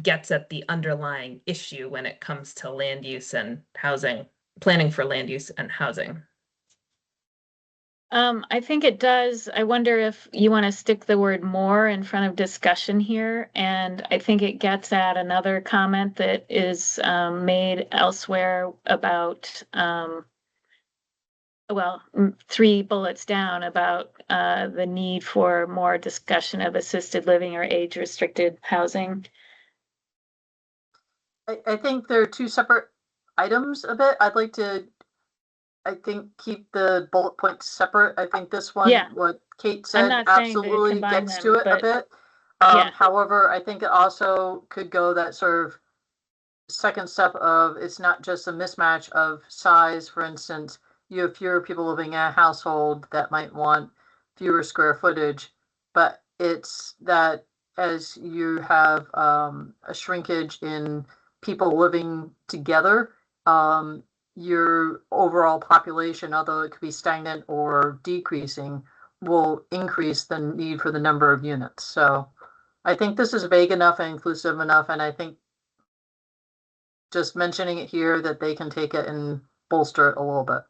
Speaker 12: gets at the underlying issue when it comes to land use and housing. Planning for land use and housing.
Speaker 2: I think it does. I wonder if you want to stick the word more in front of discussion here. And I think it gets at another comment that is made elsewhere about well, 3 bullets down about the need for more discussion of assisted living or age-restricted housing.
Speaker 10: I think they're two separate items a bit. I'd like to, I think, keep the bullet points separate. I think this one,
Speaker 2: Yeah.
Speaker 10: what Kate
Speaker 2: I'm
Speaker 10: said,
Speaker 2: not saying to
Speaker 10: absolutely
Speaker 2: combine
Speaker 10: gets
Speaker 2: them,
Speaker 10: to it a
Speaker 2: but
Speaker 10: bit.
Speaker 2: yeah.
Speaker 10: However, I think it also could go that sort of second step of it's not just a mismatch of size. For instance, you have fewer people living in a household that might want fewer square footage, but it's that as you have a shrinkage in people living together, your overall population, although it could be stagnant or decreasing, will increase the need for the number of units. So I think this is vague enough and inclusive enough, and I think just mentioning it here that they can take it and bolster it a little bit.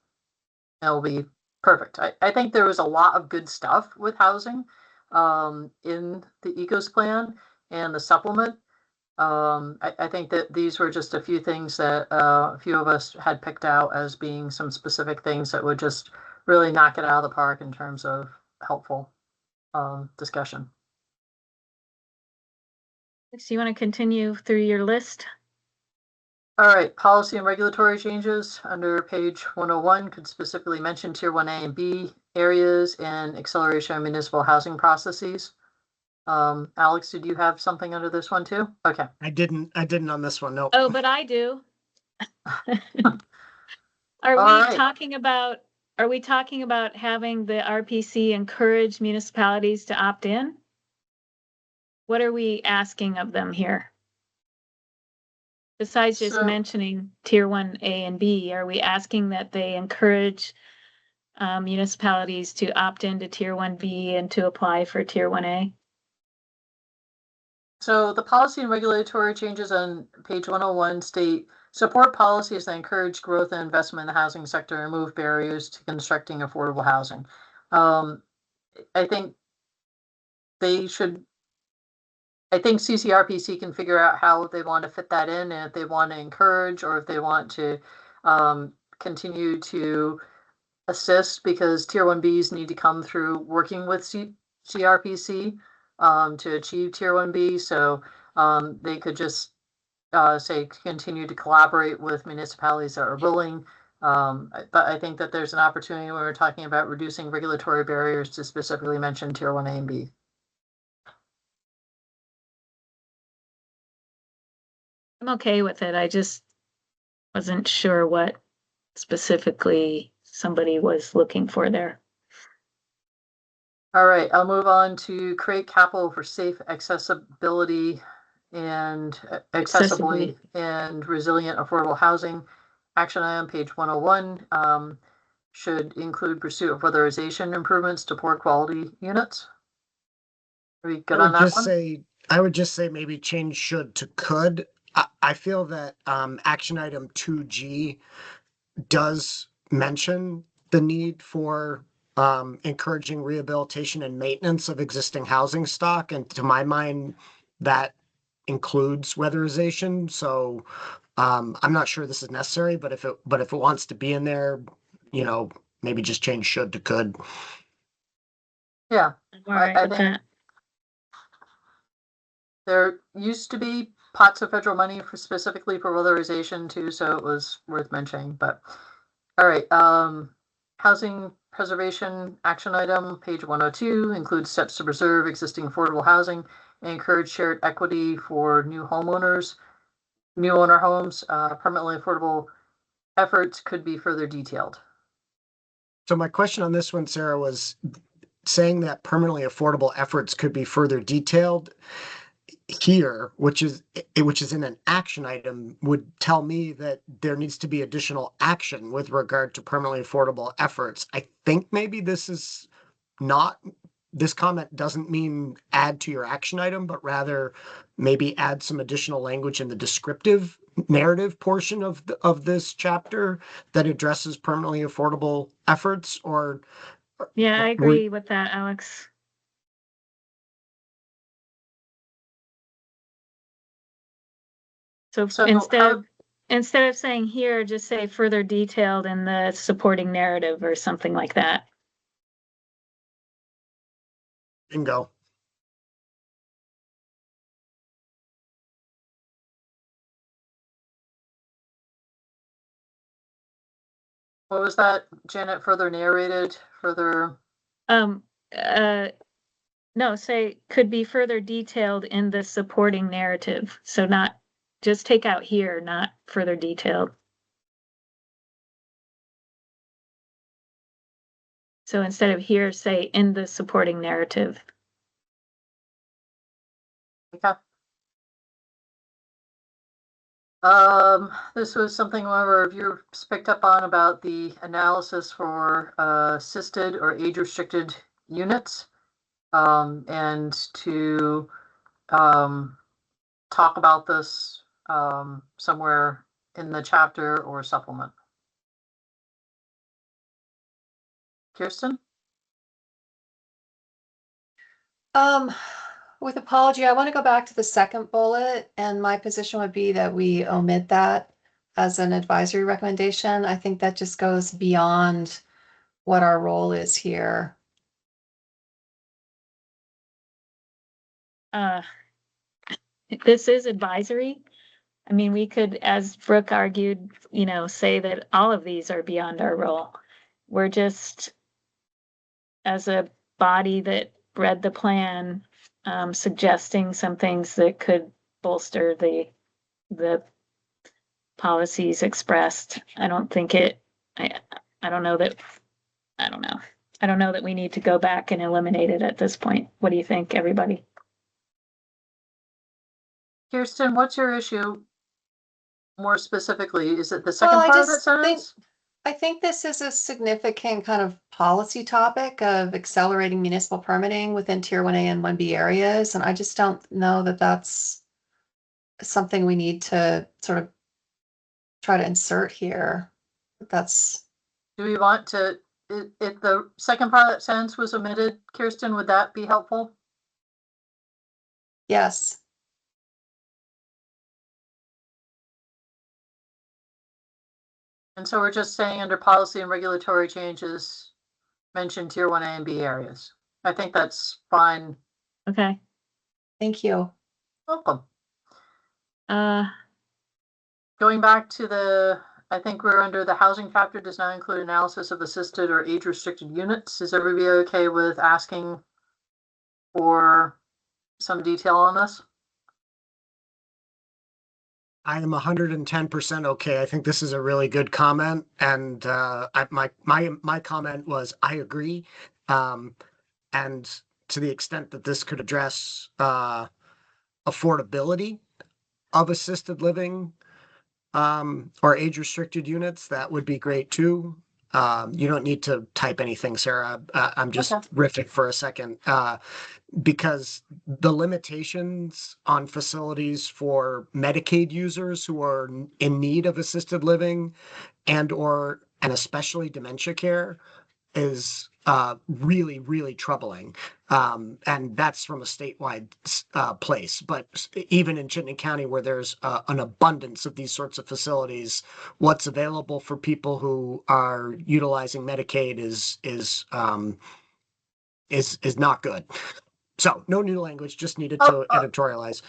Speaker 10: It'll be perfect. I think there was a lot of good stuff with housing in the ECOS plan and the supplement. I think that these were just a few things that a few of us had picked out as being some specific things that would just really knock it out of the park in terms of helpful discussion.
Speaker 2: So you want to continue through your list?
Speaker 10: All right, policy and regulatory changes under page 101 could specifically mention tier 1A and B areas and acceleration of municipal housing processes. Alex, did you have something under this one too? Okay.
Speaker 6: I didn't on this one, no.
Speaker 2: Oh, but I do.
Speaker 10: All right.
Speaker 2: Are we talking about having the RPC encourage municipalities to opt in? What are we asking of them here? Besides just
Speaker 10: So-
Speaker 2: mentioning tier 1A and B, are we asking that they encourage municipalities to opt into tier 1B and to apply for tier 1A?
Speaker 10: So the policy and regulatory changes on page 101 state support policies that encourage growth and investment in the housing sector and remove barriers to constructing affordable housing. I think they should, I think CCRPC can figure out how they want to fit that in, and if they want to encourage or if they want to continue to assist, because tier 1Bs need to come through working with CRPC to achieve tier 1B. So they could just say continue to collaborate with municipalities that are willing. But I think that there's an opportunity when we're talking about reducing regulatory barriers to specifically mention tier 1A and B.
Speaker 2: I'm okay with it. I just wasn't sure what specifically somebody was looking for there.
Speaker 10: All right, I'll move on to create capital for safe accessibility and accessibly and resilient affordable housing. Action item page 101 should include pursuit of weatherization improvements to poor quality units. Are we good on that one?
Speaker 6: I would just say maybe change should to could. I feel that action item 2G does mention the need for encouraging rehabilitation and maintenance of existing housing stock. And to my mind, that includes weatherization. So I'm not sure this is necessary, but if it wants to be in there, maybe just change should to could.
Speaker 10: Yeah.
Speaker 2: All right
Speaker 10: I
Speaker 2: with
Speaker 10: think
Speaker 2: that.
Speaker 10: there used to be pots of federal money for specifically for weatherization too, so it was worth mentioning. But all right, housing preservation action item page 102 includes steps to preserve existing affordable housing and encourage shared equity for new homeowners, new owner homes. Permanently affordable efforts could be further detailed.
Speaker 6: So my question on this one, Sarah, was saying that permanently affordable efforts could be further detailed here, which is in an action item, would tell me that there needs to be additional action with regard to permanently affordable efforts. I think maybe this comment doesn't mean add to your action item, but rather maybe add some additional language in the descriptive narrative portion of this chapter that addresses permanently affordable efforts. Or
Speaker 2: Yeah, I agree with that, Alex. So
Speaker 10: So
Speaker 2: instead
Speaker 10: how-
Speaker 2: of instead of saying here, just say further detailed in the supporting narrative or something like that.
Speaker 6: Bingo.
Speaker 10: What was that, Janet? Further narrated, further,
Speaker 2: Um, no, say could be further detailed in the supporting narrative. So not, just take out here, not further detailed. So instead of here, say in the supporting narrative.
Speaker 10: okay. This was something one of our reviewers picked up on about the analysis for assisted or age-restricted units. And to talk about this somewhere in the chapter or supplement. Kirsten?
Speaker 4: With apology, I want to go back to the second bullet, and my position would be that we omit that as an advisory recommendation. I think that just goes beyond what our role is here.
Speaker 2: This is advisory. I mean, we could, as Brooke argued, you know, say that all of these are beyond our role. We're just, as a body that read the plan, suggesting some things that could bolster the policies expressed. I don't think it, I don't know that, I don't know. I don't know that we need to go back and eliminate it at this point. What do you think, everybody?
Speaker 10: Kirsten, what's your issue more specifically? Is it the second
Speaker 4: Well, I
Speaker 10: part of that
Speaker 4: just think-
Speaker 10: sentence?
Speaker 4: I think this is a significant kind of policy topic of accelerating municipal permitting within Tier 1A and 1B areas. And I just don't know that that's something we need to sort of try to insert here. That's,
Speaker 10: Do we want to, if the second part of that sentence was omitted, Kirsten, would that be helpful?
Speaker 4: yes.
Speaker 10: And so we're just saying under policy and regulatory changes, mention Tier 1A and B areas. I think that's fine.
Speaker 2: Okay.
Speaker 4: Thank you.
Speaker 10: Welcome.
Speaker 2: Uh,
Speaker 10: Going back to the, I think we're under the housing factor does not include analysis of assisted or age restricted units. Is everybody okay with asking for some detail on this?
Speaker 6: I am 110% okay. I think this is a really good comment, and my comment was I agree. And to the extent that this could address affordability of assisted living or age restricted units, that would be great too. You don't need to type anything, Sarah. I'm just riffing for a second. Because the limitations on facilities for Medicaid users who are in need of assisted living and especially dementia care is really, really troubling. And that's from a statewide place. But even in Chittenden County, where there's an abundance of these sorts of facilities, what's available for people who are utilizing Medicaid is not good. So no new language, just needed to editorialize.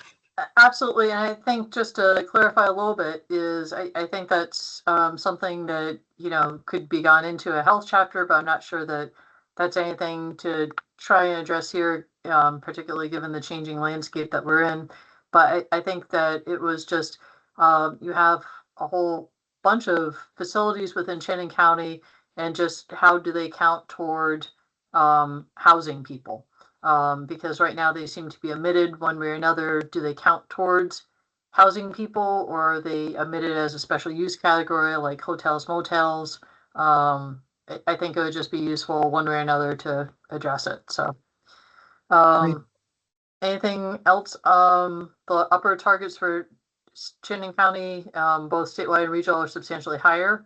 Speaker 10: Absolutely. And I think just to clarify a little bit is I think that's something that, you know, could be gone into a health chapter, but I'm not sure that that's anything to try and address here, particularly given the changing landscape that we're in. But I think that it was just, you have a whole bunch of facilities within Chittenden County, and just how do they count toward housing people? Because right now they seem to be omitted one way or another. Do they count towards housing people, or are they omitted as a special use category like hotels, motels? I think it would just be useful one way or another to address it. So anything else? The upper targets for Chittenden County, both statewide and regional, are substantially higher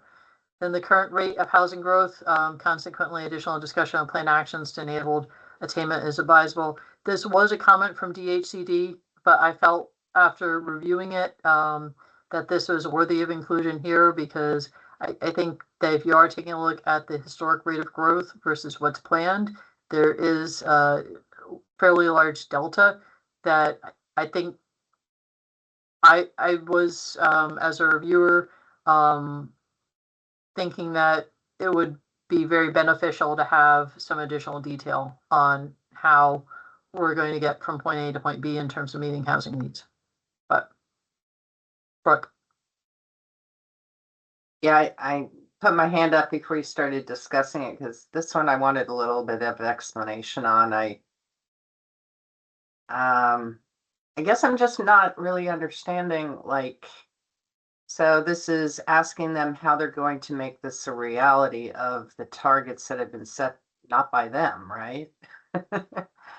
Speaker 10: than the current rate of housing growth. Consequently, additional discussion on planned actions to enable attainment is advisable. This was a comment from DHCD, but I felt after reviewing it that this was worthy of inclusion here, because I think that if you are taking a look at the historic rate of growth versus what's planned, there is a fairly large delta that I think I was, as a reviewer, thinking that it would be very beneficial to have some additional detail on how we're going to get from point A to point B in terms of meeting housing needs. But, Brooke.
Speaker 3: Yeah, I put my hand up before you started discussing it because this one I wanted a little bit of explanation on. I guess I'm just not really understanding, like, so this is asking them how they're going to make this a reality of the targets that have been set, not by them, right?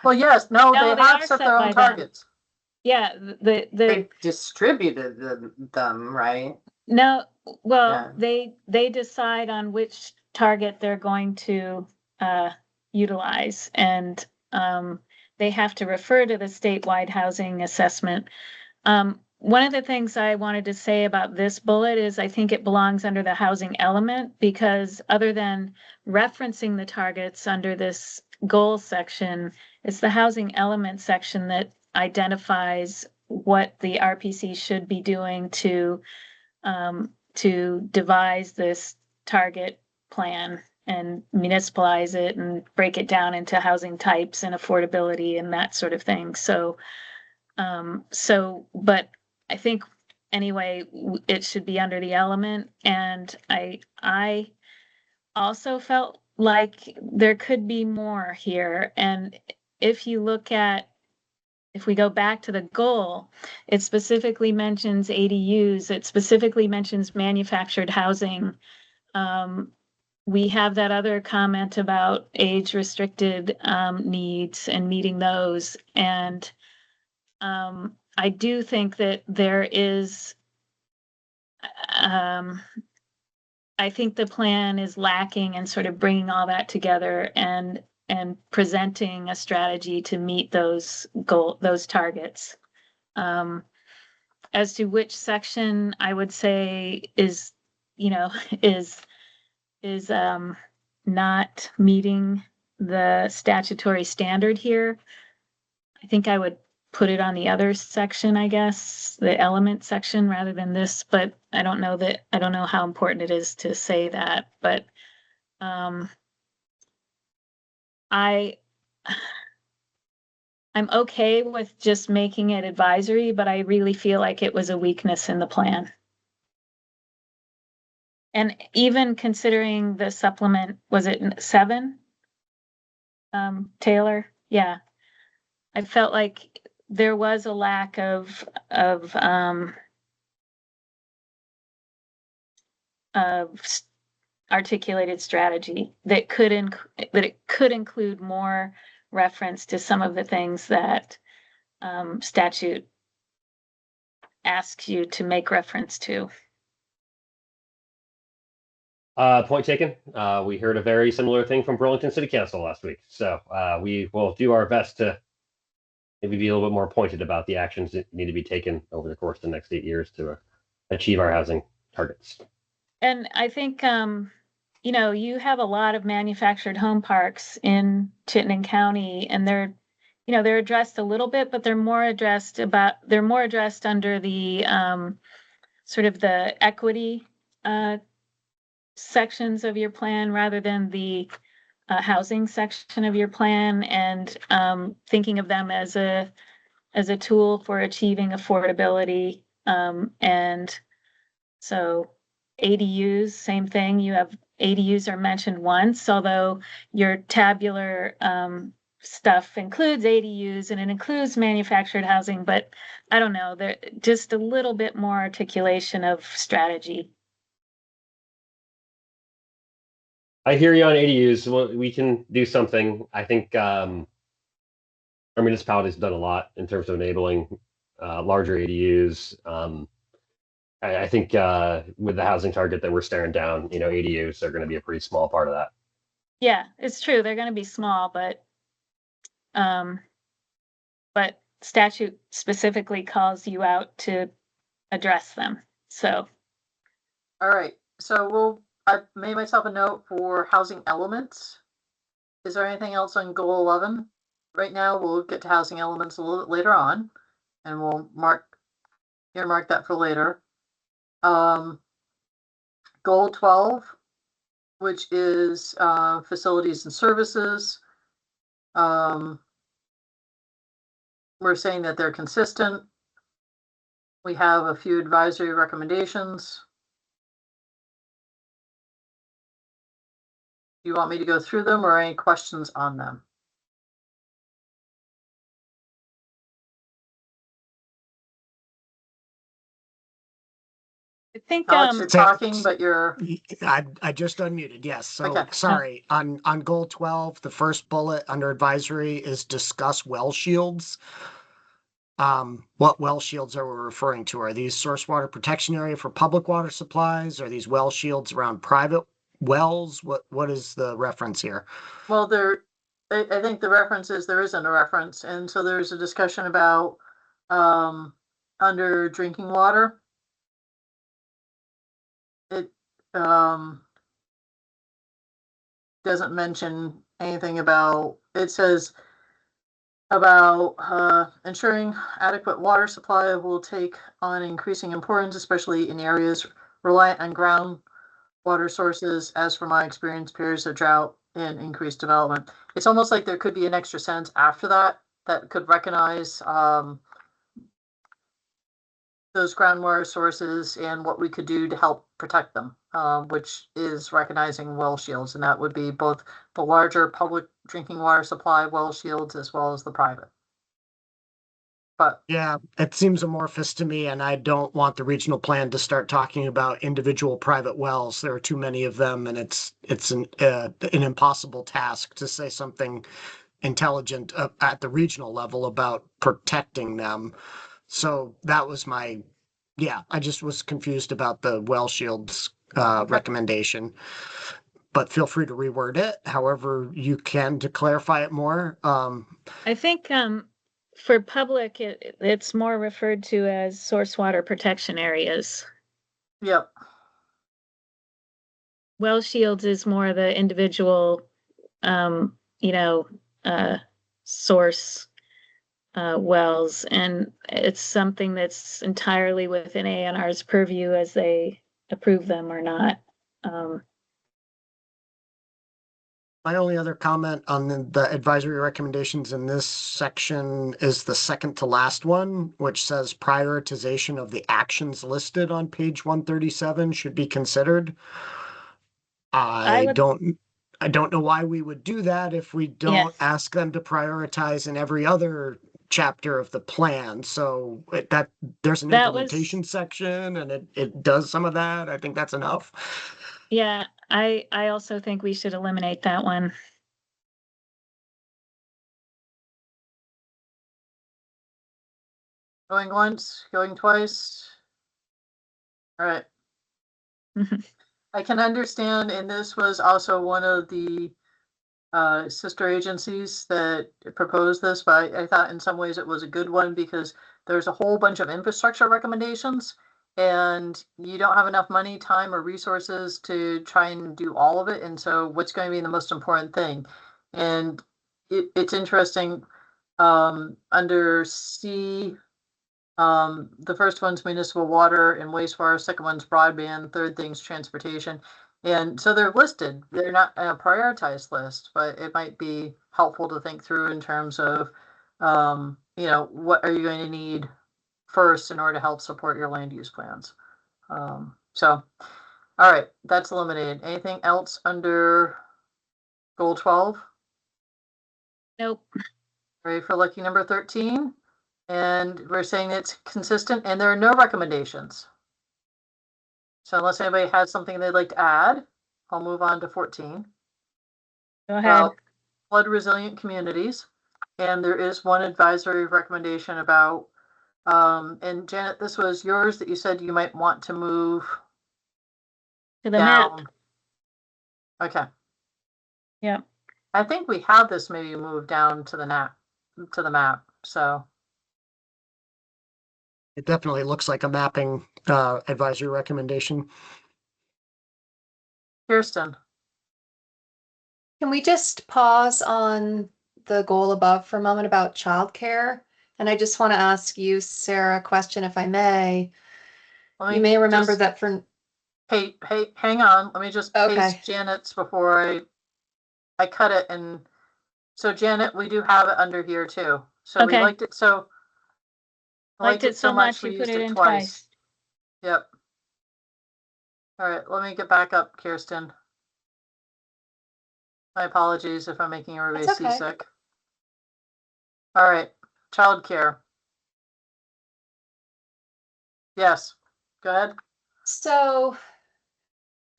Speaker 10: Well, yes, no,
Speaker 2: No,
Speaker 10: they
Speaker 2: they
Speaker 10: have
Speaker 2: are
Speaker 10: set
Speaker 2: set
Speaker 10: their
Speaker 2: by
Speaker 10: own
Speaker 2: them.
Speaker 10: targets.
Speaker 2: Yeah, the
Speaker 3: They distributed them, right?
Speaker 2: no, well,
Speaker 3: Yeah.
Speaker 2: they decide on which target they're going to utilize, and they have to refer to the statewide housing assessment. One of the things I wanted to say about this bullet is I think it belongs under the housing element, because other than referencing the targets under this goal section, it's the housing element section that identifies what the RPC should be doing to devise this target plan and municipalize it and break it down into housing types and affordability and that sort of thing. So, but I think anyway, it should be under the element. And I also felt like there could be more here. And if you look at, if we go back to the goal, it specifically mentions ADUs, it specifically mentions manufactured housing. We have that other comment about age-restricted needs and meeting those. And I do think that there is, I think the plan is lacking in sort of bringing all that together and presenting a strategy to meet those targets. As to which section I would say is, is not meeting the statutory standard here, I think I would put it on the other section, I guess, the element section rather than this, but I don't know how important it is to say that, but I'm okay with just making it advisory, but I really feel like it was a weakness in the plan. And even considering the supplement, was it 7? Taylor? Yeah. I felt like there was a lack of articulated strategy that it could include more reference to some of the things that statute asks you to make reference to.
Speaker 11: Point taken. We heard a very similar thing from Burlington City Council last week. So we will do our best to maybe be a little bit more pointed about the actions that need to be taken over the course of the next 8 years to achieve our housing targets.
Speaker 2: And I think, you have a lot of manufactured home parks in Chittenden County, and they're addressed a little bit, but they're more addressed under the sort of the equity sections of your plan rather than the housing section of your plan, and thinking of them as a tool for achieving affordability. And so ADUs, same thing. You have ADUs are mentioned once, although your tabular stuff includes ADUs and it includes manufactured housing, but I don't know, there just a little bit more articulation of strategy.
Speaker 11: I hear you on ADUs. Well, we can do something. I think our municipalities have done a lot in terms of enabling larger ADUs. I think with the housing target that we're staring down, ADUs are going to be a pretty small part of that.
Speaker 2: Yeah, it's true. They're going to be small, but statute specifically calls you out to address them. So,
Speaker 10: All right, so I made myself a note for housing elements. Is there anything else on goal 11? Right now, we'll get to housing elements a little bit later on, and we'll earmark that for later. Goal 12, which is facilities and services. We're saying that they're consistent. We have a few advisory recommendations. Do you want me to go through them or any questions on them?
Speaker 2: I think,
Speaker 10: Alex, you're talking, but you're,
Speaker 6: I just unmuted, yes. So,
Speaker 10: Okay.
Speaker 6: sorry, on goal 12, the first bullet under advisory is discuss well shields. What well shields are we referring to? Are these source water protection area for public water supplies? Are these well shields around private wells? What is the reference here?
Speaker 10: well, I think the reference is there isn't a reference. And so there's a discussion about under drinking water. It doesn't mention anything about, it says about ensuring adequate water supply will take on increasing importance, especially in areas reliant on groundwater sources, as from my experience, periods of drought and increased development. It's almost like there could be an extra sentence after that that could recognize those groundwater sources and what we could do to help protect them, which is recognizing well shields, and that would be both the larger public drinking water supply well shields as well as the private. But
Speaker 6: Yeah, it seems amorphous to me, and I don't want the regional plan to start talking about individual private wells. There are too many of them, and it's an impossible task to say something intelligent at the regional level about protecting them. So that was I just was confused about the well shields recommendation. But feel free to reword it however you can to clarify it more.
Speaker 2: I think, for public, it's more referred to as source water protection areas.
Speaker 10: yep,
Speaker 2: Well shields is more the individual, source wells, and it's something that's entirely within ANR's purview as they approve them or not.
Speaker 6: My only other comment on the advisory recommendations in this section is the second to last one, which says prioritization of the actions listed on page 137 should be considered. I don't know why we would do that if we don't ask them to prioritize in every other chapter of the plan. So there's an implementation section and it does some of that. I think that's enough.
Speaker 2: Yeah, I also think we should eliminate that one.
Speaker 10: going once, going twice. All right. I can understand, and this was also one of the sister agencies that proposed this, but I thought in some ways it was a good one because there's a whole bunch of infrastructure recommendations and you don't have enough money, time, or resources to try and do all of it. And so what's going to be the most important thing? And it's interesting, under C, the first one's municipal water and wastewater, second one's broadband, third thing's transportation. And so they're listed. They're not a prioritized list, but it might be helpful to think through in terms of, what are you going to need first in order to help support your land use plans? All right, that's eliminated. Anything else under goal 12?
Speaker 2: Nope.
Speaker 10: Ready for lucky number 13? And we're saying it's consistent and there are no recommendations. So unless anybody has something they'd like to add, I'll move on to 14.
Speaker 2: Go ahead.
Speaker 10: Flood resilient communities. And there is one advisory recommendation about, and Janet, this was yours that you said you might want to move
Speaker 2: To the map.
Speaker 10: down. Okay.
Speaker 2: Yeah.
Speaker 10: I think we have this maybe moved down to the map, so.
Speaker 6: It definitely looks like a mapping advisory recommendation.
Speaker 10: Kirsten,
Speaker 4: Can we just pause on the goal above for a moment about childcare? And I just want to ask you, Sarah, a question, if I may.
Speaker 10: let me
Speaker 4: You may remember
Speaker 10: just-
Speaker 4: that for,
Speaker 10: Hey, hang on. Let me just
Speaker 4: Okay.
Speaker 10: paste Janet's before I cut it. And so Janet, we do have it under here too. So we
Speaker 2: Okay.
Speaker 10: liked it so.
Speaker 2: Liked it so much you
Speaker 10: we
Speaker 2: put
Speaker 10: used
Speaker 2: it in
Speaker 10: twice.
Speaker 2: twice.
Speaker 10: Yep. All right, let me get back up, Kirsten. My apologies if I'm making everybody
Speaker 4: That's okay.
Speaker 10: seasick. All right, childcare. Yes, go ahead.
Speaker 4: so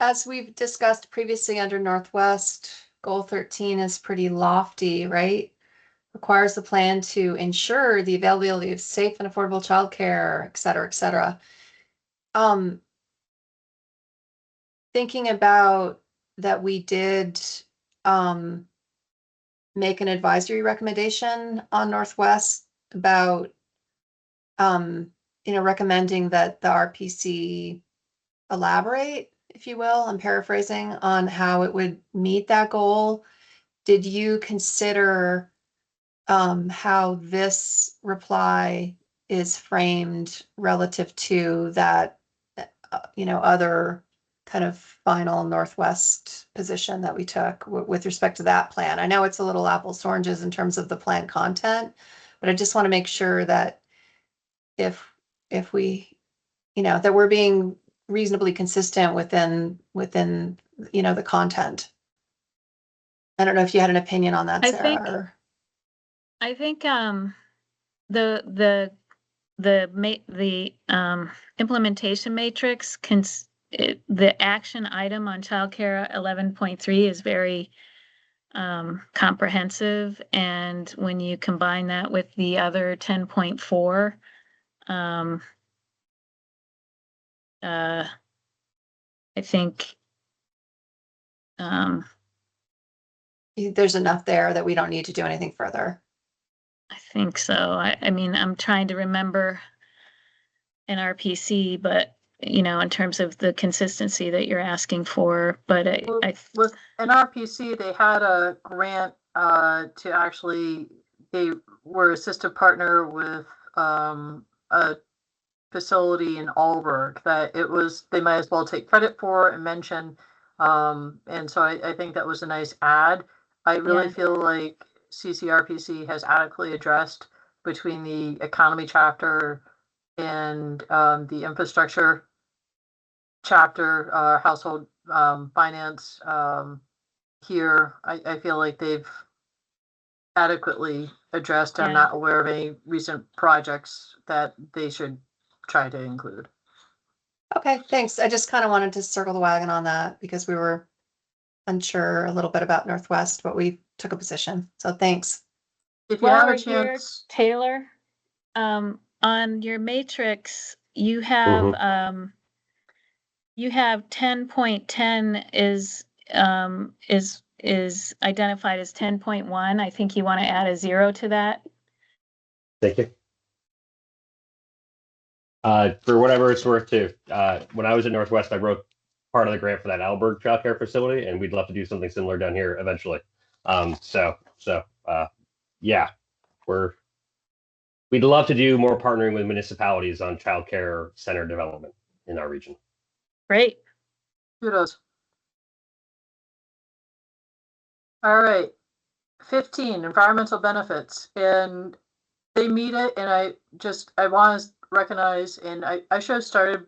Speaker 4: as we've discussed previously under Northwest, goal 13 is pretty lofty, right? Requires the plan to ensure the availability of safe and affordable childcare, et cetera, et cetera. Thinking about that we did make an advisory recommendation on Northwest about recommending that the RPC elaborate, if you will, I'm paraphrasing, on how it would meet that goal. Did you consider how this reply is framed relative to that, other kind of final Northwest position that we took with respect to that plan? I know it's a little apples to oranges in terms of the plan content, but I just want to make sure that if we, that we're being reasonably consistent within the content. I don't know if you had an opinion on that,
Speaker 2: I
Speaker 4: Sarah.
Speaker 2: think-
Speaker 4: or-
Speaker 2: I think the implementation matrix the action item on childcare 11.3 is very comprehensive, and when you combine that with the other 10.4, I think
Speaker 4: there's enough there that we don't need to do anything further.
Speaker 2: I think so. I mean, I'm trying to remember an RPC, but in terms of the consistency that you're asking for, but
Speaker 10: With an RPC, they had a grant to actually, they were assistive partner with a facility in Alberg that they might as well take credit for and mention. And so I think that was a nice add. I really
Speaker 2: Yeah.
Speaker 10: feel like CCRPC has adequately addressed between the economy chapter and the infrastructure chapter, household finance here. I feel like they've adequately addressed. I'm
Speaker 2: Yeah.
Speaker 10: not aware of any recent projects that they should try to include.
Speaker 4: Okay, thanks. I just kind of wanted to circle the wagon on that because we were unsure a little bit about Northwest, but we took a position. So thanks.
Speaker 10: If you
Speaker 2: While
Speaker 10: have
Speaker 2: we're
Speaker 10: a
Speaker 2: here,
Speaker 10: chance,
Speaker 2: Taylor, on your matrix, you have 10.10 is identified as 10.1. I think you want to add a 0 to that.
Speaker 11: Thank you. For whatever it's worth too, when I was at Northwest, I wrote part of the grant for that Alberg childcare facility, and we'd love to do something similar down here eventually. Yeah, we'd love to do more partnering with municipalities on childcare center development in our region.
Speaker 2: Great.
Speaker 10: kudos. All right, 15, environmental benefits, and they meet it, and I want to recognize, and I should have started,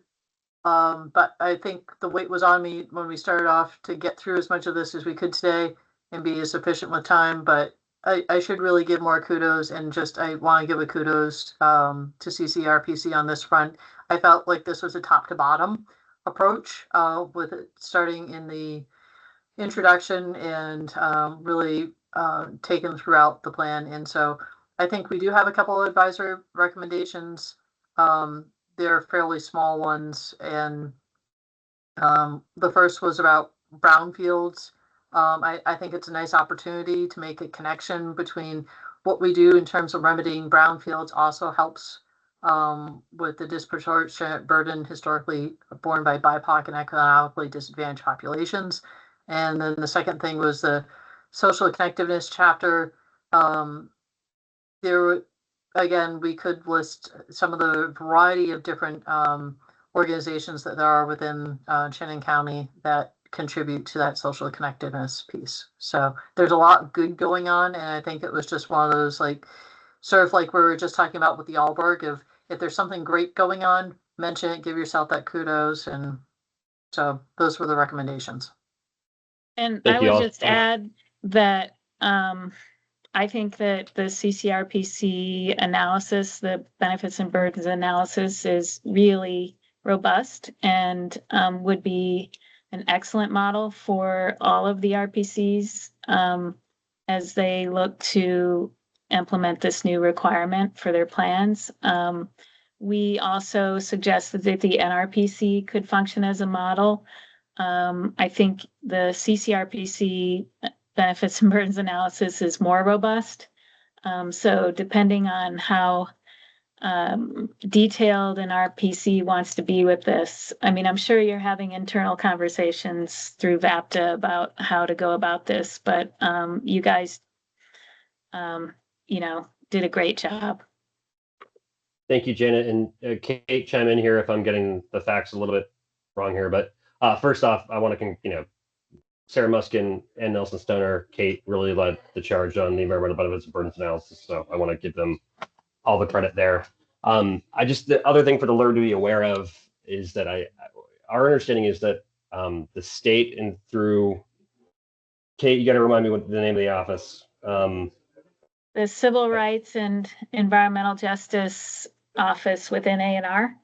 Speaker 10: but I think the weight was on me when we started off to get through as much of this as we could today and be as efficient with time, but I should really give more kudos, and I want to give a kudos to CCRPC on this front. I felt like this was a top to bottom approach with it starting in the introduction and really taken throughout the plan. And so I think we do have a couple of advisory recommendations. They're fairly small ones. And the first was about brownfields. I think it's a nice opportunity to make a connection between what we do in terms of remedying brownfields also helps with the disproportionate burden historically borne by BIPOC and economically disadvantaged populations. And then the second thing was the social connectiveness chapter. There, again, we could list some of the variety of different organizations that there are within Shannon County that contribute to that social connectiveness piece. So there's a lot good going on, and I think it was just one of those, like, sort of like we were just talking about with the Allberg, of if there's something great going on, mention it, give yourself that kudos. And so those were the recommendations.
Speaker 2: And
Speaker 11: Thank
Speaker 2: I
Speaker 11: you
Speaker 2: would
Speaker 11: all.
Speaker 2: just add that I think that the CCRPC analysis, the benefits and burdens analysis, is really robust and would be an excellent model for all of the RPCs as they look to implement this new requirement for their plans. We also suggested that the NRPC could function as a model. I think the CCRPC benefits and burdens analysis is more robust. So depending on how detailed an RPC wants to be with this, I mean, I'm sure you're having internal conversations through VAPTA about how to go about this, but you guys, did a great job.
Speaker 11: Thank you, Janet. And Kate, chime in here if I'm getting the facts a little bit wrong here. But first off, I want to, Sarah Muskin and Nelson Stoner, Kate really led the charge on the environmental benefits and burdens analysis. So I want to give them all the credit there. The other thing for the LERD to be aware of is that our understanding is that the state and through Kate, you got to remind me what the name of the office.
Speaker 2: The Civil Rights and Environmental Justice Office within A&R.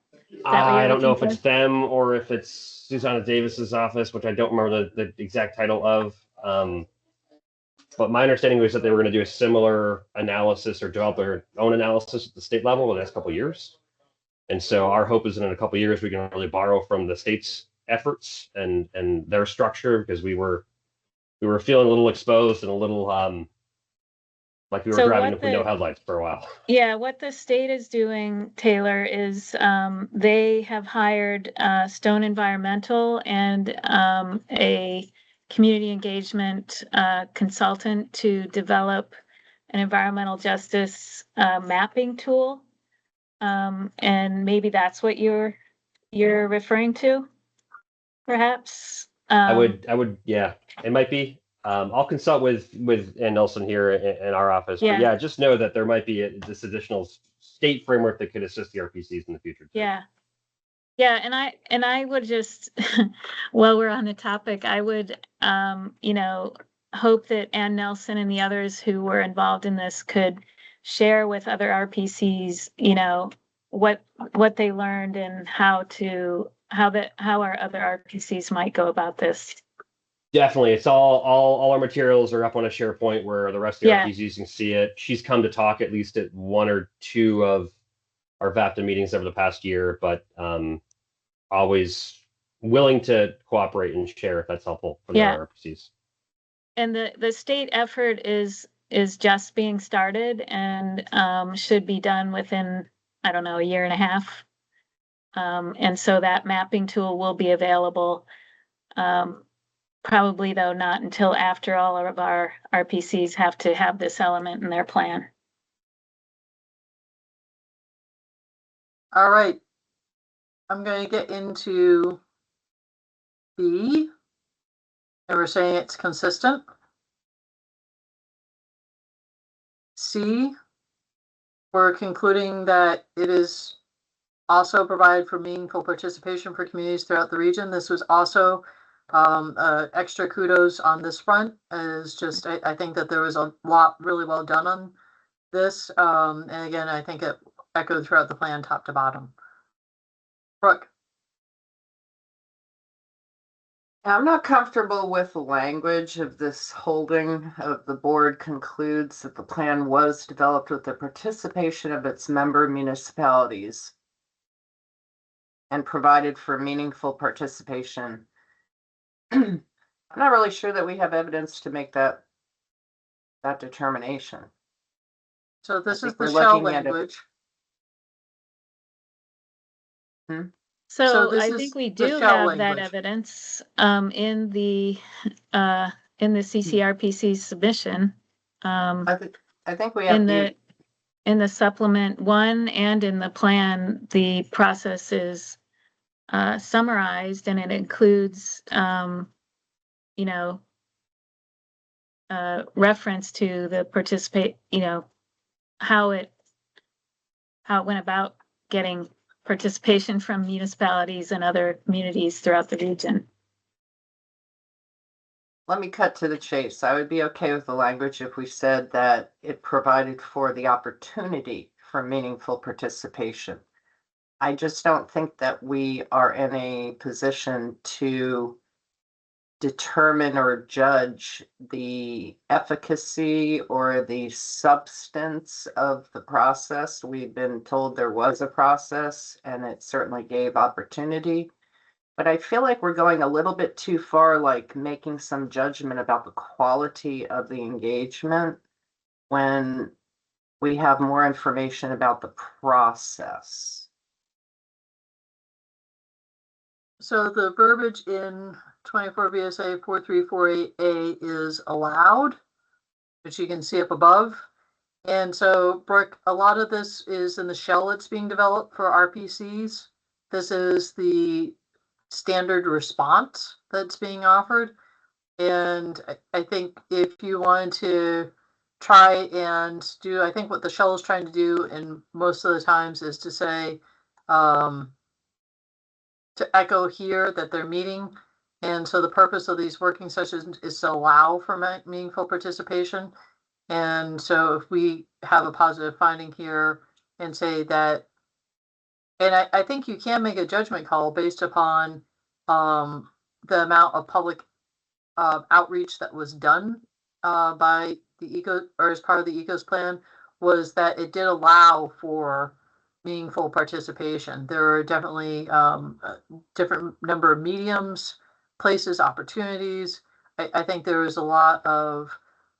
Speaker 11: I don't know if it's them or if it's Susanna Davis's office, which I don't remember the exact title of. But my understanding was that they were going to do a similar analysis or develop their own analysis at the state level in the next couple of years. And so our hope is that in a couple of years we can really borrow from the state's efforts and their structure, because we were feeling a little exposed and a little like we were driving with no headlights for a while.
Speaker 2: Yeah, what the state is doing, Taylor, is they have hired Stone Environmental and a community engagement consultant to develop an environmental justice mapping tool. And maybe that's what you're referring to, perhaps.
Speaker 11: I would, yeah, it might be. I'll consult with Ann Nelson here in our office.
Speaker 2: Yeah.
Speaker 11: But yeah, just know that there might be this additional state framework that could assist the RPCs in the future. Too.
Speaker 2: Yeah. Yeah, and I would just, while we're on the topic, I would, hope that Ann Nelson and the others who were involved in this could share with other RPCs, what they learned and how our other RPCs might go about this.
Speaker 11: Definitely. It's all our materials are up on a SharePoint where the rest of the RPCs can see it. She's come to talk at least at one or two of our VAPTA meetings over the past year, but always willing to cooperate and share if that's helpful for the other RPCs.
Speaker 2: And the state effort is just being started and should be done within, I don't know, a year and a half. And so that mapping tool will be available. Probably, though, not until after all of our RPCs have to have this element in their plan.
Speaker 10: All right. I'm going to get into B, and we're saying it's consistent. C, we're concluding that it is also provided for meaningful participation for communities throughout the region. This was also extra kudos on this front. Is just I think that there was a lot really well done on this, and again, I think it echoed throughout the plan top to bottom. Brooke.
Speaker 3: I'm not comfortable with the language of this holding of the board concludes that the plan was developed with the participation of its member municipalities and provided for meaningful participation. I'm not really sure that we have evidence to make that determination.
Speaker 10: So this is the shell language.
Speaker 2: So
Speaker 10: this
Speaker 2: I
Speaker 10: is
Speaker 2: think we
Speaker 10: the
Speaker 2: do
Speaker 10: shall
Speaker 2: have that
Speaker 10: language.
Speaker 2: evidence in the CCRPC submission.
Speaker 3: I think we have
Speaker 2: In the supplement 1 and in the plan, the process is summarized, and it includes reference to the how it went about getting participation from municipalities and other communities throughout the region.
Speaker 3: Let me cut to the chase. I would be okay with the language if we said that it provided for the opportunity for meaningful participation. I just don't think that we are in a position to determine or judge the efficacy or the substance of the process. We've been told there was a process and it certainly gave opportunity. But I feel like we're going a little bit too far, like making some judgment about the quality of the engagement when we have more information about the process.
Speaker 10: So the verbiage in 24 VSA 4348A is allowed, which you can see up above. And so, Brooke, a lot of this is in the shell that's being developed for RPCs. This is the standard response that's being offered. And I think if you wanted to try and do, I think what the shell is trying to do, and most of the times, is to say, to echo here that they're meeting. And so the purpose of these working sessions is to allow for meaningful participation. And so if we have a positive finding here and say that, and I think you can make a judgment call based upon the amount of public outreach that was done by the or as part of the ECOS plan, was that it did allow for meaningful participation. There are definitely a different number of mediums, places, opportunities. I think there was a lot of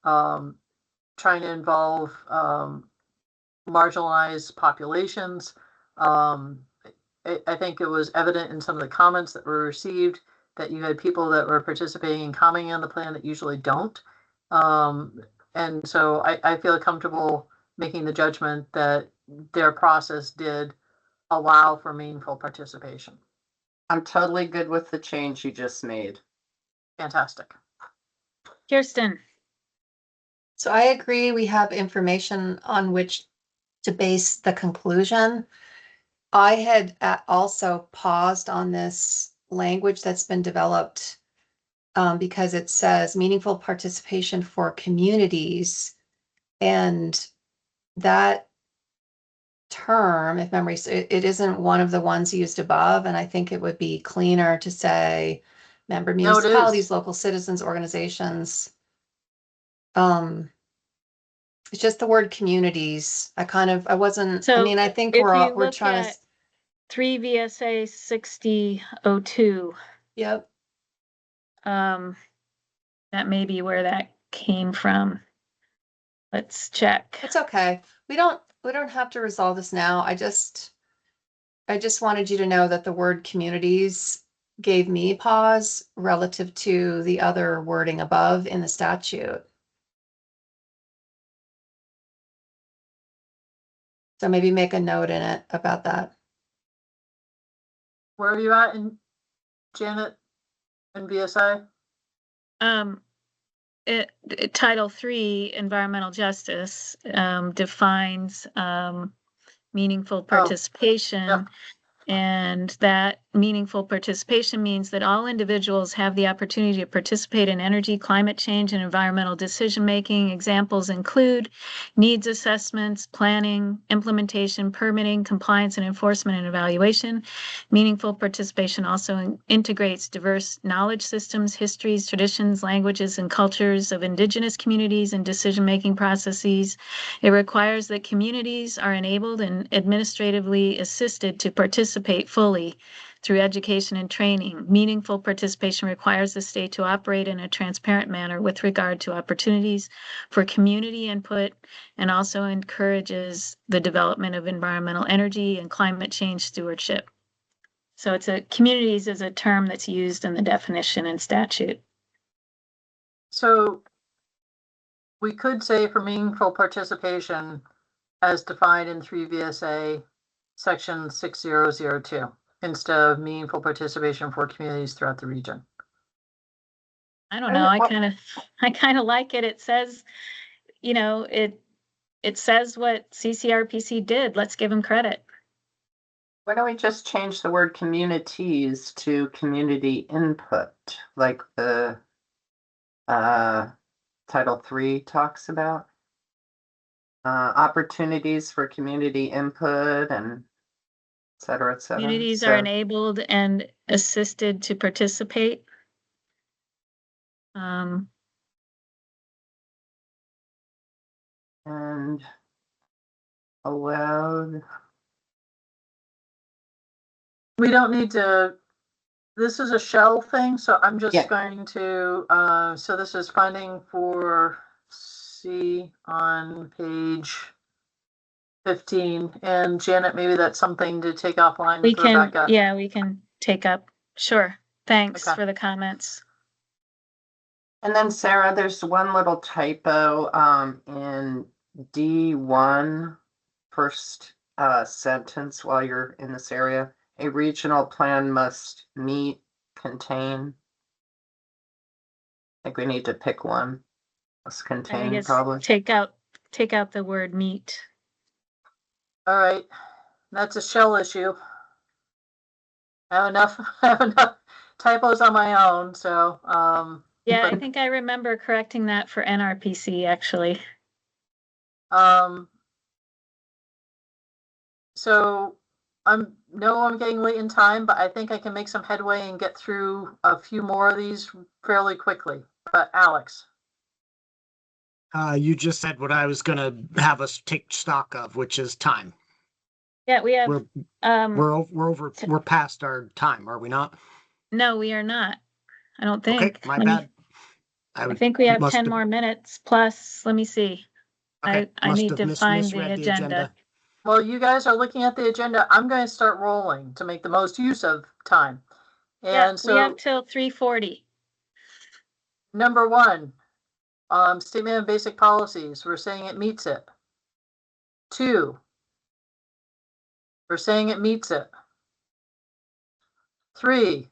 Speaker 10: trying to involve marginalized populations. I think it was evident in some of the comments that were received that you had people that were participating and commenting on the plan that usually don't. And so I feel comfortable making the judgment that their process did allow for meaningful participation.
Speaker 3: I'm totally good with the change you just made.
Speaker 10: Fantastic.
Speaker 2: Kirsten.
Speaker 4: So I agree, we have information on which to base the conclusion. I had also paused on this language that's been developed because it says meaningful participation for communities. And that term, if memory, it isn't one of the ones used above. And I think it would be cleaner to say member municipalities, local citizens, organizations. It's just the word communities. I wasn't, I mean, I think we're trying to.
Speaker 2: 3 VSA 6002.
Speaker 4: Yep.
Speaker 2: That may be where that came from. Let's check.
Speaker 4: It's okay. We don't have to resolve this now. I just wanted you to know that the word communities gave me pause relative to the other wording above in the statute. So maybe make a note in it about that.
Speaker 10: Where are you at in Janet and VSI?
Speaker 2: Title 3, environmental justice, defines meaningful participation. And that meaningful participation means that all individuals have the opportunity to participate in energy, climate change, and environmental decision-making. Examples include needs assessments, planning, implementation, permitting, compliance, and enforcement and evaluation. Meaningful participation also integrates diverse knowledge systems, histories, traditions, languages, and cultures of indigenous communities and decision-making processes. It requires that communities are enabled and administratively assisted to participate fully through education and training. Meaningful participation requires the state to operate in a transparent manner with regard to opportunities for community input, and also encourages the development of environmental energy and climate change stewardship. So it's communities is a term that's used in the definition in statute.
Speaker 10: So we could say for meaningful participation as defined in 3 VSA section 6002 instead of meaningful participation for communities throughout the region.
Speaker 2: I don't know. I kind of like it. It says, you know, it says what CCRPC did. Let's give them credit.
Speaker 3: Why don't we just change the word communities to community input, like the Title III talks about? Opportunities for community input and et cetera, et cetera.
Speaker 2: Communities
Speaker 3: So-
Speaker 2: are enabled and assisted to participate.
Speaker 3: And allowed.
Speaker 10: We don't need to, this is a shell thing, so I'm just
Speaker 3: Yeah.
Speaker 10: going to, so this is funding for C on page 15. And Janet, maybe that's something to take offline
Speaker 2: We
Speaker 10: with
Speaker 2: can,
Speaker 10: Rebecca.
Speaker 2: yeah, we can take up. Sure. Thanks
Speaker 10: Okay.
Speaker 2: for the comments.
Speaker 3: And then Sarah, there's one little typo in D1, first sentence while you're in this area. A regional plan must meet, contain. I think we need to pick one. Must
Speaker 2: I think
Speaker 3: contain
Speaker 2: it's
Speaker 3: probably.
Speaker 2: take out the word meet.
Speaker 10: All right, that's a shell issue. I have enough typos on my own, so,
Speaker 2: Yeah, I
Speaker 10: but-
Speaker 2: think I remember correcting that for NRPC actually.
Speaker 10: So I'm getting late in time, but I think I can make some headway and get through a few more of these fairly quickly. But Alex,
Speaker 6: You just said what I was gonna have us take stock of, which is time.
Speaker 2: Yeah, we have,
Speaker 6: We're past our time, are we not?
Speaker 2: no, we are not. I don't think.
Speaker 6: Okay, my
Speaker 2: Let me-
Speaker 6: bad.
Speaker 2: I think we have
Speaker 6: must
Speaker 2: 10 more minutes plus, let me see.
Speaker 6: Okay,
Speaker 2: I
Speaker 6: must
Speaker 2: need
Speaker 6: have
Speaker 2: to find the
Speaker 6: misread
Speaker 2: agenda.
Speaker 10: while you guys are looking at the agenda, I'm going to start rolling to make the most use of time.
Speaker 2: Yeah,
Speaker 10: And
Speaker 2: we have
Speaker 10: so
Speaker 2: till 3:40.
Speaker 10: number one, statement of basic policies, we're saying it meets it. 2, we're saying it meets it. 3,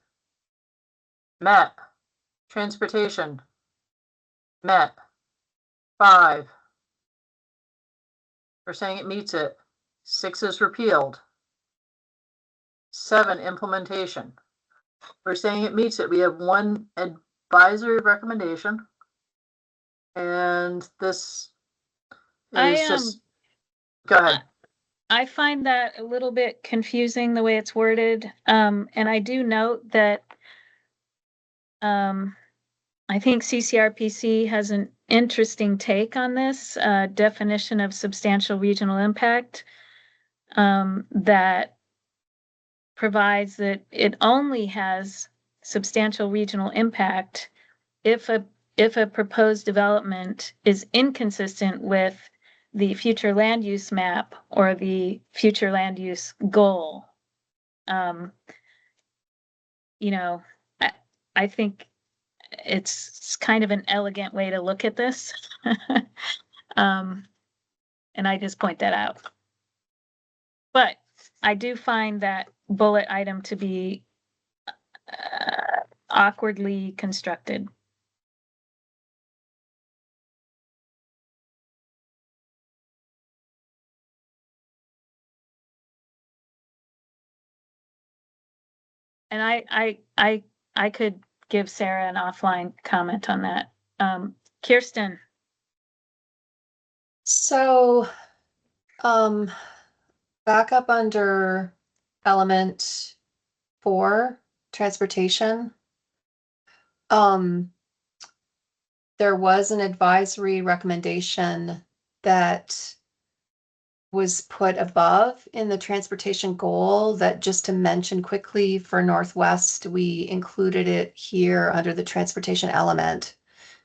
Speaker 10: met. Transportation, met. 5, we're saying it meets it. 6 is repealed. 7, implementation. We're saying it meets it. We have one advisory recommendation. And this is just, go ahead.
Speaker 2: I find that a little bit confusing the way it's worded. And I do note that I think CCRPC has an interesting take on this definition of substantial regional impact that provides that it only has substantial regional impact if a proposed development is inconsistent with the future land use map or the future land use goal. You know, I think it's kind of an elegant way to look at this. And I just point that out. But I do find that bullet item to be awkwardly constructed. And I could give Sarah an offline comment on that. Kirsten.
Speaker 4: So, back up under element 4, transportation. There was an advisory recommendation that was put above in the transportation goal that, just to mention quickly for Northwest, we included it here under the transportation element.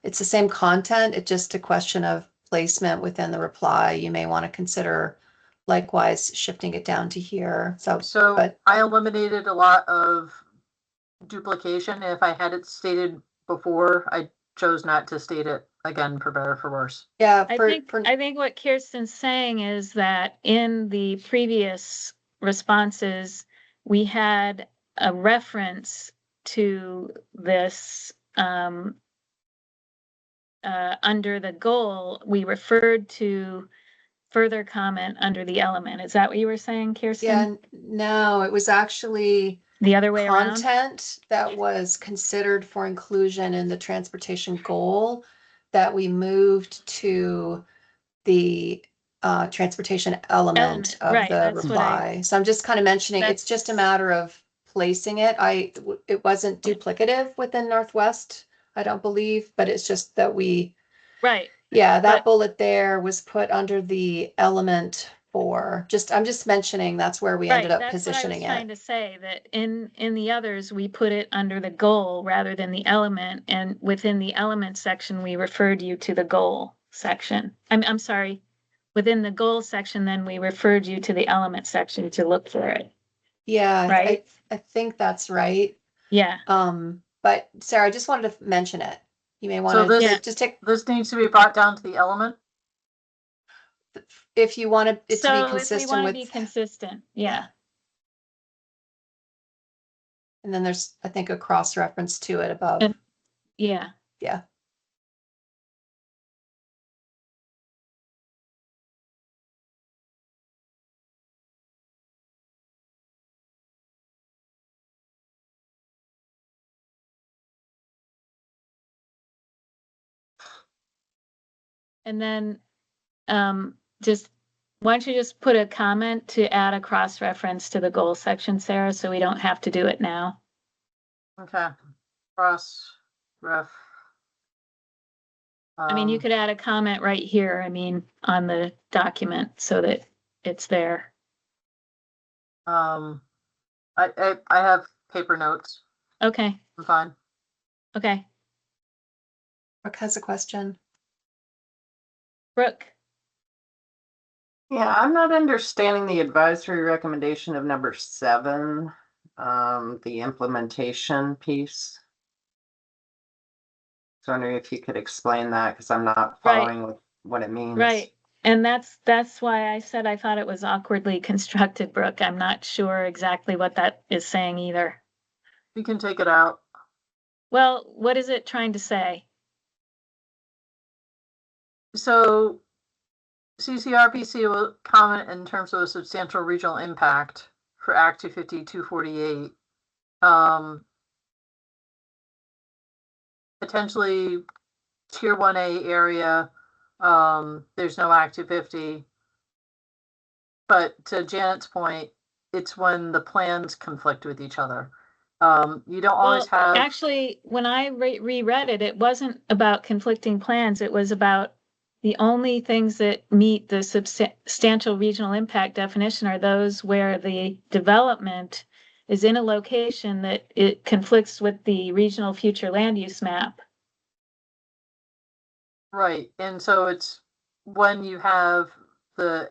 Speaker 4: It's the same content, it's just a question of placement within the reply. You may want to consider likewise shifting it down to here. So,
Speaker 10: So
Speaker 4: but
Speaker 10: I eliminated a lot of duplication. If I had it stated before, I chose not to state it again for better or for worse.
Speaker 4: yeah,
Speaker 2: I think what Kirsten's saying is that in the previous responses, we had a reference to this under the goal. We referred to further comment under the element. Is that what you were saying, Kirsten?
Speaker 4: yeah, no, it was actually
Speaker 2: The other way around?
Speaker 4: content that was considered for inclusion in the transportation goal that we moved to the transportation element of
Speaker 2: right,
Speaker 4: the
Speaker 2: that's what
Speaker 4: reply. So I'm just kind of mentioning, it's just a matter of placing it. It wasn't duplicative within Northwest, I don't believe, but it's just that
Speaker 2: Right.
Speaker 4: yeah, that
Speaker 2: But-
Speaker 4: bullet there was put under the element for, I'm just mentioning that's where we ended up
Speaker 2: That's what I was
Speaker 4: positioning
Speaker 2: trying
Speaker 4: it.
Speaker 2: to say, that in the others, we put it under the goal rather than the element, and within the element section, we referred you to the goal section. I'm sorry, within the goal section, then we referred you to the element section to look for it.
Speaker 4: Yeah,
Speaker 2: Right.
Speaker 4: I think that's right.
Speaker 2: Yeah,
Speaker 4: But Sarah, I just wanted to mention it. You may
Speaker 10: So
Speaker 4: want to
Speaker 10: this,
Speaker 4: just take,
Speaker 10: this needs to be brought down to the element.
Speaker 4: if you wanted it to
Speaker 2: so
Speaker 4: be
Speaker 2: if we
Speaker 4: consistent
Speaker 2: want to
Speaker 4: with,
Speaker 2: be consistent, yeah.
Speaker 4: and then there's, I think, a cross reference to it above.
Speaker 2: And- Yeah.
Speaker 4: Yeah.
Speaker 2: And then, just, why don't you just put a comment to add a cross-reference to the goal section, Sarah, so we don't have to do it now?
Speaker 10: Okay. Cross ref.
Speaker 2: I mean, you could add a comment right here, I mean, on the document so that it's there.
Speaker 10: I have paper notes.
Speaker 2: Okay,
Speaker 10: I'm fine.
Speaker 2: okay.
Speaker 4: Brooke has a question.
Speaker 2: Brooke,
Speaker 3: Yeah, I'm not understanding the advisory recommendation of number 7, the implementation piece. So I'm wondering if you could explain that, because I'm not
Speaker 2: Right.
Speaker 3: following what it means.
Speaker 2: right. And that's why I said I thought it was awkwardly constructed, Brooke. I'm not sure exactly what that is saying either.
Speaker 10: You can take it out.
Speaker 2: Well, what is it trying to say?
Speaker 10: So CCRPC will comment in terms of a substantial regional impact for Act 250, 248. Potentially Tier 1A area, there's no Act 250. But to Janet's point, it's when the plans conflict with each other. You don't always
Speaker 2: Well,
Speaker 10: have.
Speaker 2: actually, when I reread it, it wasn't about conflicting plans. It was about the only things that meet the substantial regional impact definition are those where the development is in a location that it conflicts with the regional future land use map.
Speaker 10: Right, and so it's when you have the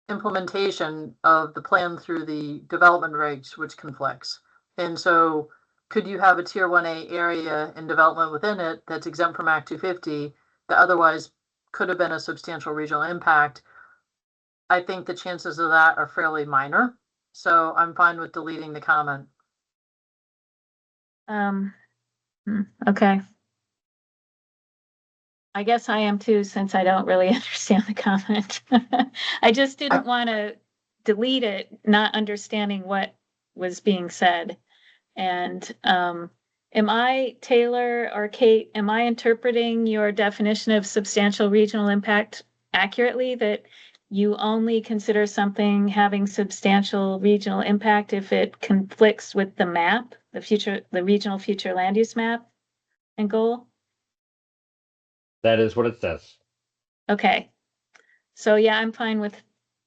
Speaker 10: implementation of the plan through the development regs, which conflicts. And so could you have a Tier 1A area and development within it that's exempt from Act 250 that otherwise could have been a substantial regional impact? I think the chances of that are fairly minor, so I'm fine with deleting the comment.
Speaker 2: Okay. I guess I am too, since I don't really understand the comment. I just didn't want to delete it, not understanding what was being said. And am I, Taylor or Kate, am I interpreting your definition of substantial regional impact accurately, that you only consider something having substantial regional impact if it conflicts with the map, the regional future land use map and goal?
Speaker 11: That is what it says.
Speaker 2: Okay. So yeah, I'm fine with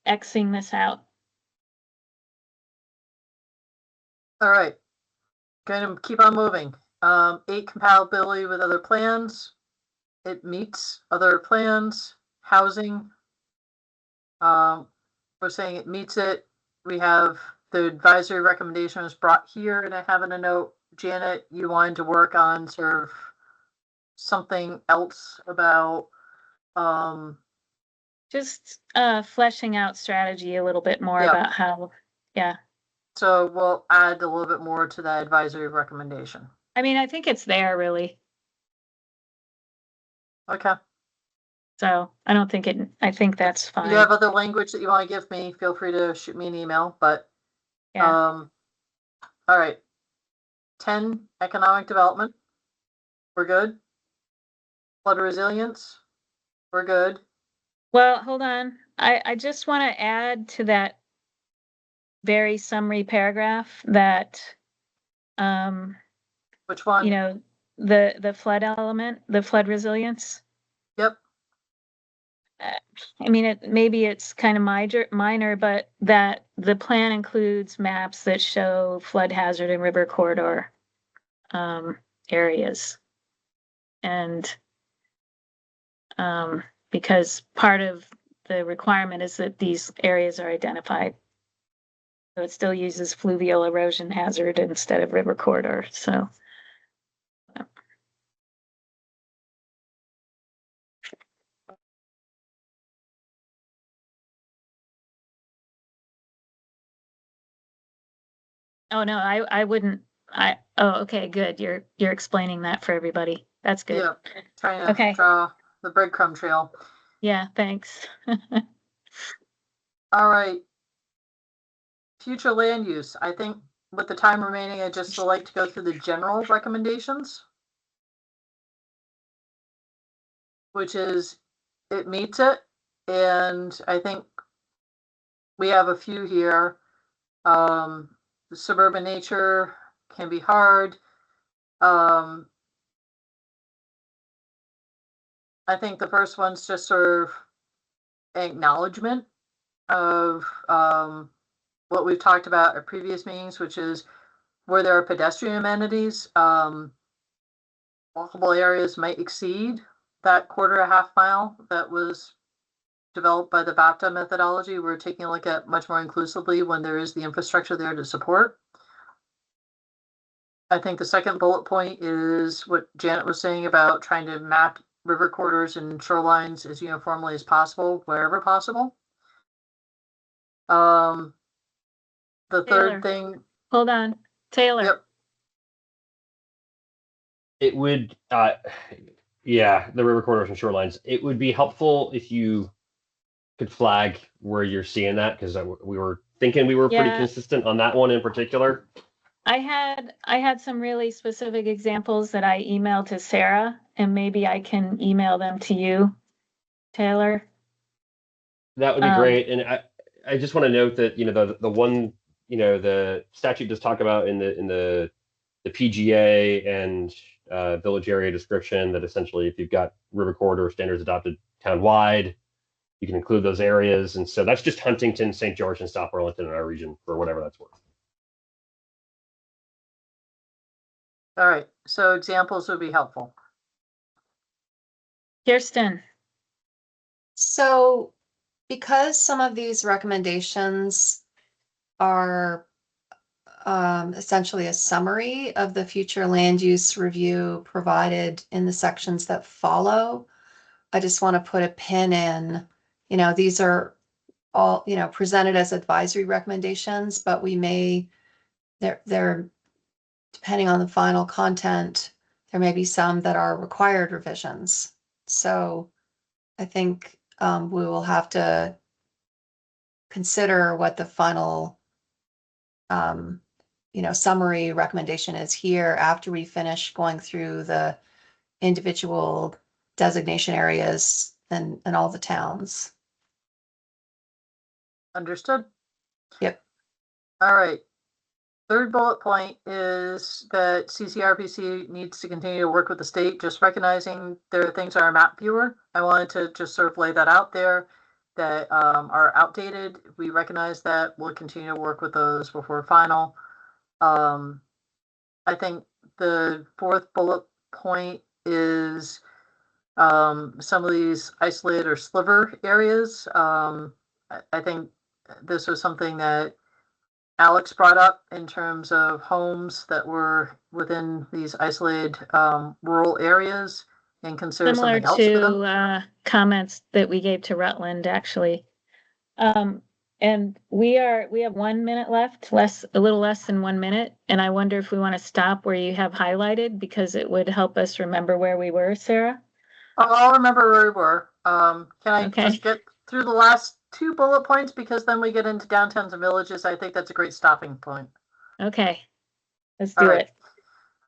Speaker 2: Xing this out.
Speaker 10: All right, going to keep on moving. 8, compatibility with other plans. It meets other plans, housing. we're saying it meets it. We have the advisory recommendation was brought here, and I have in a note, Janet, you wanted to work on sort of something else about,
Speaker 2: Just fleshing out strategy a little bit more
Speaker 10: Yeah.
Speaker 2: about how, yeah.
Speaker 10: so we'll add a little bit more to that advisory recommendation.
Speaker 2: I mean, I think it's there really.
Speaker 10: Okay.
Speaker 2: So I don't think it, I think that's
Speaker 10: If you
Speaker 2: fine.
Speaker 10: have other language that you want to give me, feel free to shoot me an email, but,
Speaker 2: Yeah.
Speaker 10: all right. 10, economic development. We're good. Flood resilience. We're good.
Speaker 2: Well, hold on. I just want to add to that very summary paragraph that,
Speaker 10: Which one?
Speaker 2: you know, the flood element, the flood resilience.
Speaker 10: Yep.
Speaker 2: I mean, maybe it's kind of minor, but that the plan includes maps that show flood hazard and river corridor areas. And because part of the requirement is that these areas are identified. So it still uses fluvial erosion hazard instead of river corridor, so. Oh, no, I wouldn't, oh, okay, good. You're explaining that for everybody. That's good.
Speaker 10: Yeah. Trying to
Speaker 2: Okay.
Speaker 10: draw the breadcrumb trail.
Speaker 2: Yeah, thanks.
Speaker 10: All right. Future land use. I think with the time remaining, I'd just like to go through the general recommendations. Which is, it meets it. And I think we have a few here. The suburban nature can be hard. I think the first one's just sort of acknowledgement of what we've talked about at previous meetings, which is where there are pedestrian amenities, walkable areas might exceed that 1/4 mile that was developed by the BAPTA methodology. We're taking a look at much more inclusively when there is the infrastructure there to support. I think the second bullet point is what Janet was saying about trying to map river corridors and shorelines as uniformly as possible, wherever possible. The
Speaker 2: Taylor.
Speaker 10: third thing.
Speaker 2: Hold on, Taylor.
Speaker 10: Yep.
Speaker 11: It would, yeah, the river corridors and shorelines. It would be helpful if you could flag where you're seeing that, because we were thinking we were pretty
Speaker 2: Yeah.
Speaker 11: consistent on that one in particular.
Speaker 2: I had some really specific examples that I emailed to Sarah, and maybe I can email them to you, Taylor.
Speaker 11: That would be great. And I just want to note that, the one, the statute does talk about in the PGA and village area description that essentially if you've got river corridor standards adopted town-wide, you can include those areas. And so that's just Huntington, St. George, and South Burlington in our region, for whatever that's worth.
Speaker 10: All right, so examples would be helpful.
Speaker 2: Kirsten.
Speaker 4: So because some of these recommendations are essentially a summary of the future land use review provided in the sections that follow, I just want to put a pin in, these are all, presented as advisory recommendations, but we may, they're depending on the final content, there may be some that are required revisions. So I think we will have to consider what the final summary recommendation is here after we finish going through the individual designation areas and all the towns.
Speaker 10: Understood?
Speaker 4: Yep.
Speaker 10: All right. Third bullet point is that CCRPC needs to continue to work with the state, just recognizing there are things on our map viewer. I wanted to just sort of lay that out there that are outdated. We recognize that. We'll continue to work with those before final. I think the fourth bullet point is some of these isolated or sliver areas. I think this was something that Alex brought up in terms of homes that were within these isolated rural areas and consider
Speaker 2: Similar
Speaker 10: something else for them.
Speaker 2: to comments that we gave to Rutland, actually. And we have 1 minute left, a little less than 1 minute. And I wonder if we want to stop where you have highlighted, because it would help us remember where we were, Sarah.
Speaker 10: I'll remember where we were. Can I
Speaker 2: Okay.
Speaker 10: just get through the last 2 bullet points, because then we get into downtowns and villages. I think that's a great stopping point.
Speaker 2: Okay, let's
Speaker 10: All
Speaker 2: do
Speaker 10: right.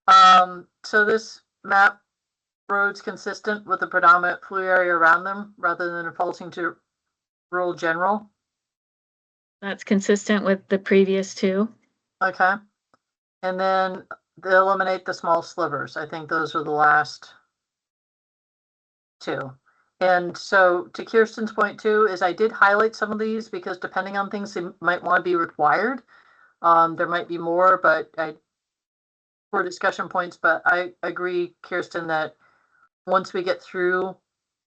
Speaker 2: it.
Speaker 10: So this map roads consistent with the predominant flu area around them rather than defaulting to rural general.
Speaker 2: That's consistent with the previous two.
Speaker 10: Okay. And then they eliminate the small slivers. I think those are the last 2. And so to Kirsten's point too, is I did highlight some of these because depending on things they might want to be required. There might be more, but for discussion points, but I agree, Kirsten, that once we get through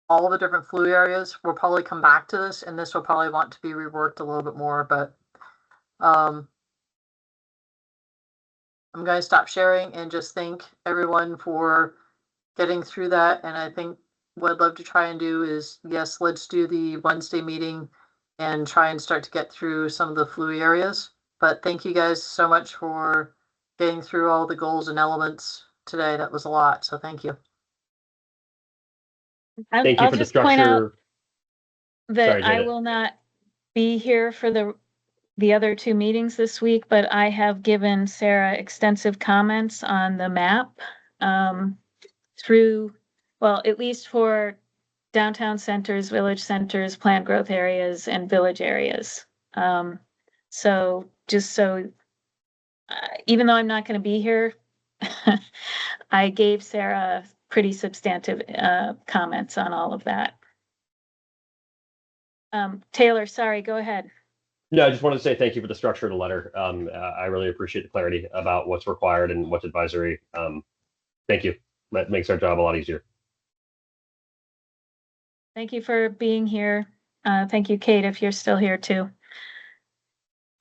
Speaker 10: all the different flu areas, we'll probably come back to this, and this will probably want to be reworked a little bit more, but I'm going to stop sharing and just thank everyone for getting through that. And I think what I'd love to try and do is, yes, let's do the Wednesday meeting and try and start to get through some of the flu areas. But thank you guys so much for getting through all the goals and elements today. That was a lot, so thank you.
Speaker 11: Thank you
Speaker 2: I'll
Speaker 11: for the
Speaker 2: just point out
Speaker 11: structure.
Speaker 2: that
Speaker 11: Sorry,
Speaker 2: I
Speaker 11: Janet.
Speaker 2: will not be here for the other 2 meetings this week, but I have given Sarah extensive comments on the map through, well, at least for downtown centers, village centers, planned growth areas, and village areas. So just so, even though I'm not going to be here, I gave Sarah pretty substantive comments on all of that. Taylor, sorry, go ahead.
Speaker 11: No, I just wanted to say thank you for the structure of the letter. I really appreciate the clarity about what's required and what's advisory. Thank you. That makes our job a lot easier.
Speaker 2: Thank you for being here. Thank you, Kate, if you're still here too.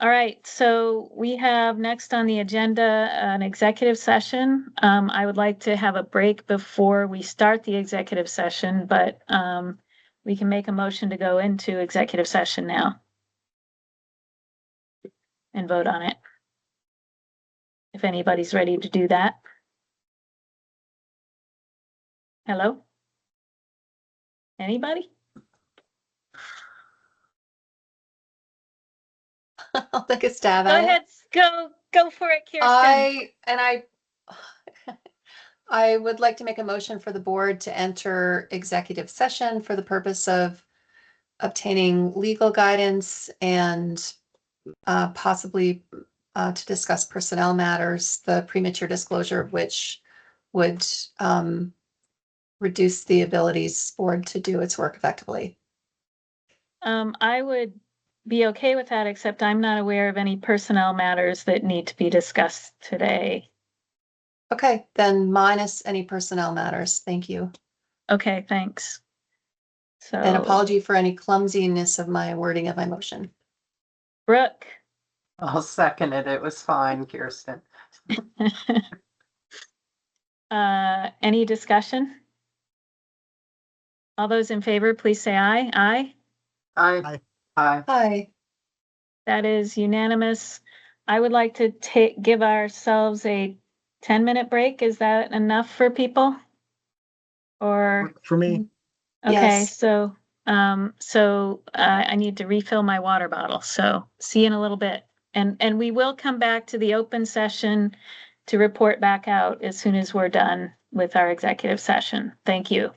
Speaker 2: All right, so we have next on the agenda an executive session. I would like to have a break before we start the executive session, but we can make a motion to go into executive session now and vote on it, if anybody's ready to do that. Hello? Anybody?
Speaker 4: I'll take a stab
Speaker 2: Go
Speaker 4: at
Speaker 2: ahead, go for it, Kirsten.
Speaker 4: I would like to make a motion for the board to enter executive session for the purpose of obtaining legal guidance and possibly to discuss personnel matters, the premature disclosure of which would reduce the abilities board to do its work effectively.
Speaker 2: I would be okay with that, except I'm not aware of any personnel matters that need to be discussed today.
Speaker 4: Okay, then minus any personnel matters. Thank you.
Speaker 2: Okay, thanks. So,
Speaker 4: An apology for any clumsiness of my wording of my motion.
Speaker 2: Brooke.
Speaker 3: I'll second it. It was fine, Kirsten.
Speaker 2: Any discussion? All those in favor, please say aye. Aye.
Speaker 10: Aye.
Speaker 3: Aye.
Speaker 4: Hi.
Speaker 2: That is unanimous. I would like to give ourselves a 10-minute break. Is that enough for people? Or
Speaker 6: For me,
Speaker 2: okay,
Speaker 4: Yes.
Speaker 2: so I need to refill my water bottle. So see you in a little bit. And we will come back to the open session to report back out as soon as we're done with our executive session. Thank you.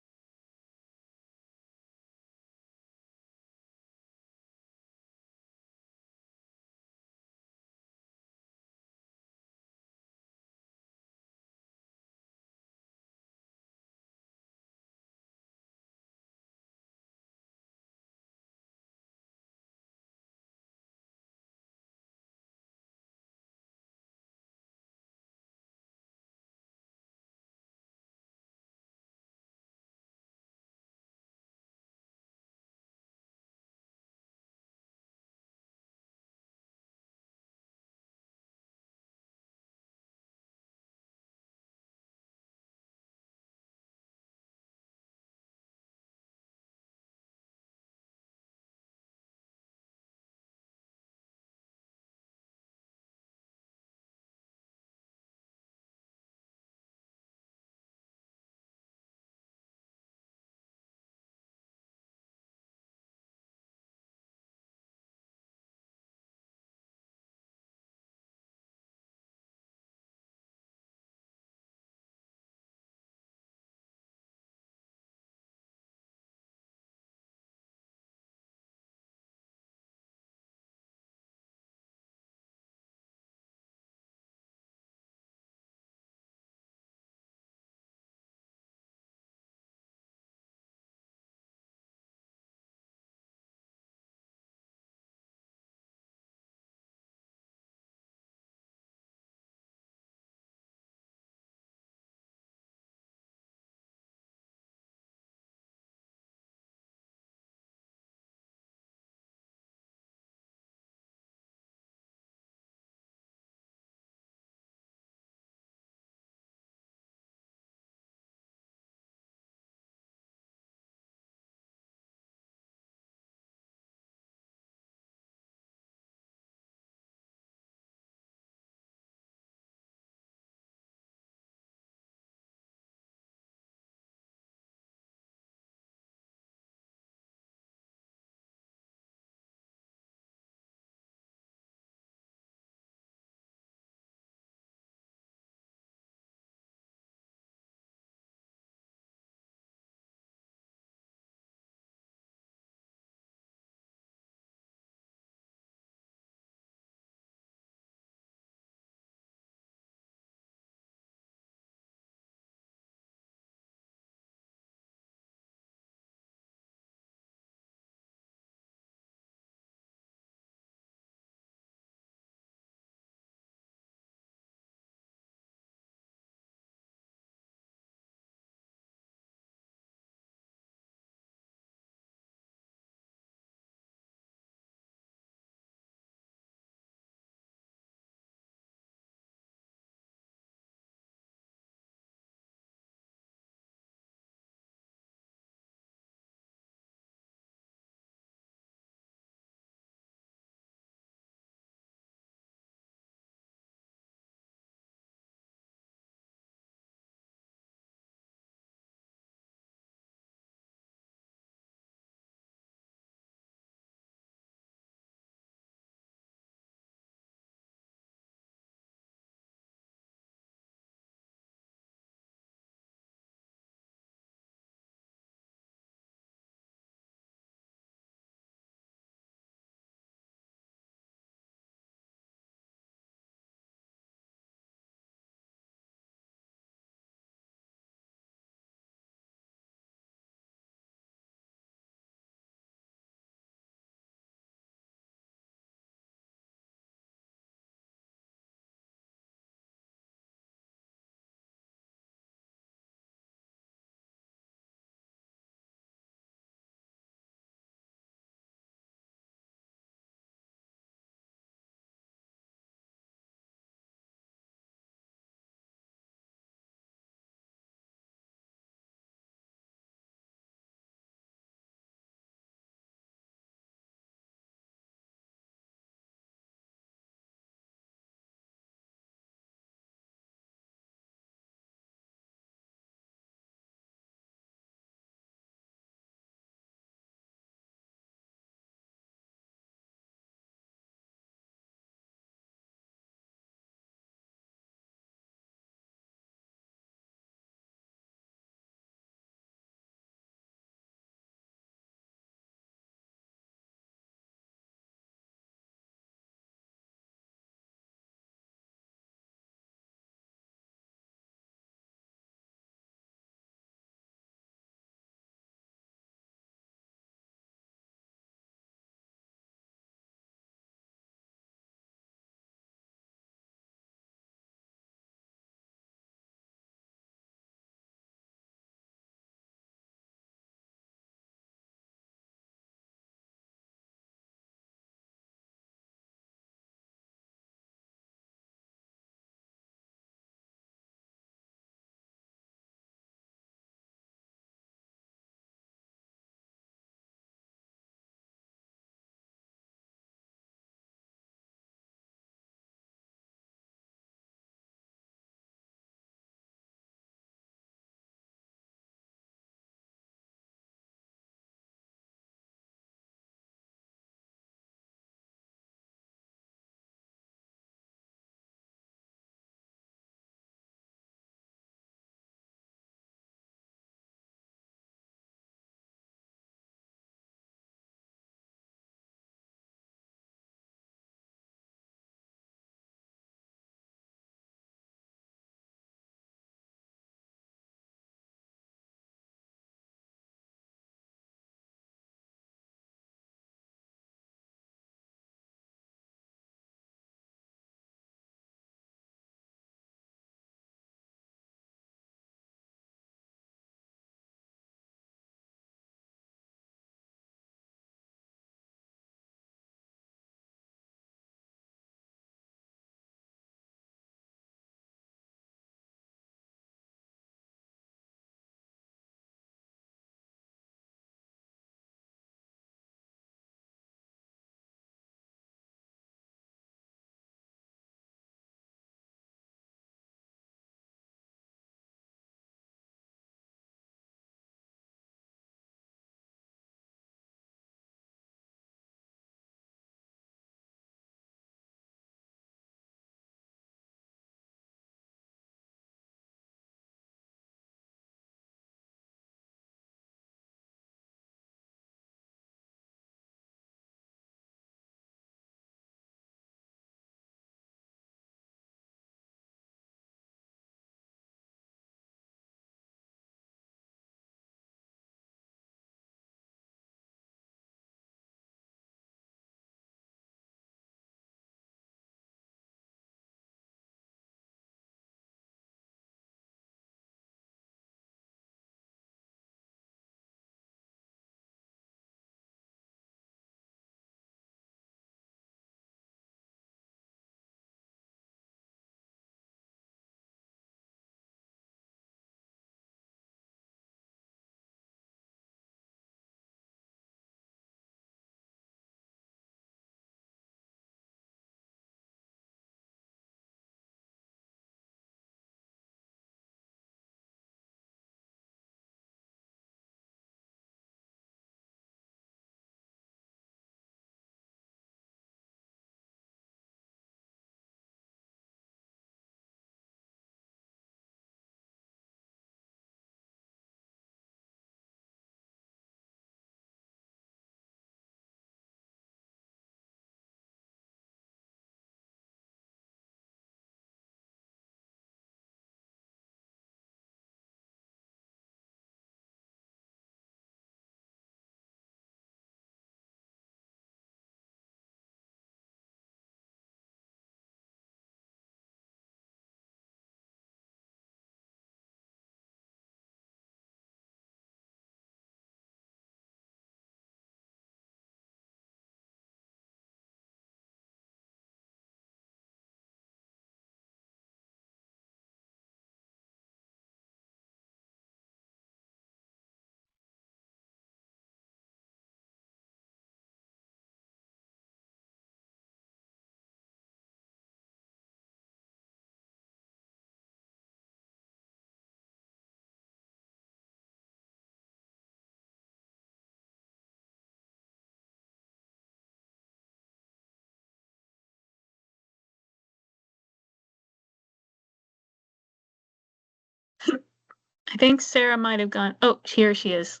Speaker 2: I think Sarah might have gone. Oh, here she is.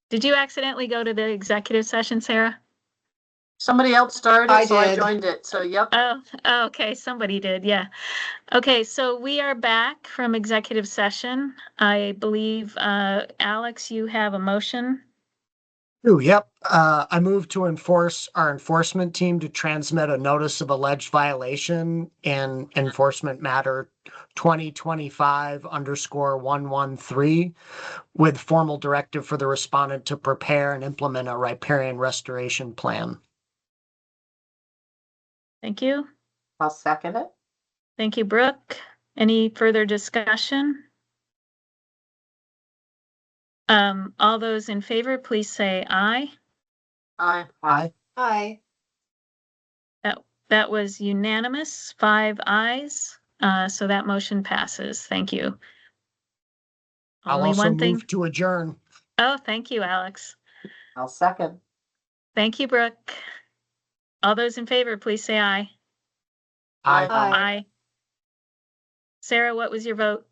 Speaker 2: Did you accidentally go to the executive session, Sarah?
Speaker 10: Somebody else started,
Speaker 4: I
Speaker 10: so I
Speaker 4: did.
Speaker 10: joined it. So, yep.
Speaker 2: Oh, okay. Somebody did. Yeah. Okay. So we are back from executive session. I believe, Alex, you have a motion.
Speaker 6: Ooh, yep. I move to enforce our enforcement team to transmit a notice of alleged violation in enforcement matter 2025_113 with formal directive for the respondent to prepare and implement a riparian restoration plan.
Speaker 2: Thank you.
Speaker 3: I'll second it.
Speaker 2: Thank you, Brooke. Any further discussion? All those in favor, please say aye.
Speaker 10: Aye.
Speaker 6: Aye.
Speaker 4: Hi.
Speaker 2: That was unanimous, 5 ayes. So that motion passes. Thank you.
Speaker 6: I'll
Speaker 2: Only
Speaker 6: also
Speaker 2: one thing.
Speaker 6: move to adjourn.
Speaker 2: Oh, thank you, Alex.
Speaker 3: I'll second.
Speaker 2: Thank you, Brooke. All those in favor, please say aye.
Speaker 6: Aye.
Speaker 4: Aye.
Speaker 2: Aye. Sarah, what was your vote?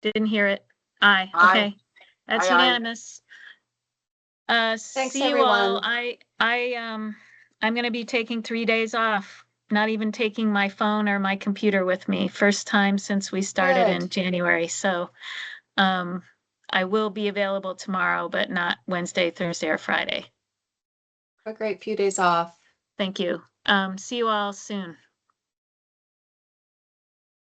Speaker 2: Didn't hear it. Aye.
Speaker 10: Aye.
Speaker 2: Okay. That's
Speaker 10: Aye, aye.
Speaker 2: unanimous.
Speaker 4: Thanks,
Speaker 2: See you all.
Speaker 4: everyone.
Speaker 2: I'm gonna be taking 3 days off, not even taking my phone or my computer with me. First time since we started in
Speaker 4: Good.
Speaker 2: January. So, I will be available tomorrow, but not Wednesday, Thursday, or Friday.
Speaker 4: A great few days off.
Speaker 2: Thank you. See you all soon.